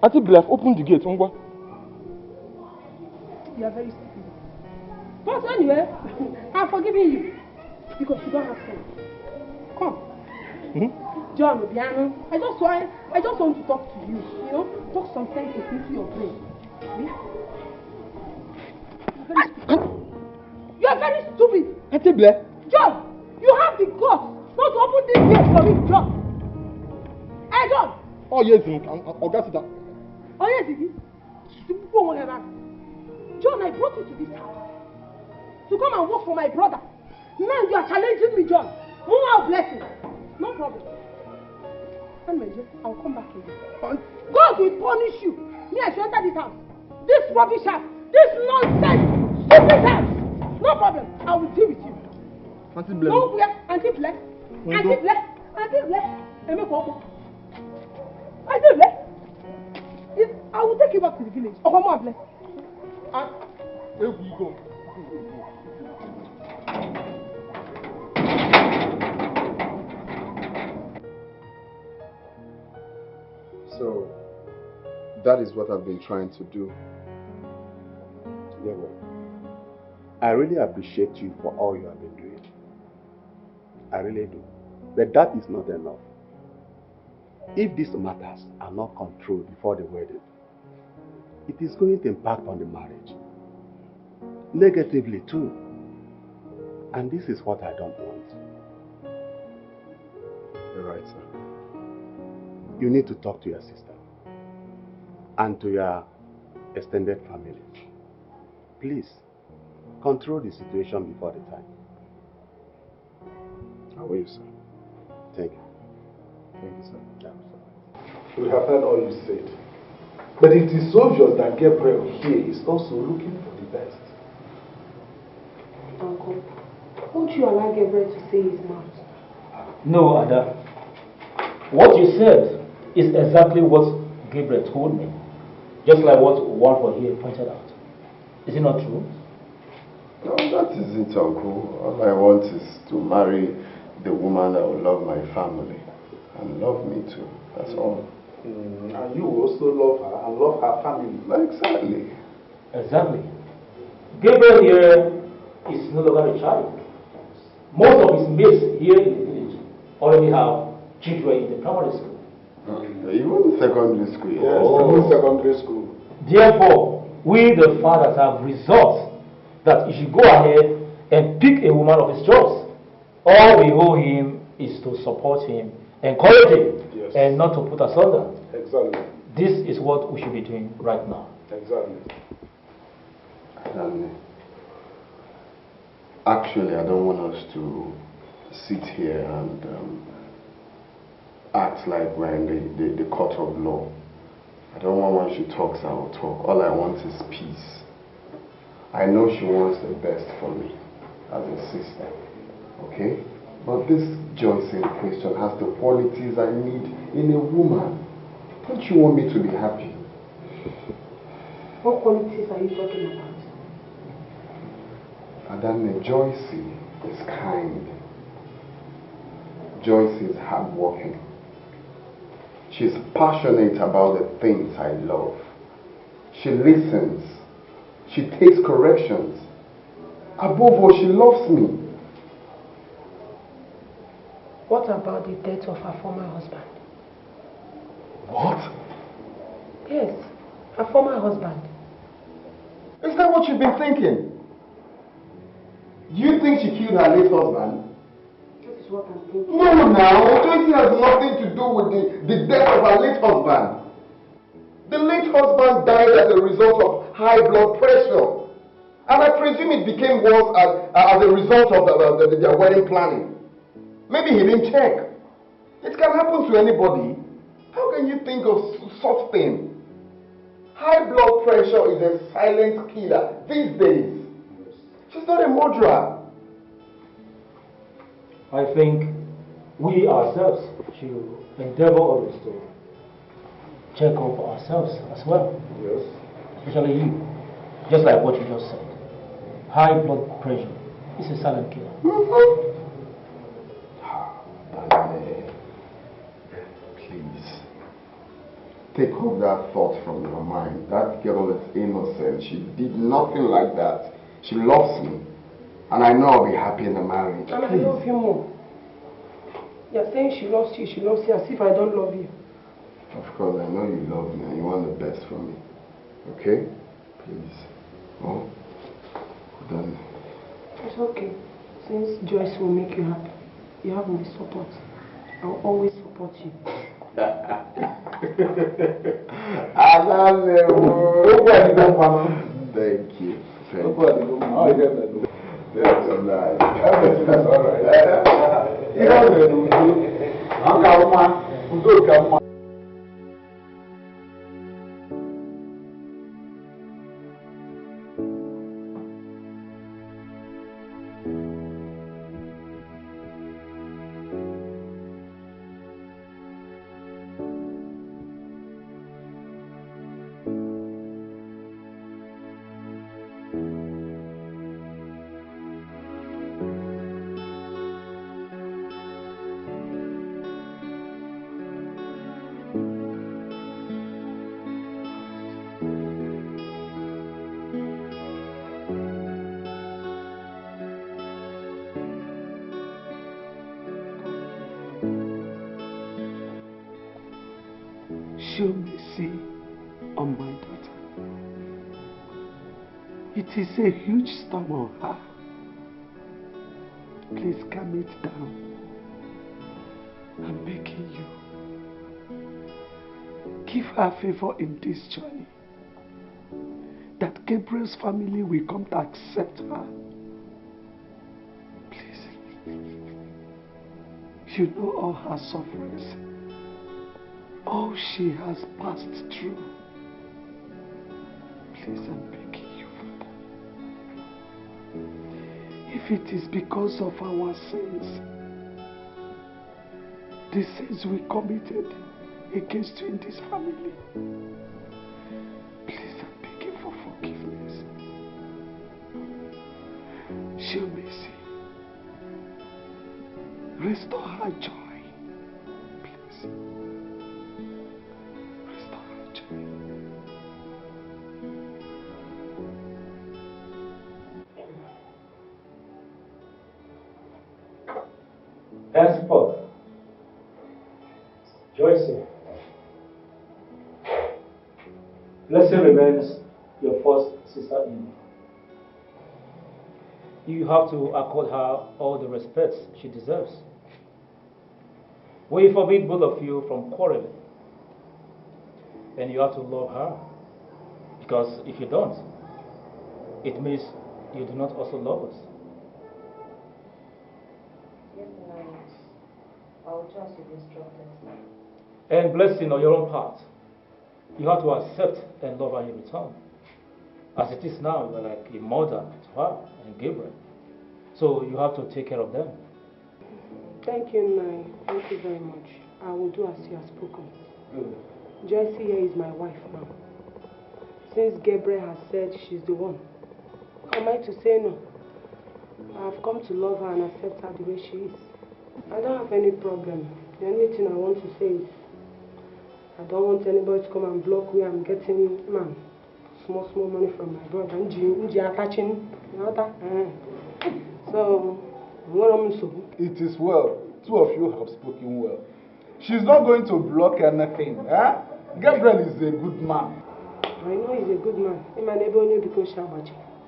Auntie Blair, open the gate. You are very stupid. But anyway, I'm forgiving you because you don't have sense. Come. John Obiano, I just want to talk to you, talk some sense into your brain. You are very stupid. Auntie Blair. John, you have the guts not to open this gate for me, John. Hey, John. Oh, yes, I'll get it. Oh, yes, it is. John, I brought you to this house to come and work for my brother. Now you are challenging me, John. More blessing. No problem. And I'll come back again. God will punish you. Me, I should enter this house. This rubbish house. This nonsense. Stupid house. No problem. I will deal with you. Auntie Blair. No, Auntie Blair. Auntie Blair. Auntie Blair. Auntie Blair. I will take you back to the village. Oh, come on, Blair. Here we go. So, that is what I've been trying to do. Yeah, well, I really appreciate you for all you have been doing. I really do. But that is not enough. If these matters are not controlled before the wedding, it is going to impact on the marriage. Negatively too. And this is what I don't want. You're right, sir. You need to talk to your sister and to your extended family. Please, control the situation before the time. I will, sir. Thank you. Thank you, sir. We have heard all you said. But it is obvious that Gabriel here is also looking for the best. Uncle, won't you allow Gabriel to say his mouth? No, Ada. What you said is exactly what Gabriel told me. Just like what Walford here pointed out. Is it not true? No, that isn't, Uncle. All I want is to marry the woman that will love my family and love me too. That's all. And you also love her and love her family. Exactly. Exactly. Gabriel here is no longer a child. Most of his mates here in the village already have children in the primary school. Even secondary school. Yes, even secondary school. Therefore, we the fathers have resolved that he should go ahead and pick a woman of his choice. All we owe him is to support him, encourage him, yes, and not to put us under. Exactly. This is what we should be doing right now. Exactly. Actually, I don't want us to sit here and act like we're in the court of law. I don't want when she talks, I will talk. All I want is peace. I know she wants the best for me as a sister. Okay? But this Joyce in question has the qualities I need in a woman. Don't you want me to be happy? What qualities are you talking about? Adane, Joyce is kind. Joyce is hardworking. She's passionate about the things I love. She listens. She takes corrections. Above all, she loves me. What about the death of her former husband? What? Yes, her former husband. Is that what you've been thinking? Do you think she killed her late husband? This is what I'm thinking. No, now. Tracy has nothing to do with the death of her late husband. The late husband died as a result of high blood pressure. And I presume it became worse as a result of their wedding planning. Maybe he didn't check. It can happen to anybody. How can you think of such thing? High blood pressure is a silent killer these days. She's not a murderer. I think we ourselves should endeavor always to check up ourselves as well. Yes. Especially you. Just like what you just said. High blood pressure is a silent killer. Please. Take off that thought from your mind. That girl is innocent. She did nothing like that. She loves me. And I know I'll be happy in the marriage. And I love you more. You're saying she loves you as if I don't love you. Of course, I know you love me and you want the best for me. Okay? Please. Oh? Then. It's okay. Since Joyce will make you happy, you have my support. I'll always support you. Thank you. That's so nice. That's all right. Show mercy on my daughter. It is a huge storm on her. Please calm it down. I'm begging you. Give her favor in this journey. That Gabriel's family will come to accept her. Please. You know all her sufferings. All she has passed through. Please, I'm begging you for that. If it is because of our sins, the sins we committed against you in this family, please, I'm begging for forgiveness. Show mercy. Restore her joy. Henceforth, Joyce, blessing remains your first sister-in-law. You have to accord her all the respect she deserves. We forbid both of you from quarreling. And you have to love her. Because if you don't, it means you do not also love us. Yes, nice. I'll just be instructed. And blessing on your own part. You have to accept and love her in return. As it is now, you are like a mother to her and Gabriel. So you have to take care of them. Thank you, Nai. Thank you very much. I will do as you have spoken. Good. Joyce here is my wife now. Since Gabriel has said she's the one, how am I to say no? I have come to love her and accept her the way she is. I don't have any problem. The only thing I want to say is I don't want anybody to come and block me. I'm getting, small money from my brother. So, it is well. two of you have spoken well. She's not going to block anything. Eh? Gabriel is a good man. I know he's a good man.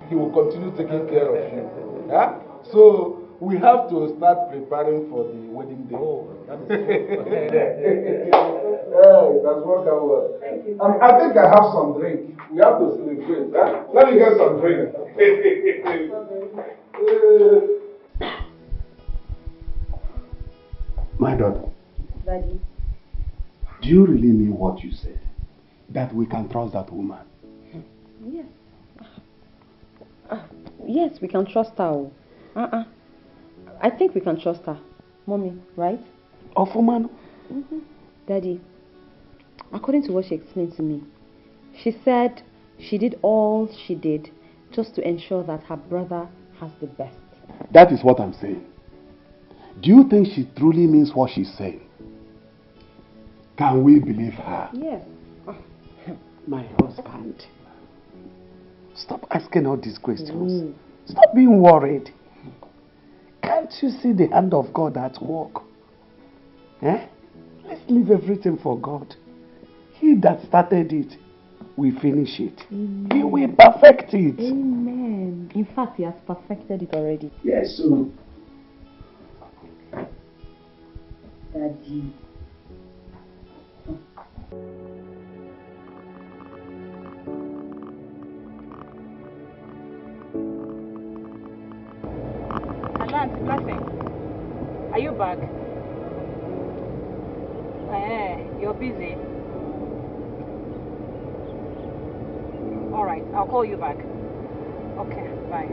He will continue taking care of you. Eh? So we have to start preparing for the wedding day. Oh, that is it has worked out well. I think I have some drink. We have to celebrate. Huh? Let me get some drink. My daughter. Daddy. Do you really mean what you said? That we can trust that woman? Yes. Yes, we can trust her. I think we can trust her. Mommy, right? Of woman? Daddy, according to what she explained to me, she said she did all she did just to ensure that her brother has the best. That is what I'm saying. Do you think she truly means what she's saying? Can we believe her? Yes. My husband. Stop asking all these questions. Stop being worried. Can't you see the hand of God at work? Eh? Let's leave everything for God. He that started it will finish it. Amen. He will perfect it. Amen. In fact, he has perfected it already. Yes, sir. Daddy. Auntie Blessing, are you back? You're busy. Alright, I'll call you back. Okay, bye.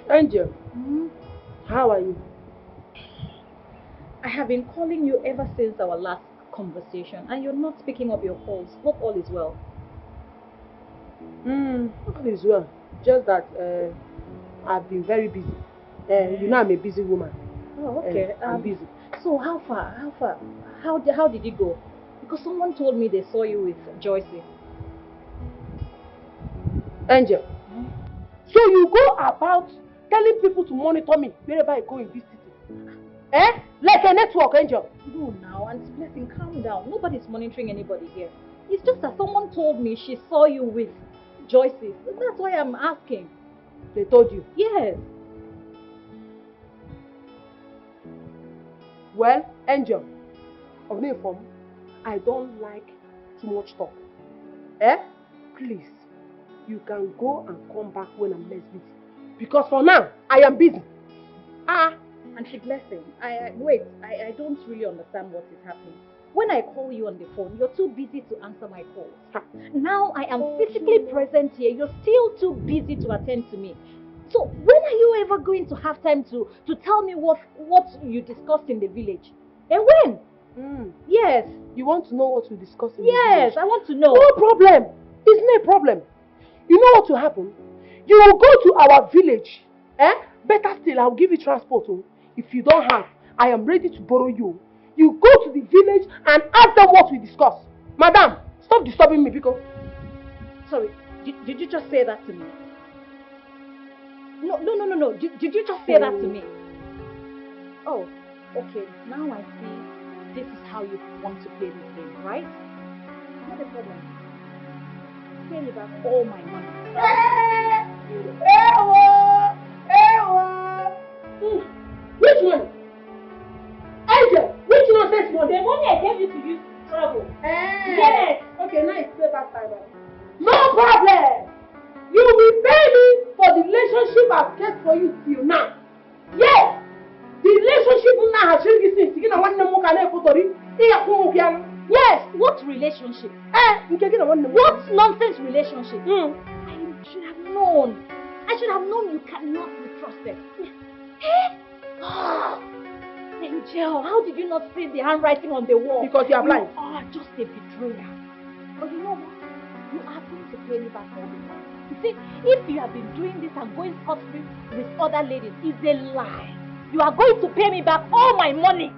Angel, how are you? I have been calling you ever since our last conversation and you're not picking up your calls. Hope all is well. All is well. Just that I've been very busy. You know I'm a busy woman. Oh, okay. I'm busy. So how far? How did it go? Because someone told me they saw you with Joycey. Angel, so you go about telling people to monitor me wherever I go in this city? Like a network, Angel? No, now, Auntie Blessing, calm down. Nobody's monitoring anybody here. It's just that someone told me she saw you with Joycey. That's why I'm asking. They told you? Yes. Well, Angel, of the form, I don't like too much talk. Please, you can go and come back when I'm less busy. Because for now, I am busy. Auntie Blessing, I don't really understand what is happening. When I call you on the phone, you're too busy to answer my calls. Now I am physically present here, you're still too busy to attend to me. So when are you ever going to have time to tell me what you discussed in the village? And when? Yes. You want to know what we discussed in the village? Yes, I want to know. No problem. It's no problem. You know what will happen? You will go to our village. Better still, I'll give you transport. If you don't have, I am ready to borrow you. You go to the village and ask them what we discussed. Madam, stop disturbing me because... Sorry, did you just say that to me? No. Did you just say that to me? Oh, okay. Now I see this is how you want to play this game, right? Not a problem. Pay me back all my money. Which one? Angel, which nonsense money? The money I gave you to use to travel. Yes. Okay, now it's payback time. No problem. You will pay me for the relationship I've kept for you till now. Yes. The relationship now has changed since. Yes. What relationship? What nonsense relationship? I should have known. I should have known you cannot be trusted. Angel, how did you not see the handwriting on the wall? Because you are blind. You are just a betrayer. But you know what? You are going to pay me back all the money. You see, if you have been doing this and going scot-free with other ladies, it's a lie. You are going to pay me back all my money.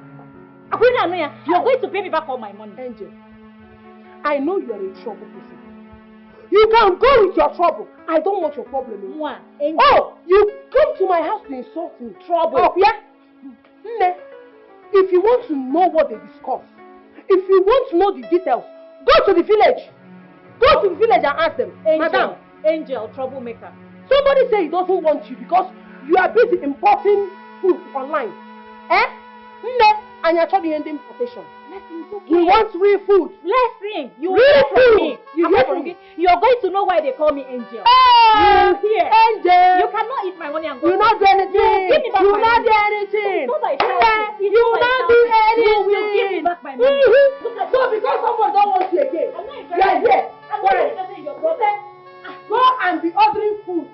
You are going to pay me back all my money. Angel, I know you are a trouble person. You can go with your trouble. I don't want your problem. Angel. Oh, you come to my house to insult me. Trouble. Oh, yeah? If you want to know what they discuss, if you want to know the details, go to the village. Go to the village and ask them. Madam. Angel, troublemaker. Somebody say he doesn't want you because you are busy importing food online. And you're trying to end importation. We want real food. Blessing. You real hear from food. me. You hear from me. You are going to know why they call me Angel. You hear. Angel. You cannot eat my money and go. You not do anything. Give me back you my not money. do anything. It's not like you not do anything. You will give me back my money. So because someone don't want you again, I'm not you are here. I'm not interested in your problem. Go and be ordering food.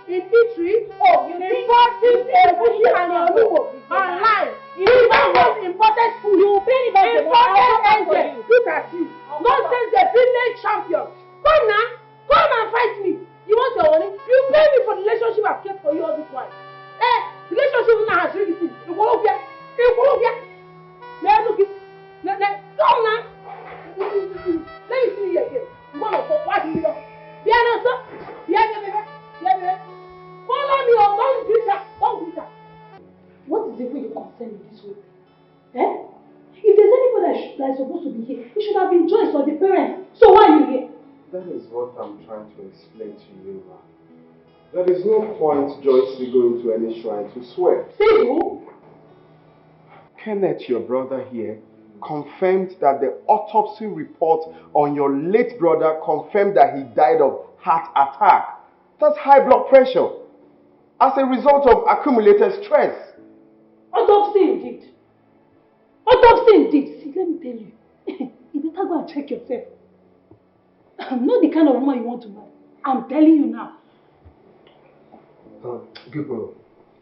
In eatery, importing everything and your online. You don't want imported food. You pay me back the money. Angel, look at you. Nonsense, the village champion. Come now, come and fight me. You want your money? You pay me for the relationship I've kept for you all this while. Relationship now has really seen. You go up here. Come now. Let me see you again. You want to talk? Why do you know? Follow me or don't greet her. Don't greet her. What is it when you concern me this way? If there's anybody that is supposed to be here, it should have been Joyce or the parents. So why are you here? That is what I'm trying to explain to you, ma. There is no point Joyce going to any shrine to swear. See who? Kenneth, your brother here, confirmed that the autopsy report on your late brother confirmed that he died of heart attack. That's high blood pressure as a result of accumulated stress. Autopsy indeed. Autopsy indeed. See, let me tell you. You better go and check yourself. I'm not the kind of woman you want to marry. I'm telling you now. Good bro.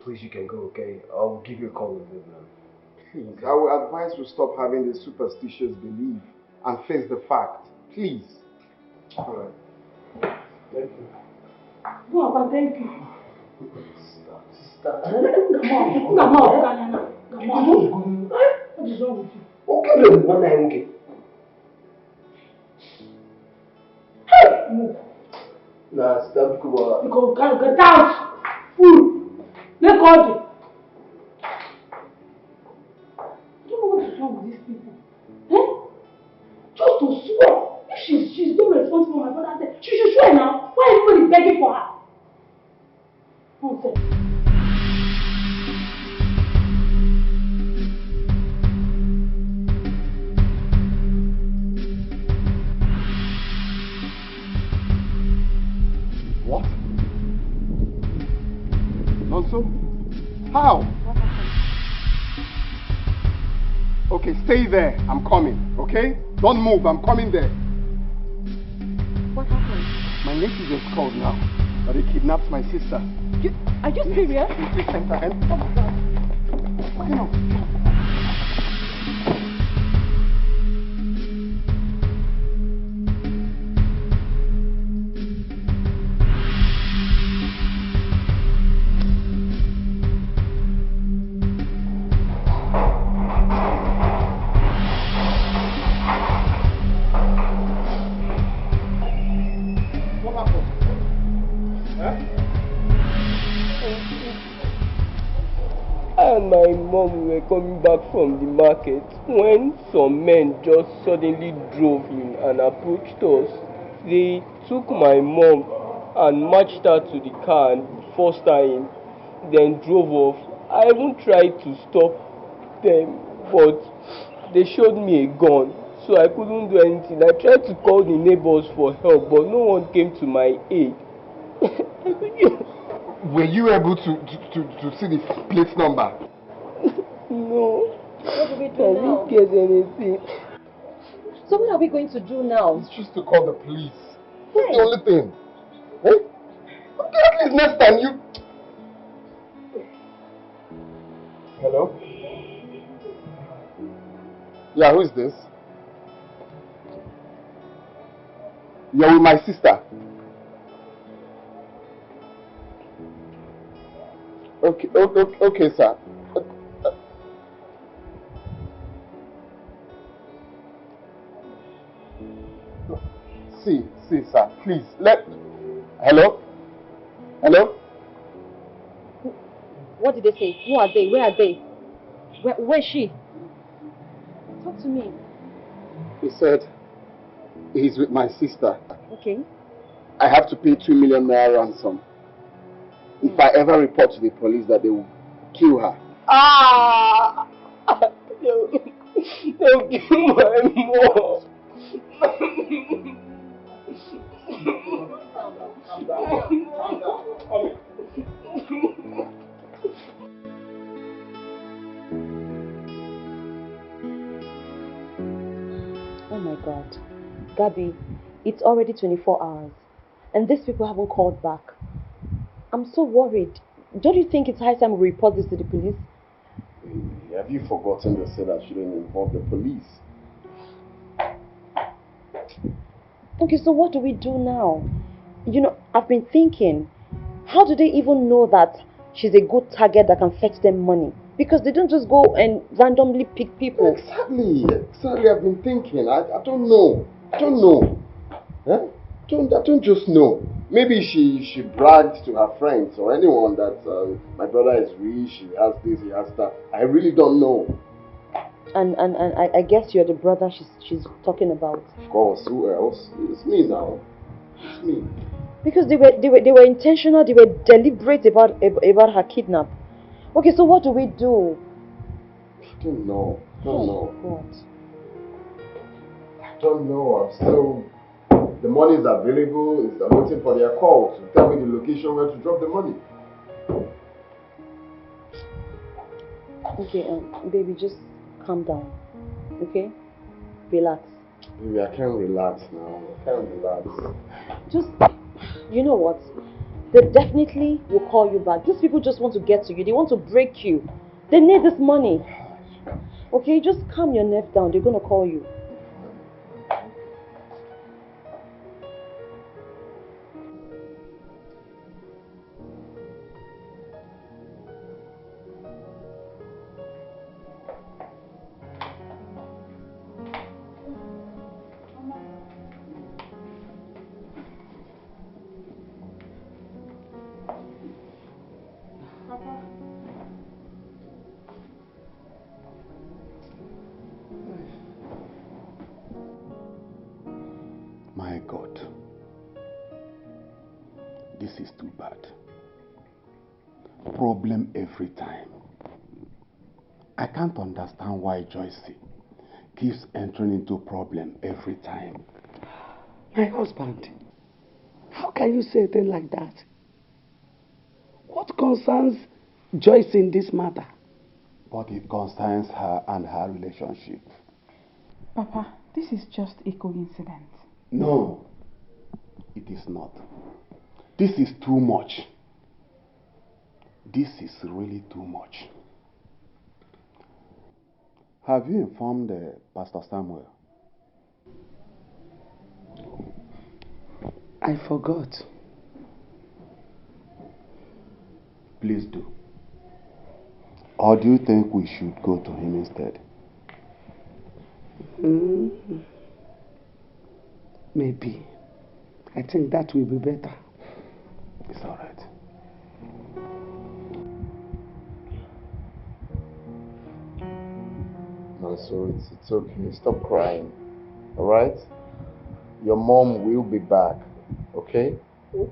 Please, you can go, okay? I'll give you a call in the evening. Please, I will advise you stop having this superstitious belief and face the fact. Please. Alright. Thank you. Go up and thank you. Stop. Come on. What is wrong with you? Okay, then, one night, okay. Hey! Move. Nah, stop, go. You can get out. Fool. Let go of it. I don't know what is wrong with these people. Just to swear. If she's not responsible for my brother's death, she should swear now. Why is everybody begging for her? Nonsense. What? Nonso? How? Okay, stay there. I'm coming, okay? Don't move, I'm coming there. What happened? My nephew just called now that he kidnapped my sister. Are you serious? Please send her in. Oh my God. What kind of... And my mom were coming back from the market when some men just suddenly drove in and approached us. They took my mom and marched her to the car and forced her in, then drove off. I even tried to stop them, but they showed me a gun, so I couldn't do anything. I tried to call the neighbors for help, but no one came to my aid. Were you able to see the plate number? No. What do we do I now? didn't get anything. So what are we going to do now? It's just to call the police. That's the only thing. Hey? Okay, at least next time you... Hello? Yeah, who is this? You're with my sister. Okay, sir. See, sir, please, Hello? Hello? What did they say? Who are they? Where are they? Where is she? Talk to me. He said he's with my sister. Okay. I have to pay 2 million naira ransom. If I ever report to the police that they will kill her. Ah! They'll kill my mom. Oh my God. Gabby, it's already 24 hours. And these people haven't called back. I'm so worried. Don't you think it's high time we report this to the police? Have you forgotten to say that shouldn't involve the police? Okay, so what do we do now? You know, I've been thinking, how do they even know that she's a good target that can fetch them money? Because they don't just go and randomly pick people. Exactly, I've been thinking. I don't know. Huh? I don't just know. Maybe she bragged to her friends or anyone that my brother is rich, he has this, he has that. I really don't know. And I guess you're the brother she's talking about. Of course, who else? It's me now. It's me. Because they were intentional, they were deliberate about her kidnap. Okay, so what do we do? I don't know. God. I don't know. I'm still... The money is available. I'm waiting for their call to tell me the location where to drop the money. Okay, baby, just calm down. Okay? Relax. Baby, I can't relax now. I can't relax. Just, you know what? They definitely will call you back. These people just want to get to you. They want to break you. They need this money. Okay, just calm your nerve down. They're going to call you. My God. This is too bad. Problem every time. I can't understand why Joycey keeps entering into problem every time. My husband, how can you say a thing like that? What concerns Joyce in this matter? But it concerns her and her relationship. Papa, this is just a coincidence. No, it is not. This is too much. This is really too much. Have you informed Pastor Samuel? I forgot. Please do. Or do you think we should go to him instead? Maybe. I think that will be better. It's all right. No, so it's okay. Stop crying. All right? Your mom will be back. Okay? Come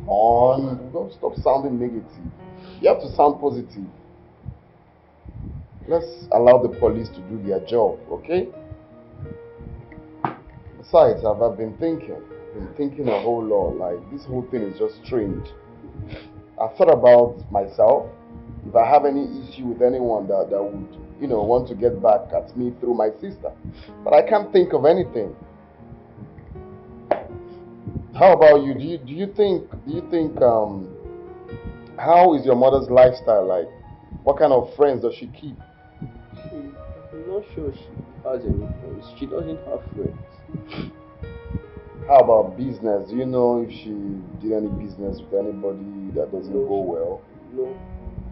on. Don't stop sounding negative. You have to sound positive. Let's allow the police to do their job, okay? Besides, I've been thinking a whole lot. Like, this whole thing is just strange. I thought about myself. If I have any issue with anyone that would, want to get back at me through my sister. But I can't think of anything. How about you? Do you think how is your mother's lifestyle like? What kind of friends does she keep? I'm not sure she has any friends. She doesn't have friends. How about business? Do you know if she did any business with anybody that doesn't go well? No,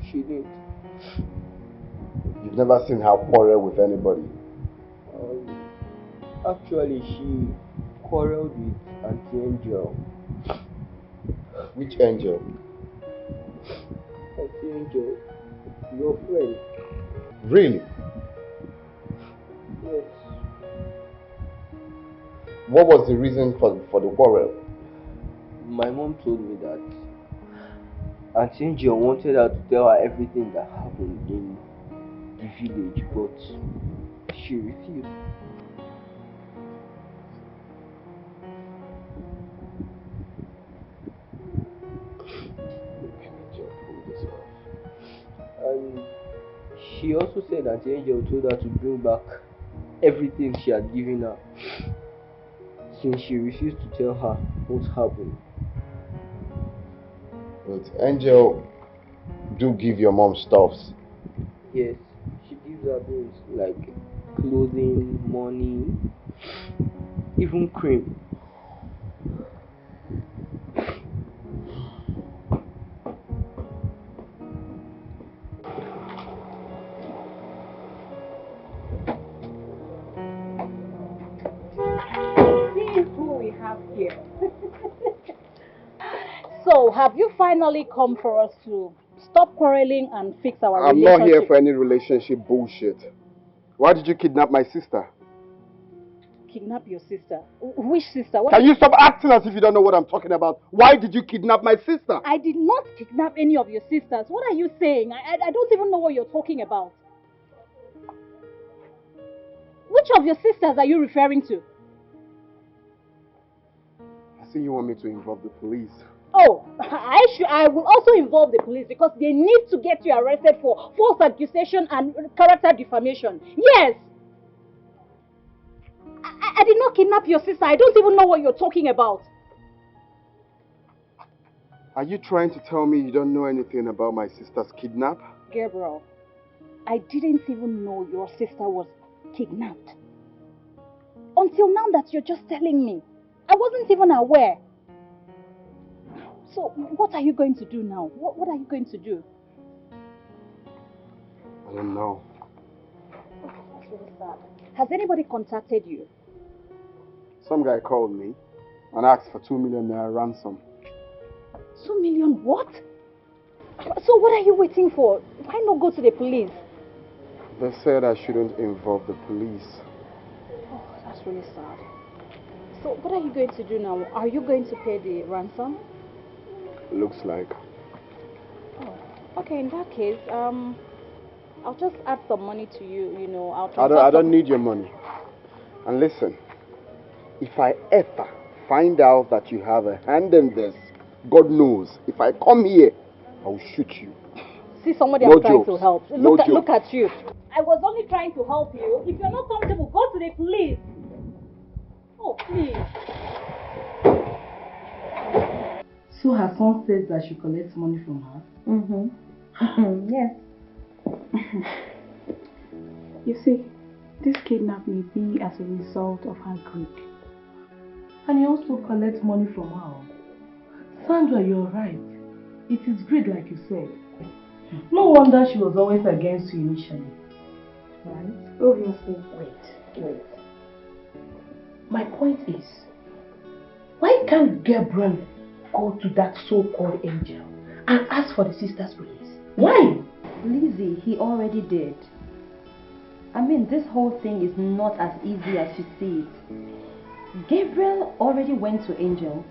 she didn't. You've never seen her quarrel with anybody? Actually, she quarreled with Auntie Angel. Which angel? Auntie Angel, your friend. Really? Yes. What was the reason for the quarrel? My mom told me that Auntie Angel wanted her to tell her everything that happened in the village, but she refused. And she also said that Angel told her to bring back everything she had given her, since she refused to tell her what happened. But Angel do give your mom stuffs. Yes, she gives her things like clothing, money, even cream. See who we have here. So, have you finally come for us to stop quarreling and fix our I'm relationship? not here for any relationship bullshit. Why did you kidnap my sister? Kidnap your sister? Which sister? Can you stop acting as if you don't know what I'm talking about? Why did you kidnap my sister? I did not kidnap any of your sisters. What are you saying? I don't even know what you're talking about. Which of your sisters are you referring to? I see you want me to involve the police. Oh, I will also involve the police because they need to get you arrested for false accusation and character defamation. Yes! I did not kidnap your sister. I don't even know what you're talking about. Are you trying to tell me you don't know anything about my sister's kidnap? Gabriel, I didn't even know your sister was kidnapped. Until now that you're just telling me. I wasn't even aware. So, what are you going to do now? What are you going to do? I don't know. Oh, that's really sad. Has anybody contacted you? Some guy called me and asked for 2 million naira ransom. 2 million what? So what are you waiting for? Why not go to the police? They said I shouldn't involve the police. Oh, that's really sad. So what are you going to do now? Are you going to pay the ransom? Looks like. Oh, okay, in that case, I'll just add some money to you, you know. I don't need your money. And listen, if I ever find out that you have a hand in this, God knows, if I come here, I will shoot you. See, somebody No I'm trying jokes. to help. No Look at you. I was only trying to help you. If you're not comfortable, go to the police. Oh, please. So her son says that she collects money from her? Mm-hmm. Yes. You see, this kidnap may be as a result of her greed. And he also collects money from her. Sandra, you're right. It is greed, like you said. No wonder she was always against you initially. Right? Obviously. Wait. My point is, why can't Gabriel go to that so-called angel and ask for the sister's release? Why? Lizzie, he already did. I mean, this whole thing is not as easy as you see it. Gabriel already went to Angel,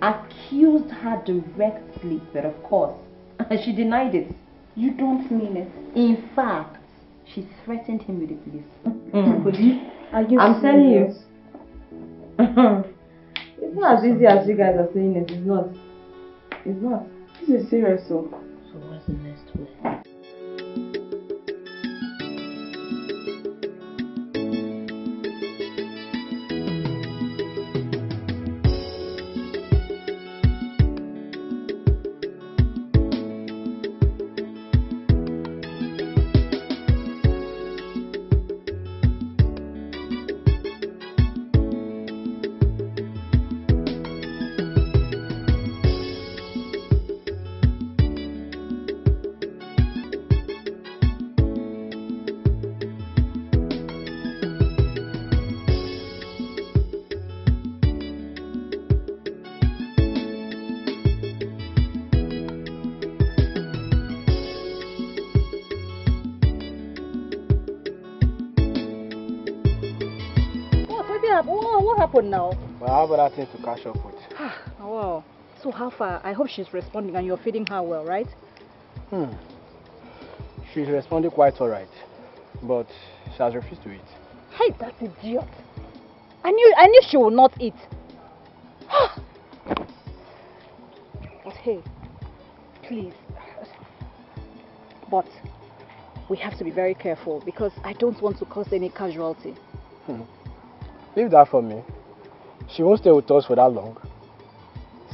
accused her directly, but of course, she denied it. You don't mean it. In fact, she threatened him with the police. Police? Are you I'm telling you. serious? It's not as easy as you guys are saying it. It's not. It's not. This is serious, so. So what's the next way? happened now? Well, I have other things to catch up with. Oh, wow. So how far? I hope she's responding and you're feeding her well, right? She's responding quite alright, but she has refused to eat. Hey, that idiot. I knew she would not eat. But hey, please. But we have to be very careful because I don't want to cause any casualty. Leave that for me. She won't stay with us for that long,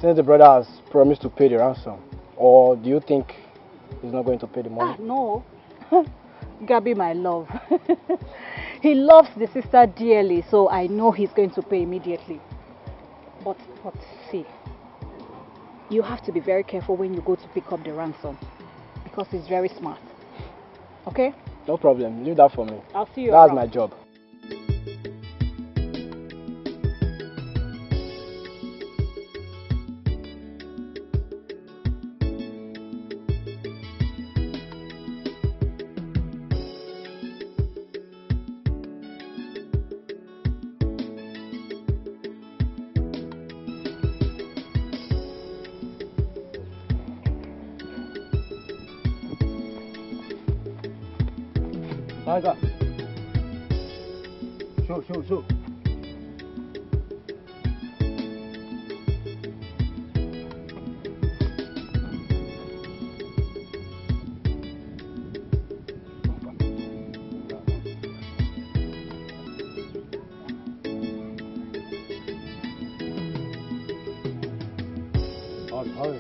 since the brother has promised to pay the ransom. Or do you think he's not going to pay the money? No. Gabi, my love. He loves the sister dearly, so I know he's going to pay immediately. But see, you have to be very careful when you go to pick up the ransom, because he's very smart. Okay? No problem. Leave that for me. I'll see you That's around. my job. Tiger. Show. Hurry.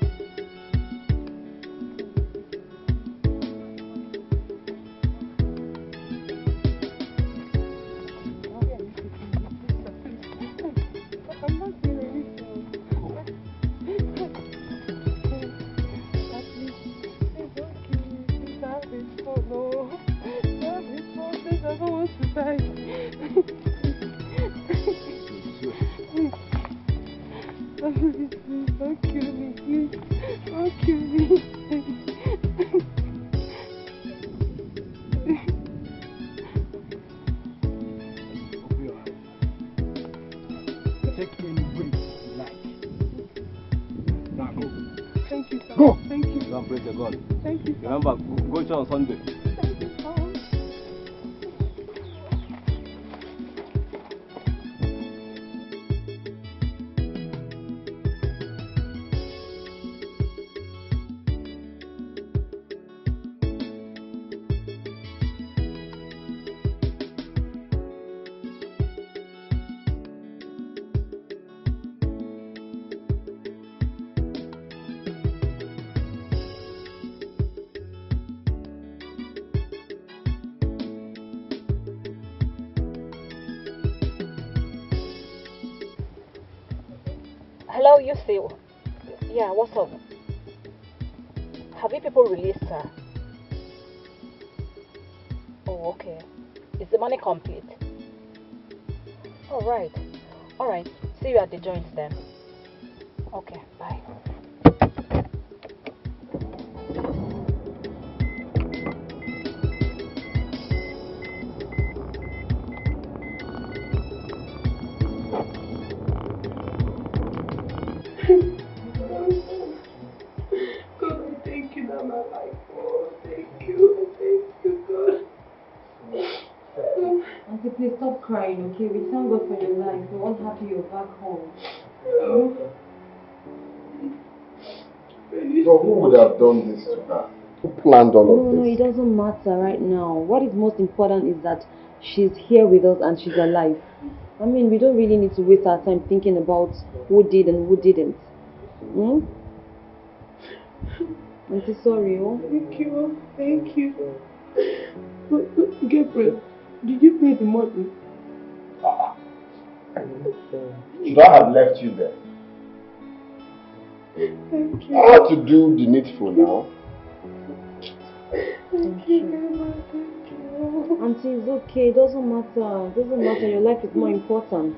Remember, go to on Sunday. Hello, you still? Yeah, what's up? Have you people released her? Oh, okay. Is the money complete? Alright. Alright. See you at the joint then. Okay, bye. Auntie, please stop crying, okay? We thank God for your life. We're all happy you're back home. So who would have done this to her? Who planned all of this? No, it doesn't matter right now. What is most important is that she's here with us and she's alive. I mean, we don't really need to waste our time thinking about who did and who didn't. Auntie, sorry, oh? Thank you. Gabriel, did you pay the money? Should I have left you there? Thank you. I have to do the needful now. Thank you. Thank you. Auntie, it's okay. It doesn't matter. It doesn't matter. Your life is more important.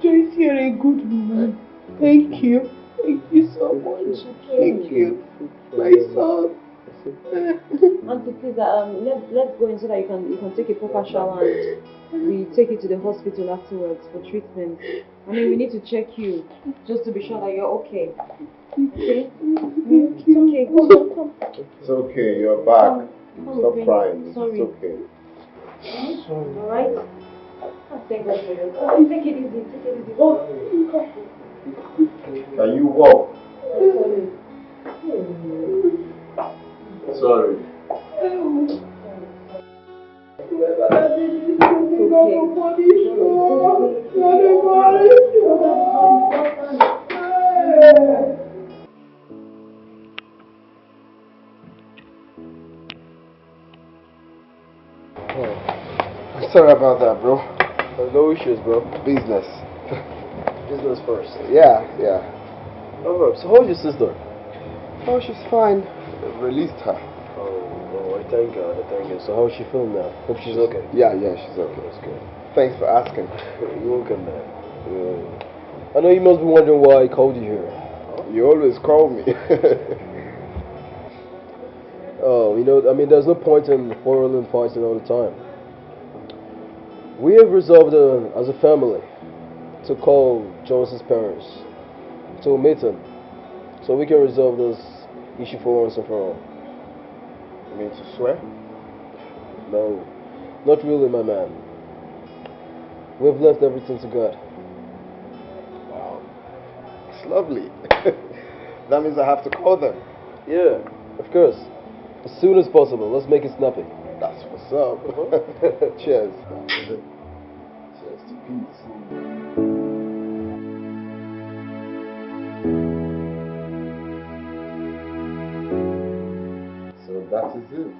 Joyce, you're a good woman. Thank you. Thank you so much. Thank you. My son. Auntie, please, let's go in so that you can take a proper shower and we take you to the hospital afterwards for treatment. I mean, we need to check you just to be sure that you're okay. Okay? It's okay. Come. It's okay. You're back. Stop crying. Sorry. It's okay. Sorry. All right. Thank God for you. Take it easy. Oh, Can you walk? Sorry. Sorry about that, bro. No issues, bro. Business. Business first. Yeah. Alright, so how's your sister? Oh, she's fine. Released her. Oh, I thank God. So how's she feeling now? Hope she's okay. Yeah, she's okay. That's good. Thanks for asking. You're welcome, man. I know you must be wondering why I called you here. You always call me. Oh, there's no point in quarreling and fighting all the time. We have resolved as a family to call Jones's parents to meet them so we can resolve this issue for once and for all. You mean to swear? No, not really, my man. We've left everything to God. Wow. It's lovely. That means I have to call them. Yeah, of course. As soon as possible. Let's make it snappy. That's what's up. Cheers. Cheers to peace. So that is it.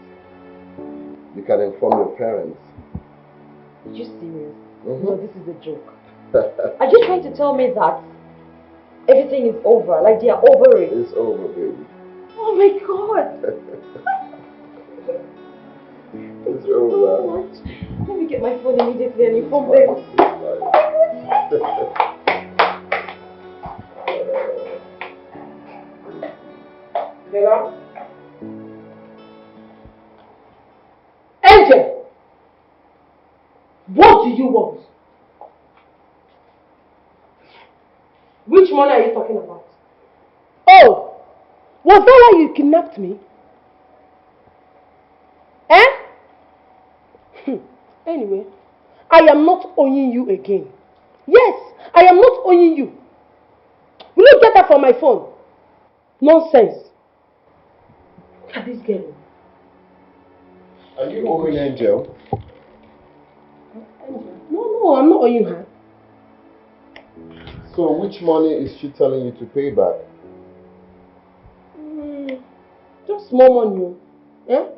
You can inform your parents. Are you serious? Mm-hmm. No, this is a joke. Are you trying to tell me that everything is over? Like they are over it? It's over, baby. Oh my God! It's over. So much. Let me get my phone immediately and inform them. Bella? Angel! What do you want? Which money are you talking about? Oh! Was that why you kidnapped me? Anyway, I am not owing you again. Yes, I am not owing you. Will you get that from my phone? Nonsense. Look at this girl. Are you owing Angel? No, I'm not owing her. So which money is she telling you to pay back? Just small money. Yeah?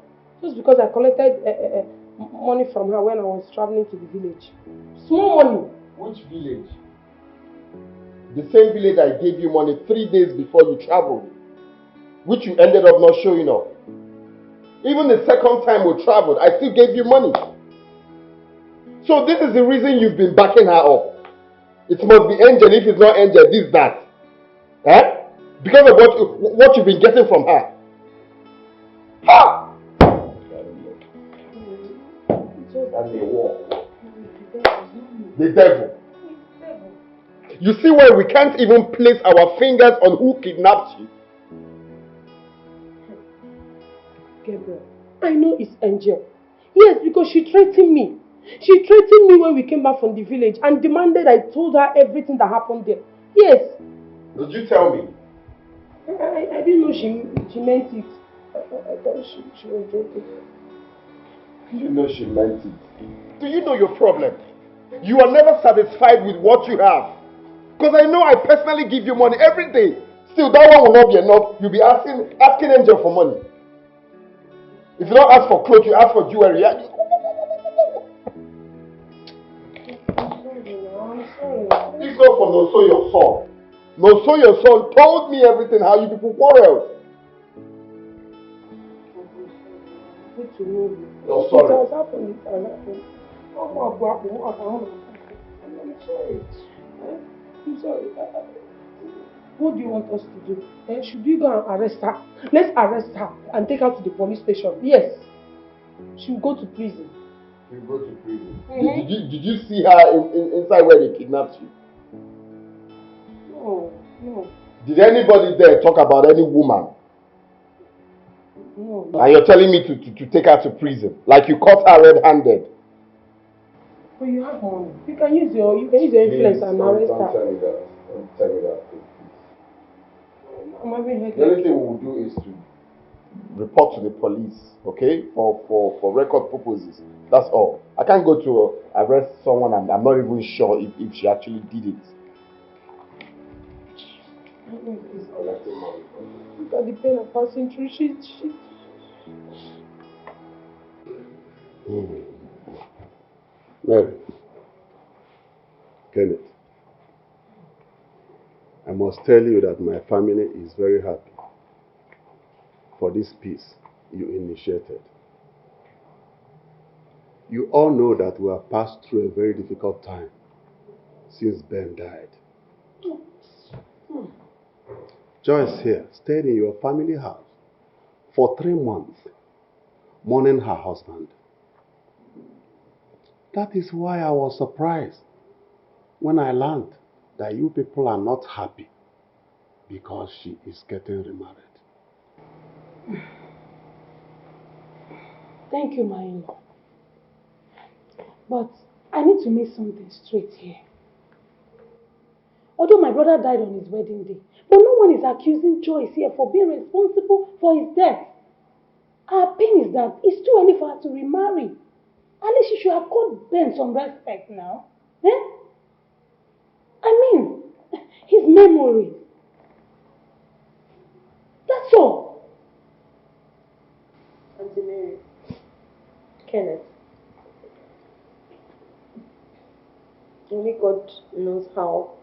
Just because I collected money from her when I was traveling to the village. Small money. Which village? The same village I gave you money 3 days before you traveled, which you ended up not showing up. Even the second time we traveled, I still gave you money. So this is the reason you've been backing her up. It must be Angel. If it's not Angel, this, that. Eh? Because of what you've been getting from her. Ha! And they walk. The devil. You see why we can't even place our fingers on who kidnapped you? Gabriel, I know it's Angel. Yes, because she threatened me. She threatened me when we came back from the village and demanded I told her everything that happened there. Yes. Did you tell me? I didn't know she meant it. I thought she was joking. You know she meant it. Do you know your problem? You are never satisfied with what you have. Because I know I personally give you money every day. Still, that one will not be enough. You'll be asking Angel for money. If you don't ask for clothes, you ask for jewelry. I'm sorry. It's not for Noso, your son. Noso, your son, told me everything, how you people quarreled. Good to know you. You're sorry. It has happened. I'm sorry. I'm sorry. What do you want us to do? Should we go and arrest her? Let's arrest her and take her to the police station. Yes. She will go to prison. She will go to prison. Did you see her inside where they kidnapped you? No, no. Did anybody there talk about any woman? No. And you're telling me to take her to prison? Like you caught her red-handed? But you have money. You can use your influence and arrest her. Don't tell me that. Don't tell me that, please. I'm having headache. The only thing we will do is to report to the police, okay? For record purposes. That's all. I can't go to arrest someone and I'm not even sure if she actually did it. Look at the pain of passing through. She. Mary, Kenneth, I must tell you that my family is very happy for this peace you initiated. You all know that we have passed through a very difficult time since Ben died. Joyce here stayed in your family house for 3 months, mourning her husband. That is why I was surprised when I learned that you people are not happy because she is getting remarried. Thank you, my in-law. But I need to make something straight here. Although my brother died on his wedding day, but no one is accusing Joyce here for being responsible for his death. Our pain is that it's too early for her to remarry. At least she should have called Ben some respect now. I mean, his memory. That's all. Auntie Mary, Kenneth, only God knows how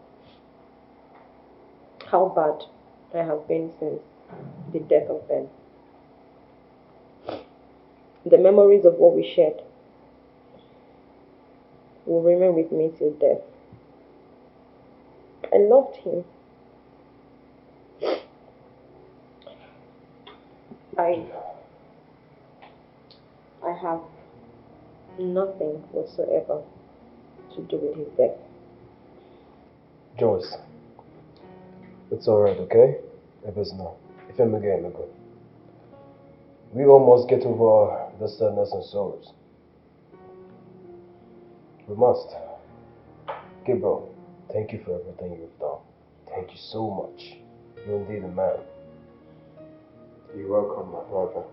bad I have been since the death of Ben. The memories of what we shared will remain with me till death. I loved him. I have nothing whatsoever to do with his death. Joyce, it's alright, okay? If it's not, if I'm again, good. We almost get over the sadness and sorrows. We must. Gabriel, thank you for everything you've done. Thank you so much. You're indeed a man. You're welcome, my brother.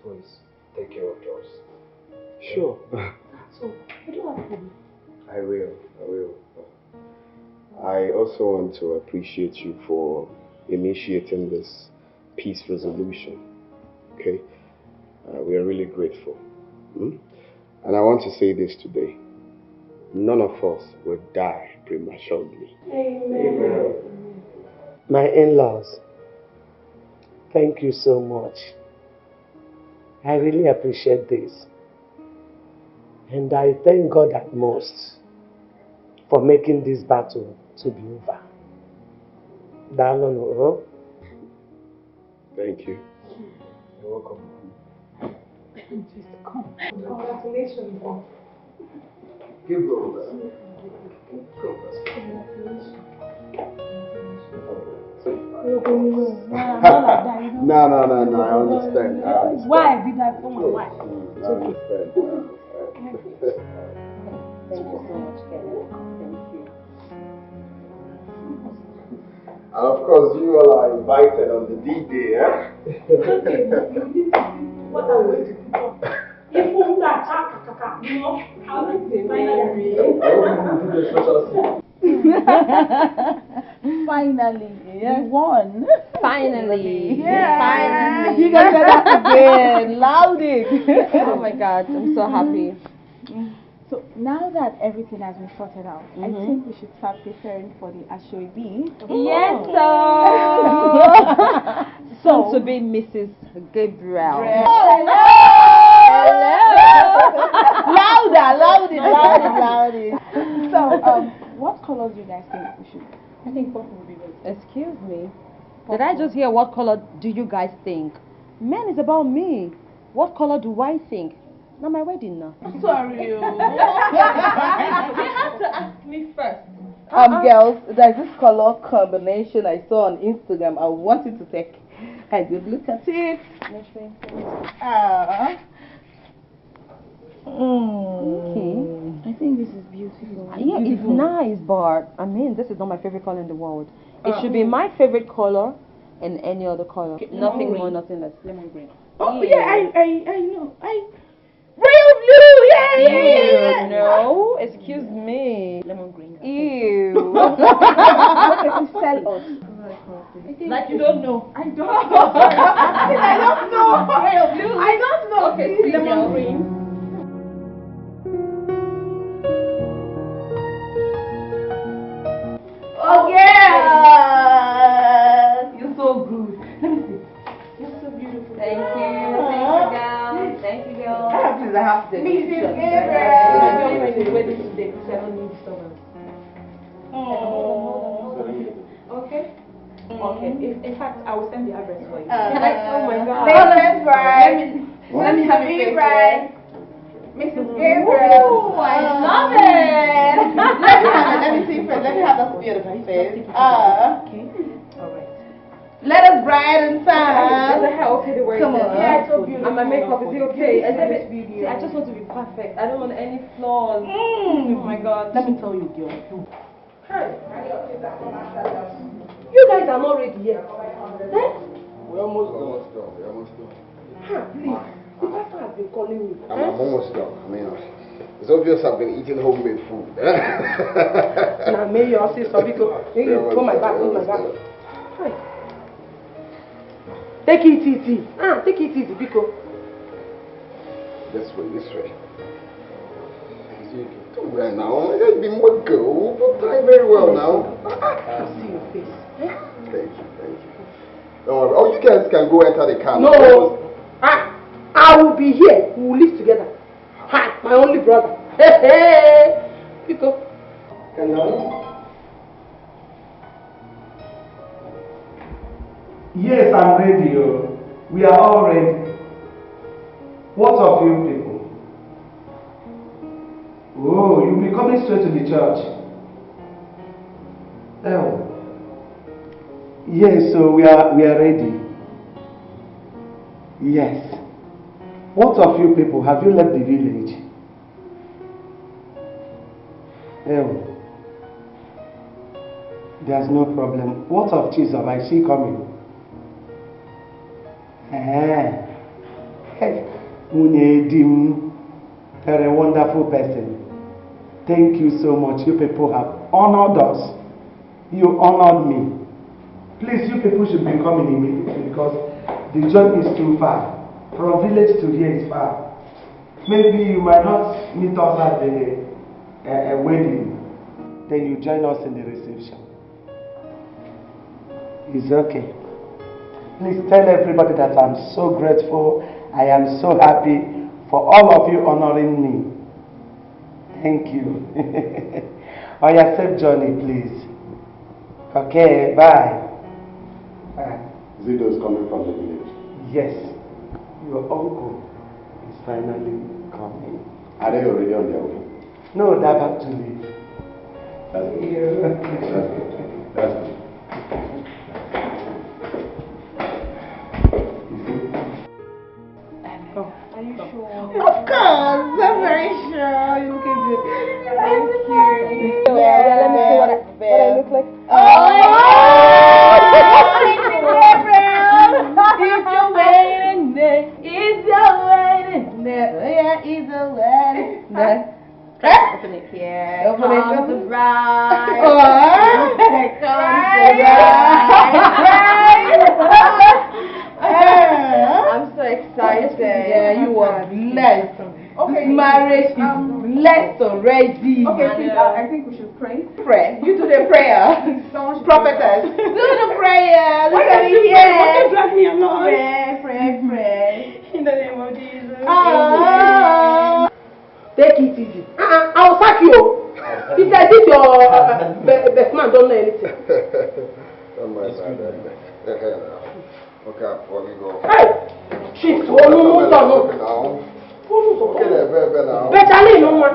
Please, take care of Joyce. Sure. So, I don't have to. I will. I also want to appreciate you for initiating this peace resolution. Okay? We are really grateful. And I want to say this today. None of us will die prematurely. Amen. My in-laws, thank you so much. I really appreciate this. And I thank God at most for making this battle to be over. Darling, thank you. You're welcome. Just come. Congratulations. Give her No, I understand. Why did I for my wife? I understand. Thank you so much, Kenneth. Thank you. And of course, you all are invited on the D-Day, eh? Okay, what I'm going to do. If you know, how is it finally? Finally, you won. Finally. Yeah. Finally. You can say that again. Loud it. Oh my God, I'm so happy. So now that everything has been sorted out, I think we should start preparing for the Ashoebi. Yes, so soon to be Mrs. Gabriel. Hello. Louder. So, what colors do you guys think we should I think purple will be better. Excuse me. Did I just hear what color do you guys think? Men is about me. What color do I think? Now my wedding now. Sorry. You have to ask me first. Girls, there's this color combination I saw on Instagram. I wanted to take a good look at it. Okay. I think this is beautiful. Yeah, it's nice, but I mean, this is not my favorite color in the world. It should be my favorite color and any other color. Okay, nothing more, nothing less. Lemon green. Oh, yeah, I know. Royal blue, yeah. No, excuse me. Lemon green. Ew. Okay, sell us. Like you don't know. I don't know. I don't know. Royal blue. I don't know. Okay, lemon green. Oh, yeah. You're so good. Let me see. You're so beautiful. Thank you. Thank you, girls. Thank you, girls. Please, I have to. Mrs. Gabriel. Wedding today. I don't need someone. Okay. Okay. In fact, I will send the address for you. Can I? Oh my God. Mrs. Bride. Let me have a bride. Mrs. Gabriel. Ooh, I love it. Let me see first. Let me have that beautiful face. Okay. All right. Let us bride and Is time. the hair okay the way Come it is? on. Yeah, it's so beautiful. And my makeup, is it okay? See, I just want to be perfect. I don't want any flaws. Oh my God. Let me tell you, girl. You guys are not ready yet. We're almost done. We're almost done. Please. The pastor has been calling me. I'm almost done. I mean, it's obvious I've been eating homemade food. Now, may you say sorry. Go my back. Go my back. Hi. Take it easy. Take it easy, Biko. This way. Don't worry now. I've been more go. But I very well now. I see your face. Thank you. Don't worry. Oh, you guys can go enter the car. No. I will be here. We will live together. Hi, my only brother. Hey. Biko. Hello? Yes, I'm ready. We are all ready. What of you people? Oh, you'll be coming straight to the church. Oh. Yes, so we are ready. Yes. What of you people? Have you left the village? Oh. There's no problem. What of Chisom? Is she coming? Munyedim, you're a wonderful person. Thank you so much. You people have honored us. You honored me. Please, you people should be coming immediately because the journey is too far. From village to here is far. Maybe you might not meet us at the wedding. Then you join us in the reception. It's okay. Please tell everybody that I'm so grateful. I am so happy for all of you honoring me. Thank you. On your safe journey, please. Okay, bye. Is it those coming from the village? Yes. Your uncle is finally coming. Are they already on their way? No, they're about to leave. That's good. That's good. Are you sure? Of course, I'm very sure. You're looking good. Thank you. Yeah, let me see what I look like. It's your wedding day. It's your wedding day. Yeah, it's a wedding day. Open it here. Open it. Comes the bride. Comes the bride. I'm so excited. Yeah, you are blessed. Okay. Marriage is blessed already. Okay, please, I think we should pray. Pray. You do the prayer. Prophetess. Do the prayer. Look at me here. Why you drag me along? Pray. In the name of Jesus. Take it easy. I will sack you. He said, this your man don't know anything. Okay, before we go. Hey! Chief, okay, Benjamin, no one.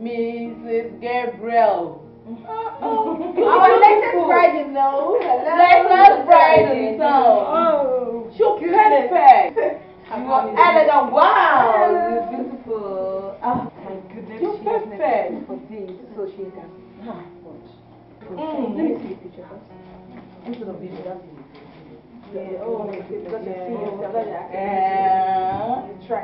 Mrs. Gabriel. Our latest bride, you know. Latest bride in town. Oh, You're perfect. You are elegant. Wow, you're beautiful. Oh my goodness, You're perfect for this, so she can. Let me see the picture first. Instead of video, that's it. Yeah. Oh, because you see yourself. Try.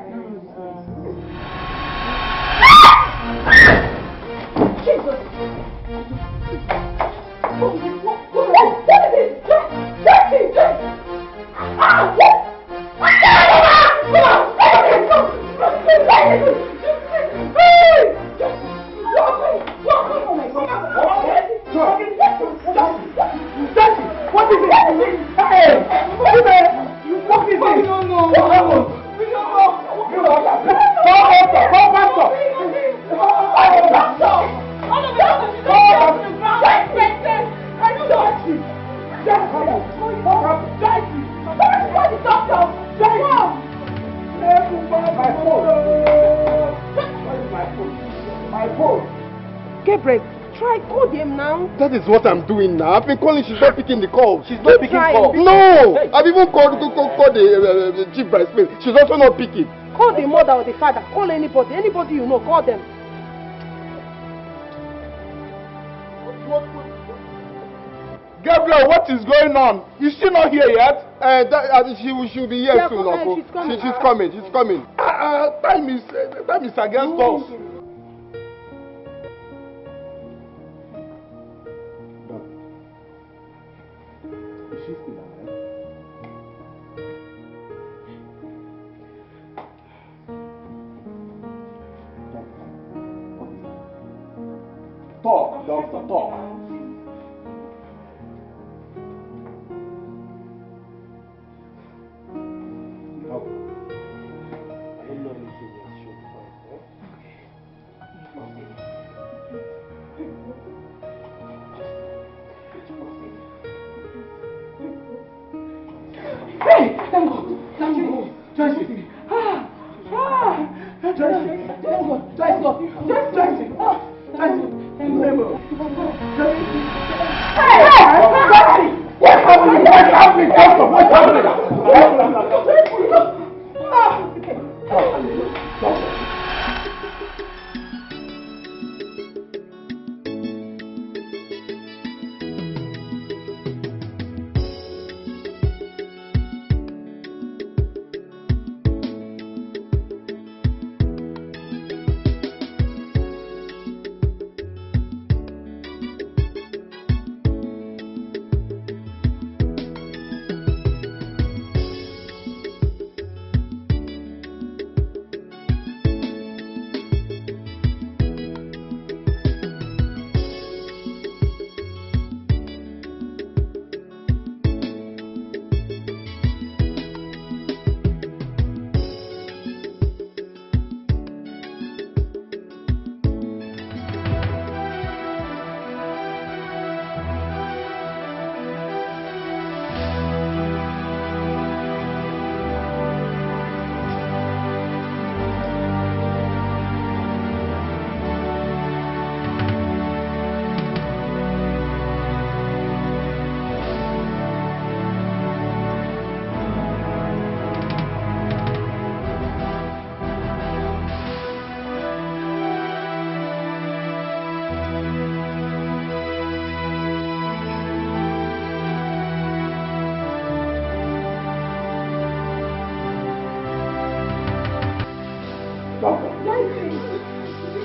Jesus. What is this? Gabriel, try call them now. That is what I'm doing now. I've been calling, she's not picking the call. She's not picking calls. No! I've even called the chief bridesmaid. She's also not picking. Call the mother or the father. Call anybody. Anybody you know, call them. Gabriel, what is going on? Is she not here yet? She'll be here soon. She's coming. She's coming. Time is against us. Is she still alive? Talk, doctor, talk. Hey, thank God.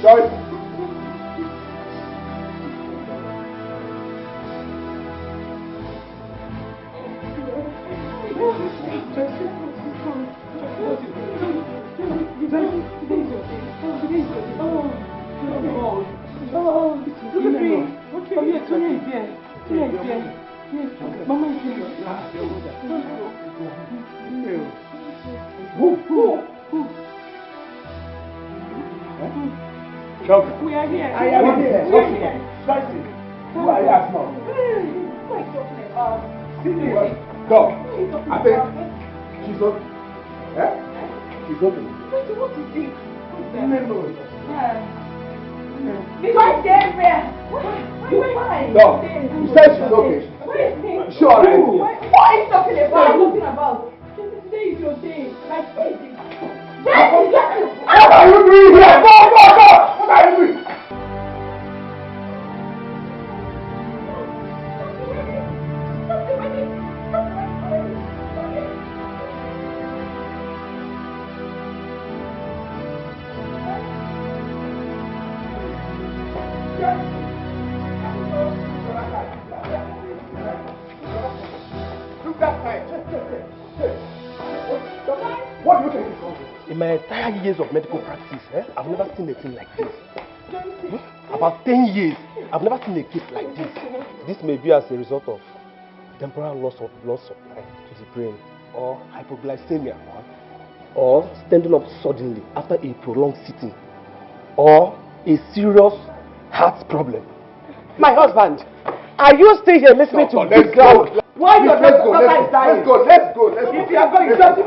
Joyce. Mama is in your Who? Doctor. We are here. I am here. We are here. Seriously. Who are you asking? What are you talking about? Doc, I think she's okay. Eh? She's okay. Wait, what is it? No. Because Gabriel. Why? Doc, you said she's okay. Sure, right? What are you talking about? What are you talking about? Today is your day. Like, what are you doing here? Go! What are you doing? What do you think is wrong? In my entire years of medical practice, I've never seen a thing like this. About 10 years, I've never seen a case like this. This may be as a result of temporal loss of blood supply to the brain, or hypoglycemia, or standing up suddenly after a prolonged sitting, or a serious heart problem. My husband, are you still here listening to this ground? Why your daughter is dying? Let's go. If you are going, just...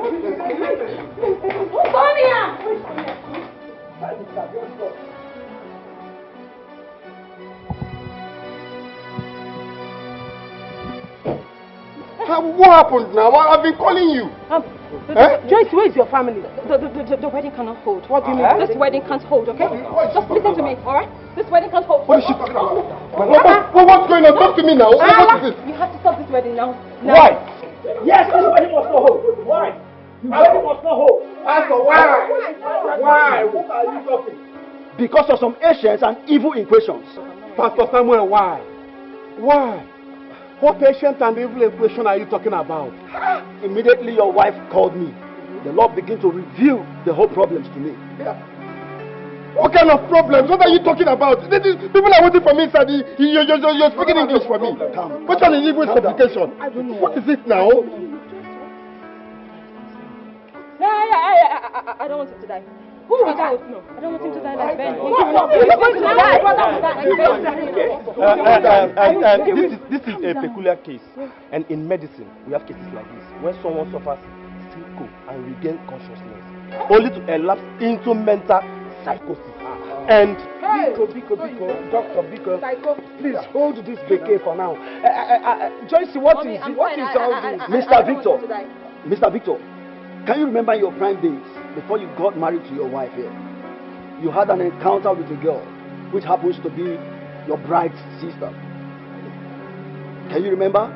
Sonia! What happened now? I've been calling you. Joyce, where is your family? The wedding cannot hold. What do you mean? This wedding can't hold, okay? Just listen to me, alright? This wedding can't hold. What is she talking about? What's going on? Talk to me now. What is this? You have to stop this wedding now. Why? Yes, this wedding must not hold. Why? The wedding must not hold. Pastor, why? Why? What are you talking? Because of some ancients and evil equations. Pastor Samuel, why? Why? What ancient and evil equation are you talking about? Immediately your wife called me. The Lord began to reveal the whole problems to me. Yeah. What kind of problems? What are you talking about? People are waiting for me inside. You're speaking English for me. Which one is evil supplication? What is it now? I don't want him to die. Who was that? No. I don't want him to die like Ben. This is a peculiar case. And in medicine, we have cases like this. When someone suffers syncope and regains consciousness, only to elapse into mental psychosis. And Biko, Doctor, please hold this bouquet for now. Joyce, what is all this? Mr. Victor, can you remember your prime days before you got married to your wife here? You had an encounter with a girl which happens to be your bride's sister. Can you remember?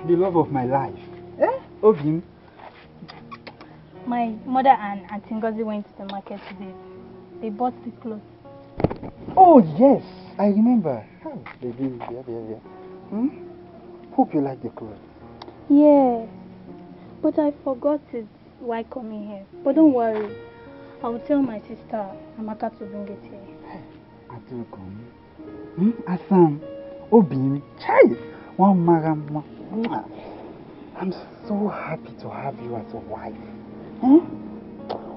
The love of my life. Of him. My mother and Auntie Ngozi went to the market today. They bought the clothes. Oh yes, I remember. Oh, baby, yeah. Hope you like the clothes. Yes, but I forgot it while coming here. But don't worry, I will tell my sister Amaka to bring it here. Atukom. Asam, Obim, Chai, one Maram. I'm so happy to have you as a wife.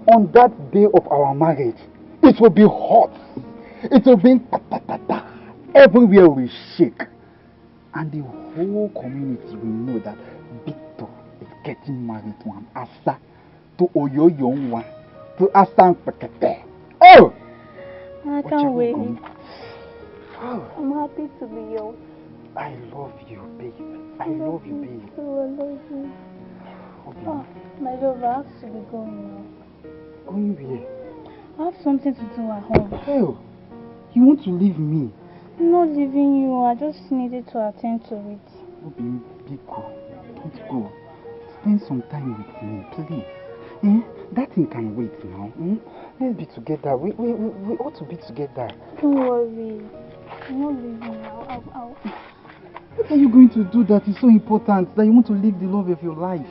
On that day of our marriage, it will be hot. It will be ta-ta-ta-ta. Everywhere we shake. And the whole community will know that Victor is getting married to an Asa, to Oyoyonwa, to Asan Pekete. Oh! I can't wait. I'm happy to be yours. I love you, babe. I love you, babe. I love you. Oh, my love, I have to be going now. Going where? I have something to do at home. Oh, you want to leave me? I'm not leaving you. I just needed to attend to it. Obi, be cool. Let's go. Spend some time with me, please. That thing can wait now. Let's be together. We ought to be together. Don't worry. I'm not leaving now. What are you going to do that is so important that you want to live the love of your life?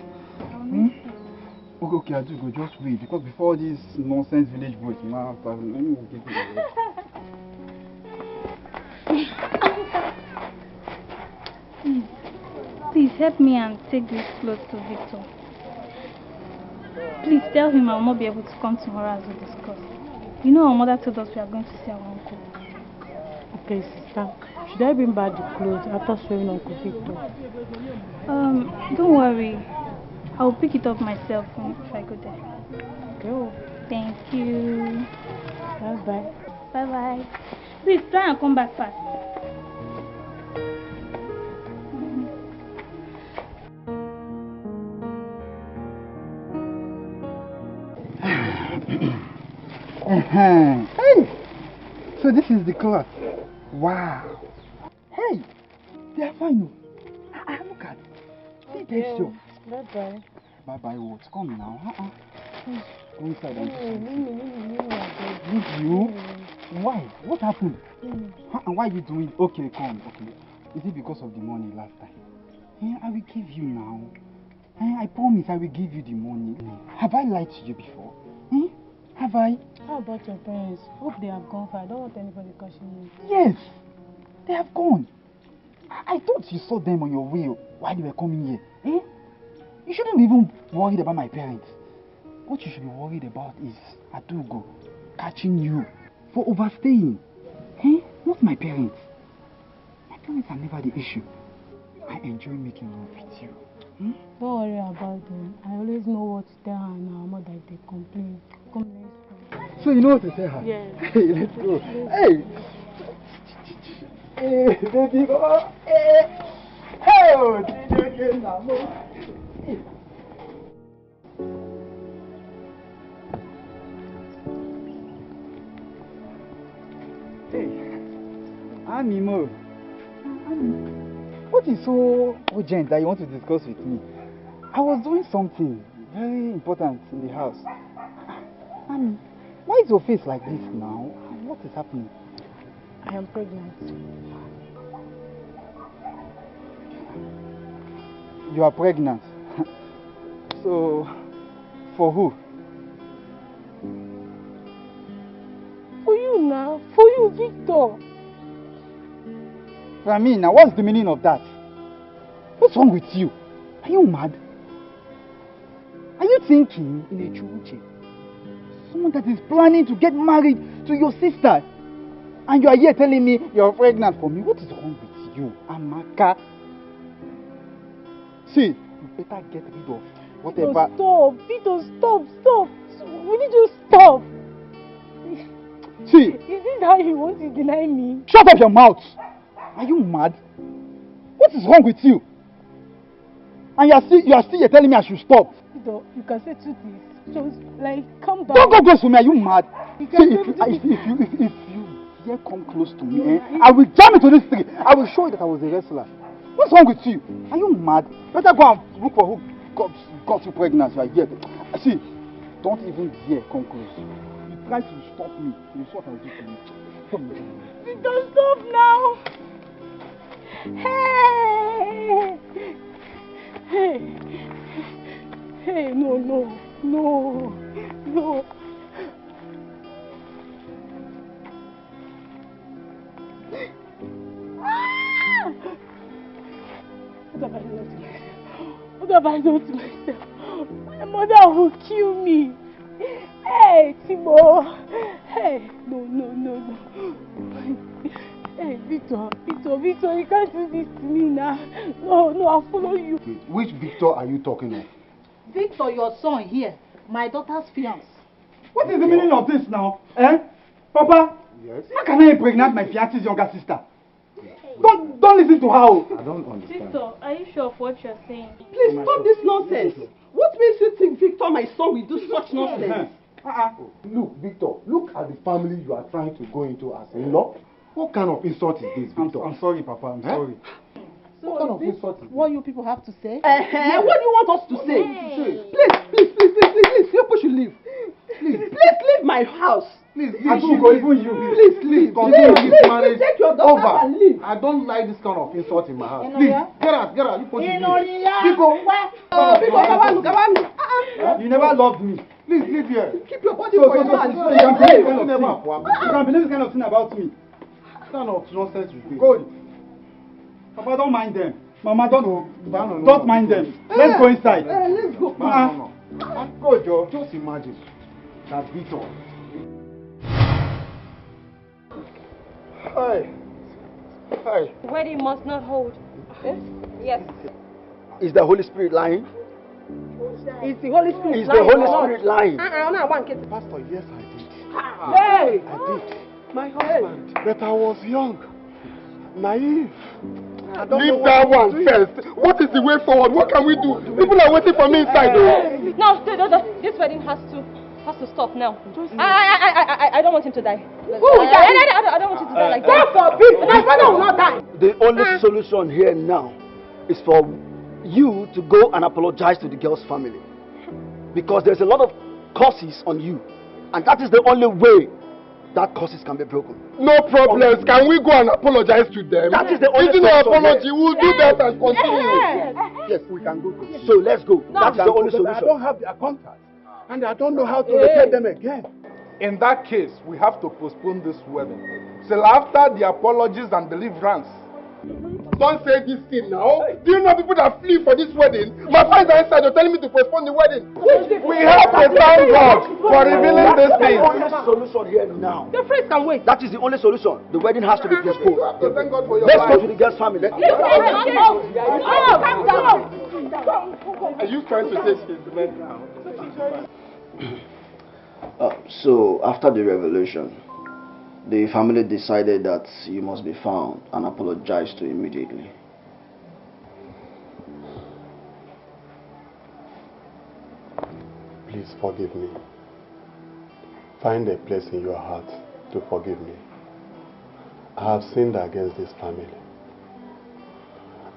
Okay, I do go. Just wait, because before this nonsense village boys, let me get it. help me and take these clothes to Victor. Please tell him I will not be able to come tomorrow as we discussed. You know our mother told us we are going to see our uncle. Okay, sister. Should I bring back the clothes after showing Uncle Victor? Don't worry. I will pick it up myself if I go there. Go. Thank you. Bye-bye. Bye-bye. Please try and come back fast. Hey! So this is the cloth. Wow. Hey! They are fine. Look at it. See texture. Bye-bye. Bye-bye what? Come now. Go inside and leave you? Why? What happened? And why are you doing? Okay, come. Okay. Is it because of the money last time? I will give you now. I promise I will give you the money. Have I lied to you before? Have I? How about your parents? Hope they have gone far. I don't want anybody questioning you. Yes, they have gone. I thought you saw them on your way while you were coming here. You shouldn't be even worried about my parents. What you should be worried about is Adugo catching you for overstaying. Not my parents. My parents are never the issue. I enjoy making love with you. Don't worry about them. I always know what to tell her and our mother if they complain. Come, let's go. So you know what to tell her? Yes. Hey, let's go. Hey! Hey, baby, go. Hey! Oh, hey, Animo. What is so urgent that you want to discuss with me? I was doing something very important in the house. Annie, why is your face like this now? What is happening? I am pregnant. You are pregnant? So, for who? For you now. For you, Victor. For me now, what's the meaning of that? What's wrong with you? Are you mad? Are you thinking in a chuche? Someone that is planning to get married to your sister, and you are here telling me you're pregnant for me? What is wrong with you, Amaka? See, you better get rid of whatever. Vito, stop. Will you just stop? See, is this how you want to deny me? Shut up your mouth! Are you mad? What is wrong with you? And you are still here telling me I should stop. Vito, you can say two things. Just like calm down. Don't go close to me. Are you mad? See, if you dare come close to me, I will jam into this tree. I will show you that I was a wrestler. What's wrong with you? Are you mad? Better go and look for who got you pregnant. You are here. See, don't even dare come close. You try to stop me. You saw what I will do to you. Don't stop now. Hey, no. What have I done to myself? My mother will kill me. Hey, Timo. Hey, no. Hey, Victor, you can't do this to me now. No, I'll follow you. Which Victor are you talking of? Victor, your son here, my daughter's fiancé. What is the meaning of this now? Papa? Yes? How can I impregnate my fiancé's younger sister? Don't listen to her. I don't understand. Victor, are you sure of what you're saying? Please stop this nonsense. What makes you think Victor, my son, will do such nonsense? Look, Victor, look at the family you are trying to go into as in-law. What kind of insult is this, Victor? I'm sorry, Papa. I'm sorry. So what kind of insult is this? What you people have to say? What do you want us to say? Please, you people should leave. Please leave my house. Please, even you. Please leave. Continue this marriage take your daughter over. and leave. I don't like this kind of insult in my house. You know, Please, yeah? get out. You put it You never loved me. Please leave here. Keep your body So for your man. you can believe this kind of thing about me. What kind of nonsense is this? Go. Papa, don't mind them. Mama, don't mind them. Let's go inside. Let's go. Go, Joe. Just imagine that Victor. Hi. Hi. Wedding must not hold. Yes. Is the Holy Spirit lying? It's the Holy Spirit Is the Holy Spirit lying? Pastor, yes, I did. Hey! I did. My husband. But I was young. Naive. Leave that one first. What is the way forward? What can we do? People are waiting for me inside though. No, this wedding has to stop now. I don't want him to die. I don't want him to die like that. God forbid! My brother will not die. The only solution here now is for you to go and apologize to the girl's family. Because there's a lot of curses on you. And that is the only way that curses can be broken. No problems. Can we go and apologize to them? That is the only solution. Apology, we'll do that and continue. Yes, we can go. So let's go. That is the only solution. I don't have their contact. And I don't know how to locate them again. In that case, we have to postpone this wedding till after the apologies and deliverance. Don't say this thing now. Do you know people that flee for this wedding? My friends are inside, they're telling me to postpone the wedding. We have to thank God for revealing this thing. That is the only solution here now. The friends can wait. That is the only solution. The wedding has to be postponed. Thank God for your Let's life. go to the girl's family. Calm down. Are you trying to take his men now? So, after the revelation, the family decided that you must be found and apologized to immediately. Please forgive me. Find a place in your heart to forgive me. I have sinned against this family.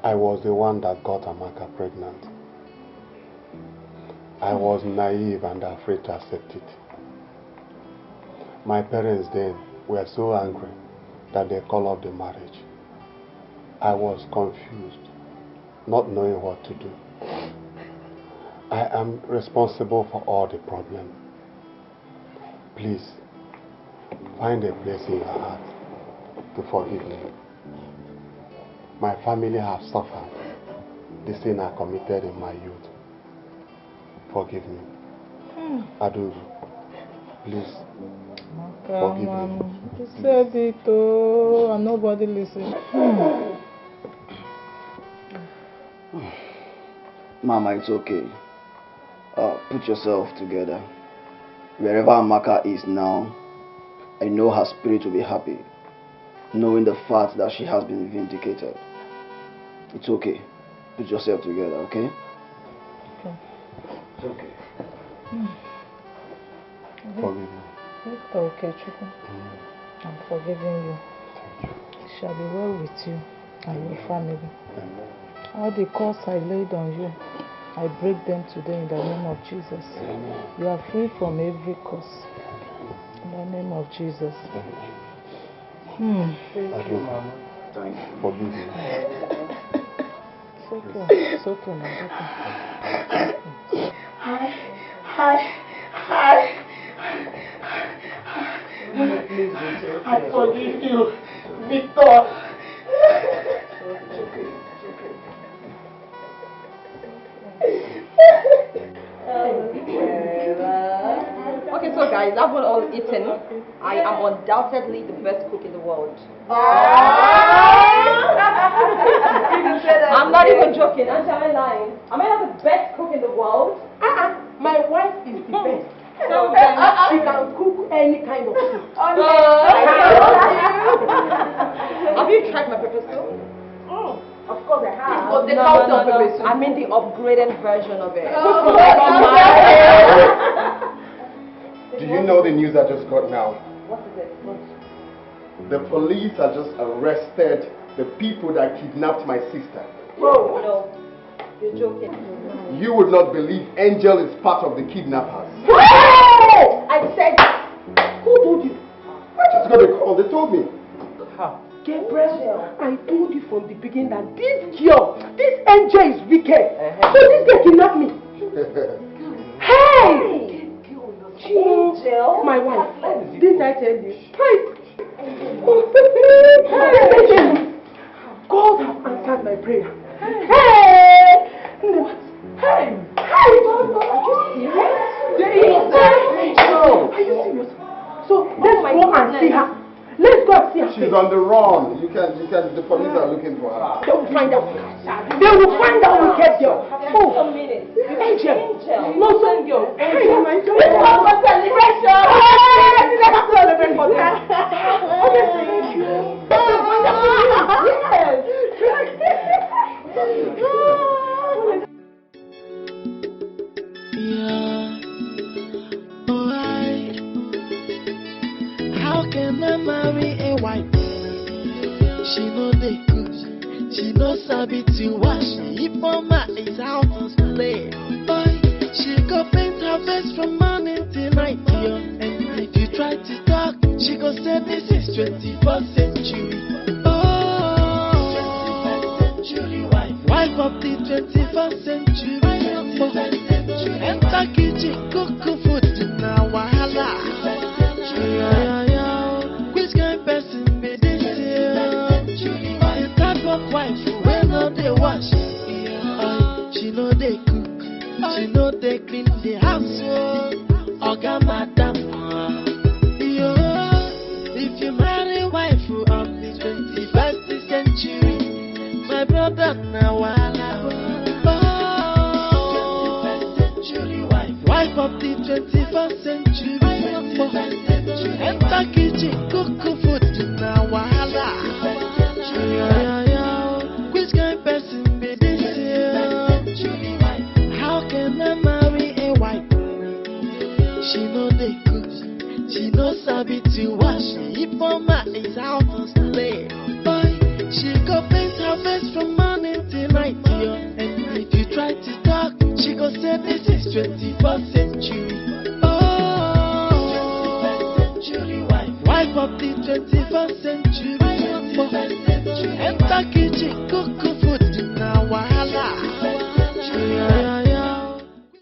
I was the one that got Amaka pregnant. I was naive and afraid to accept it. My parents then were so angry that they called off the marriage. I was confused, not knowing what to do. I am responsible for all the problem. Please, find a place in your heart to forgive me. My family have suffered the sin I committed in my youth. Forgive me. Adubu, please. Forgive me. You said it, oh, and nobody listened. Mama, it's okay. Put yourself together. Wherever Amaka is now, I know her spirit will be happy, knowing the fact that she has been vindicated. It's okay. Put yourself together, okay? Okay. It's okay. Forgive me. It's okay, Chukwu. I'm forgiving you. It shall be well with you and your family. All the curse I laid on you, I break them today in the name of Jesus. You are free from every curse. In the name of Jesus. Thank you, Mama. Forgive me. It's okay. It's okay, my daughter. Hi. I forgive you, Victor. Okay, so guys, I've all eaten. I am undoubtedly the best cook in the world. I'm not even joking. Am I lying? Am I not the best cook in the world? My wife is the best. So she can cook any kind of soup. Have you tried my pepper soup? Of course I have. No. I mean the upgraded version of it. Do you know the news I just got now? What is it? The police have just arrested the people that kidnapped my sister. Whoa. No. You're joking. You would not believe Angel is part of the kidnappers. I said, who told you? I just got a call, they told me. How? Gabriel, I told you from the beginning that this girl, this Angel is wicked. So this girl kidnapped me. Hey! Angel? My wife. Didn't I tell you? God has answered my prayer. Hey! Hey! Hey! Are you serious? Are you serious? So let's go and see her. Let's go and see her. She's on the run. The police are looking for her. They will find out. They will find out we get girl. Oh, a minute. Angel. No, son, girl. Angel, my girl. It's not for celebration. Hey, let's celebrate for that. Okay, thank you. Yeah, alright. How can I marry a wife? She know they cook, she know sabi to wash. If mama is out to play, boy, she go paint her face from morning till night, yo. And if you try to talk, she go say this is 21st century. Oh, 21st century wife of the 21st century. Enter kitchen, cook food now, wahala. Which kind of person be this here? The type of wife when no they wash. She know they cook, she know they clean the house. Oga madam. If you marry wife of the 21st century, my brother now wahala. Wife of the 21st century. Enter kitchen, cook food now wahala. Which kind of person be this here? How can I marry a wife? She know they cook, she know sabi to wash. If mama is out to play, boy, she go paint her face from morning till night, yo. And if you try to talk, she go say this is 21st century. Oh, 21st century wife of the 21st century. Enter kitchen, cook